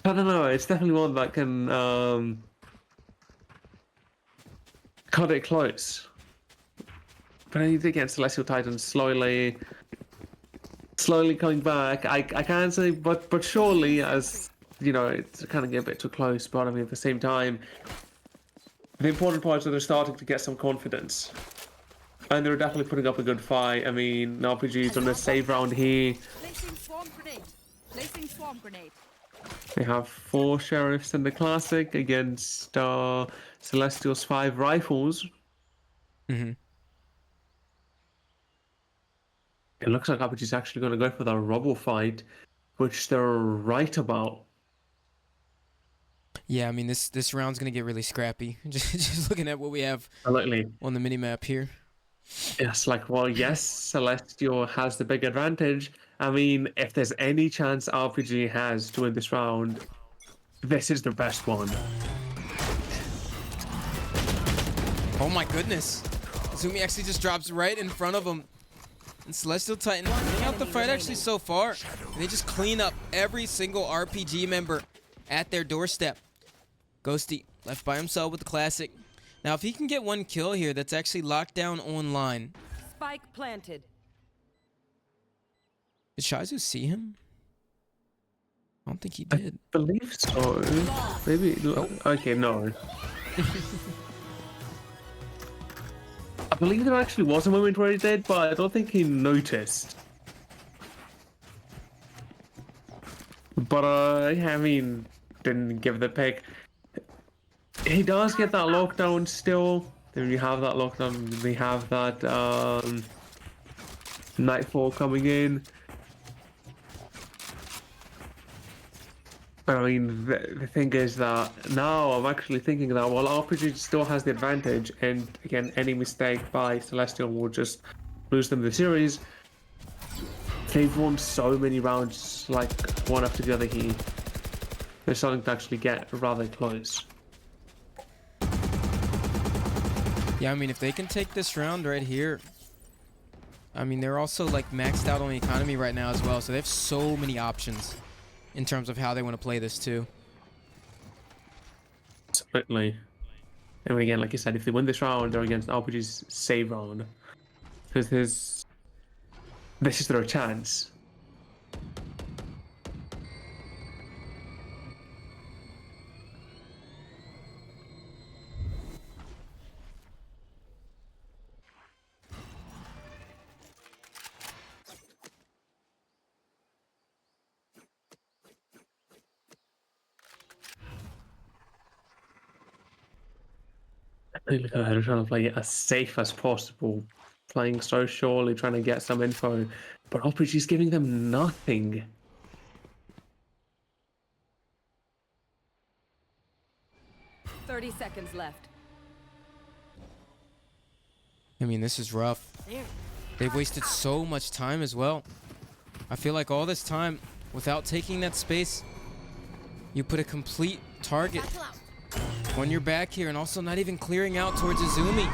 I don't know, it's definitely one that can cut it close. But I need against Celestial Titan slowly coming back. I can't say, but surely, as you know, it's kind of get a bit too close. But I mean, at the same time, the important part is that they're starting to get some confidence, and they're definitely putting up a good fight. I mean, RPG's on a save round here. Placing swarm grenade. Placing swarm grenade. They have 4 sheriffs in the classic against Celestial's 5 rifles. Mm-hmm. It looks like RPG's actually going to go for the REBL fight, which they're right about. Yeah, I mean, this round's gonna get really scrappy. Just looking at what we have on the minimap here. Yes, yes, Celestial has the big advantage. I mean, if there's any chance RPG has to win this round, this is the best one. Oh my goodness. Zumi actually just drops right in front of him. And Celestial Titan winning out the fight actually so far. And they just clean up every single RPG member at their doorstep. Ghosty left by himself with the classic. Now if he can get 1 kill here, that's actually locked down online. Spike planted. Did Shizu see him? I don't think he did. I believe so. Maybe. Oh. Okay, no. I believe there actually was a moment where he did, but I don't think he noticed. But yeah, I mean, didn't give the pick. He does get that lockdown still. Then we have that lockdown. We have that Nightfall coming in. But I mean, the thing is that now I'm actually thinking that while RPG still has the advantage, and again, any mistake by Celestial will just lose them the series, they've won so many rounds, like one after the other here. They're starting to actually get rather close. Yeah, I mean, if they can take this round right here, I mean, they're also like maxed out on the economy right now as well, so they have so many options in terms of how they want to play this too. Absolutely. And again, like you said, if they win this round, they're against RPG's save round. Because this is their chance. They're trying to play it as safe as possible, playing so surely, trying to get some info, but RPG's giving them nothing. Thirty seconds left. I mean, this is rough. They've wasted so much time as well. I feel like all this time, without taking that space, you put a complete target on your back here, and also not even clearing out towards Izumi.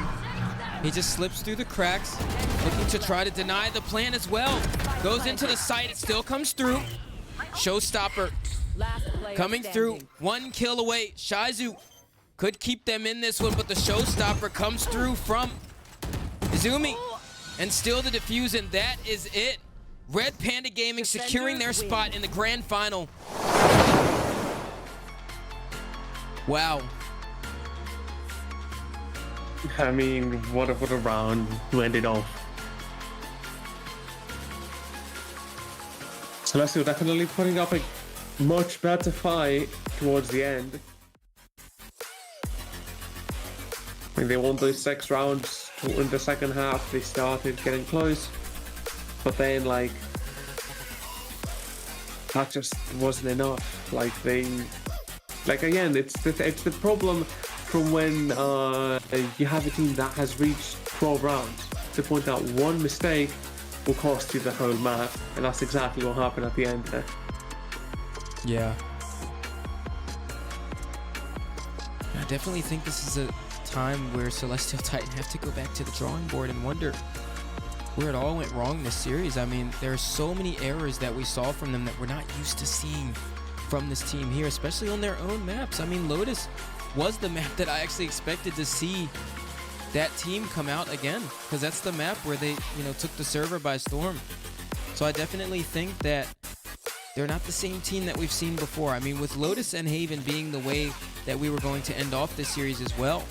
He just slips through the cracks, looking to try to deny the plan as well. Goes into the site, it still comes through. Showstopper coming through, 1 kill away. Shizu could keep them in this one, but the showstopper comes through from Izumi and still the defuse, and that is it. Red Panda Gaming securing their spot in the grand final. Wow. I mean, what a round to end it off. Celestial definitely putting up a much better fight towards the end. I mean, they won those 6 rounds in the second half. They started getting close, but then like that just wasn't enough. Like they Like again, it's the problem from when you have a team that has reached 12 rounds. To point out one mistake will cost you the whole map, and that's exactly what happened at the end there. Yeah. I definitely think this is a time where Celestial Titan have to go back to the drawing board and wonder where it all went wrong this series. I mean, there are so many errors that we saw from them that we're not used to seeing from this team here, especially on their own maps. I mean, Lotus was the map that I actually expected to see that team come out again, because that's the map where they, you know, took the server by storm. So I definitely think that they're not the same team that we've seen before. I mean, with Lotus and Haven being the way that we were going to end off this series as well,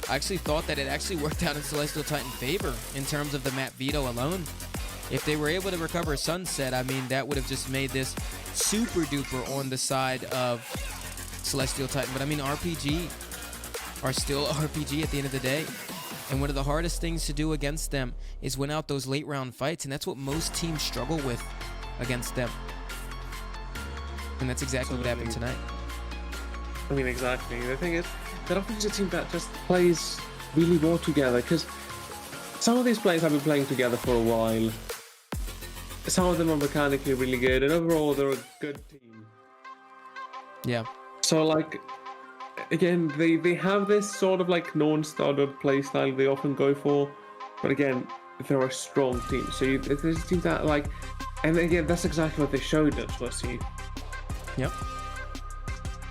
I actually thought that it actually worked out in Celestial Titan's favor in terms of the map veto alone. If they were able to recover Sunset, I mean, that would have just made this super duper on the side of Celestial Titan. But I mean, RPG are still RPG at the end of the day. And one of the hardest things to do against them is win out those late round fights. And that's what most teams struggle with against them. And that's exactly what happened tonight. I mean, exactly. The thing is, that often is a team that just plays really well together, because some of these players have been playing together for a while. Some of them are mechanically really good, and overall they're a good team. Yeah. So, like, again, they have this sort of like non-standard play style they often go for, but again, they're a strong team. So there's a team that, like, and again, that's exactly what they showed us, Wesley. Yep.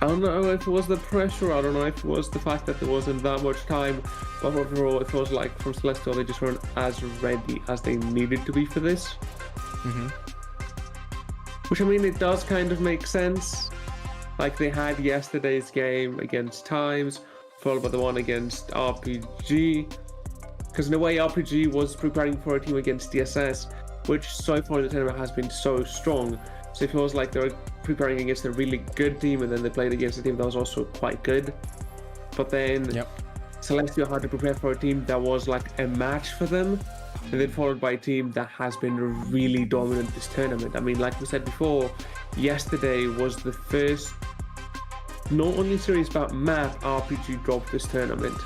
I don't know if it was the pressure, I don't know if it was the fact that there wasn't that much time, but overall it feels like from Celestial they just weren't as ready as they needed to be for this. Which, I mean, it does kind of make sense. Like, they had yesterday's game against Times, followed by the one against RPG. Because in a way, RPG was preparing for a team against DSS, which so far in the tournament has been so strong. So it feels like they're preparing against a really good team, and then they played against a team that was also quite good. But then Celestial had to prepare for a team that was like a match for them, and then followed by a team that has been really dominant this tournament. I mean, like we said before, yesterday was the first not only series but map RPG dropped this tournament.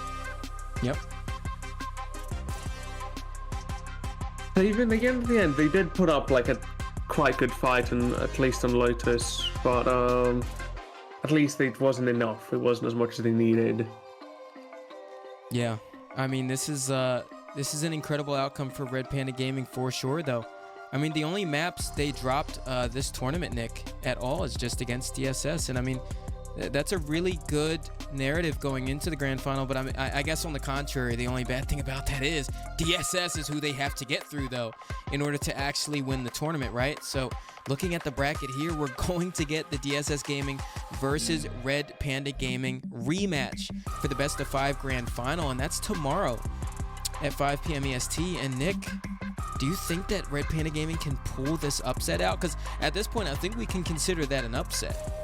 Yep. So even again at the end, they did put up like a quite good fight, and at least on Lotus, but at least it wasn't enough. It wasn't as much as they needed. Yeah, I mean, this is an incredible outcome for Red Panda Gaming for sure, though. I mean, the only maps they dropped this tournament, Nick, at all is just against DSS, and I mean, that's a really good narrative going into the grand final. But I guess on the contrary, the only bad thing about that is DSS is who they have to get through, though, in order to actually win the tournament, right? So looking at the bracket here, we're going to get the DSS Gaming versus Red Panda Gaming rematch for the best of 5 grand final, and that's tomorrow at 5 p.m. EST. And Nick, do you think that Red Panda Gaming can pull this upset out? Because at this point, I think we can consider that an upset.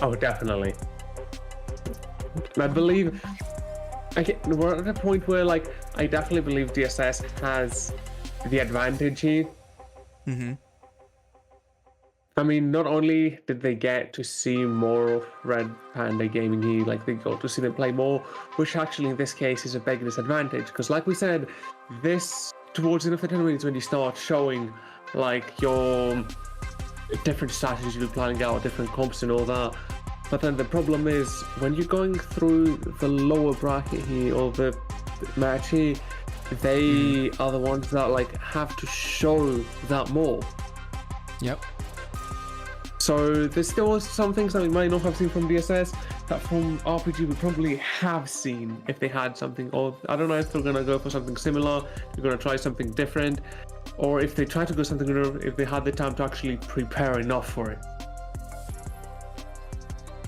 Oh, definitely. I believe we're at a point where, like, I definitely believe DSS has the advantage here. I mean, not only did they get to see more of Red Panda Gaming here, like, they got to see them play more, which actually in this case is a big disadvantage, because like we said, this towards the end of the tournament is when you start showing like your different strategies you're planning out, different comps and all that. But then the problem is when you're going through the lower bracket here, or the match here, they are the ones that like have to show that more. Yep. So there's still some things that we might not have seen from DSS that from RPG we probably have seen if they had something. Or I don't know if they're gonna go for something similar, they're gonna try something different, or if they try to go something different, if they had the time to actually prepare enough for it.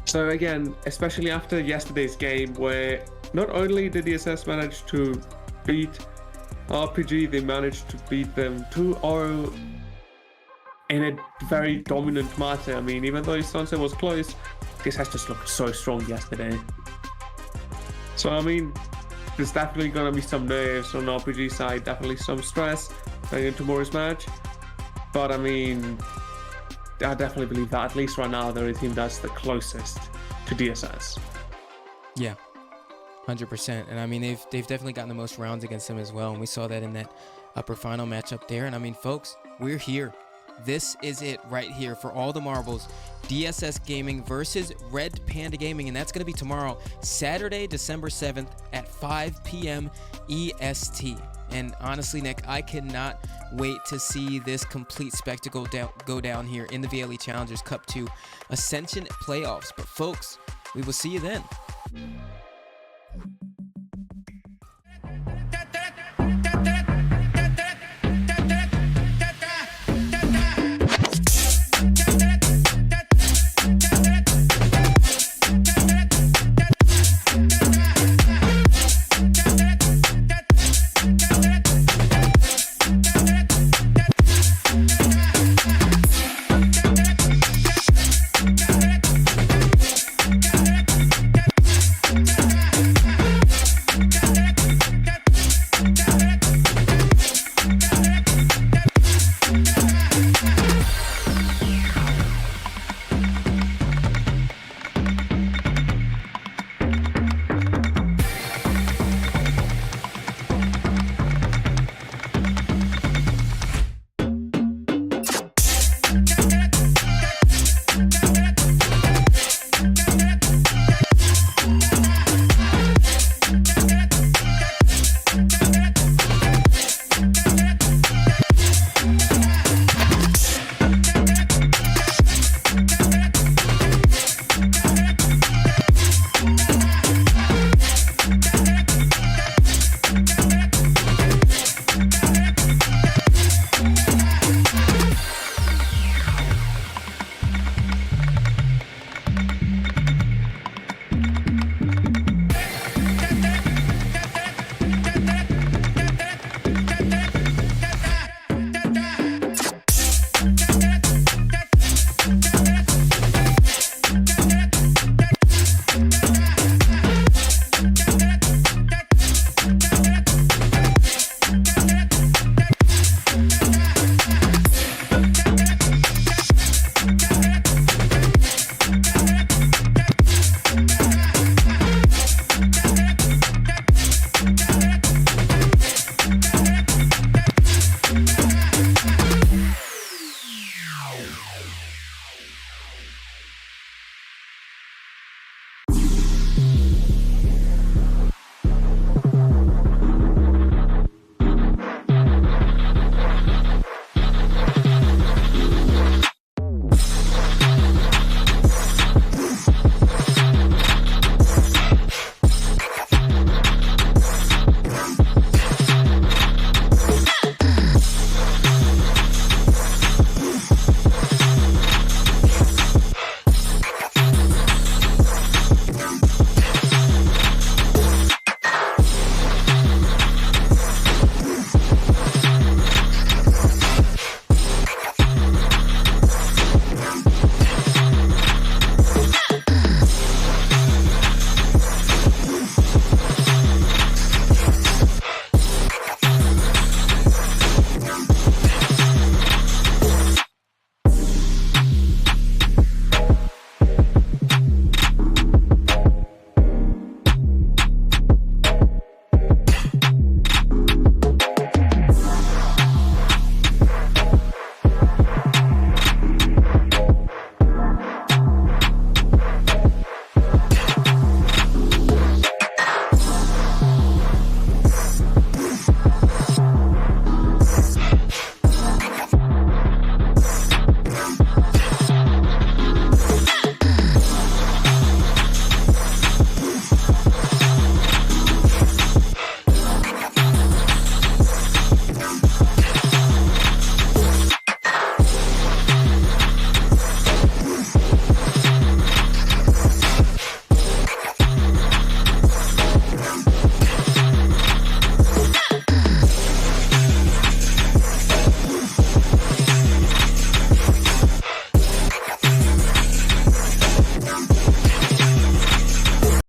So again, especially after yesterday's game, where not only did DSS manage to beat RPG, they managed to beat them 2-0 in a very dominant manner. I mean, even though Sunset was close, DSS just looked so strong yesterday. So I mean, there's definitely gonna be some nerves on RPG side, definitely some stress going into tomorrow's match. But I mean, definitely believe that at least right now they're the team that's the closest to DSS. Yeah, 100%. And I mean, they've definitely gotten the most rounds against them as well. And we saw that in that upper final matchup there. And I mean, folks, we're here. This is it right here for all the marbles. DSS Gaming versus Red Panda Gaming. And that's going to be tomorrow, Saturday, December 7th at 5 p.m. EST. And honestly, Nick, I cannot wait to see this complete spectacle go down here in the VLE Challengers Cup 2 Ascension playoffs. But folks, we will see you then.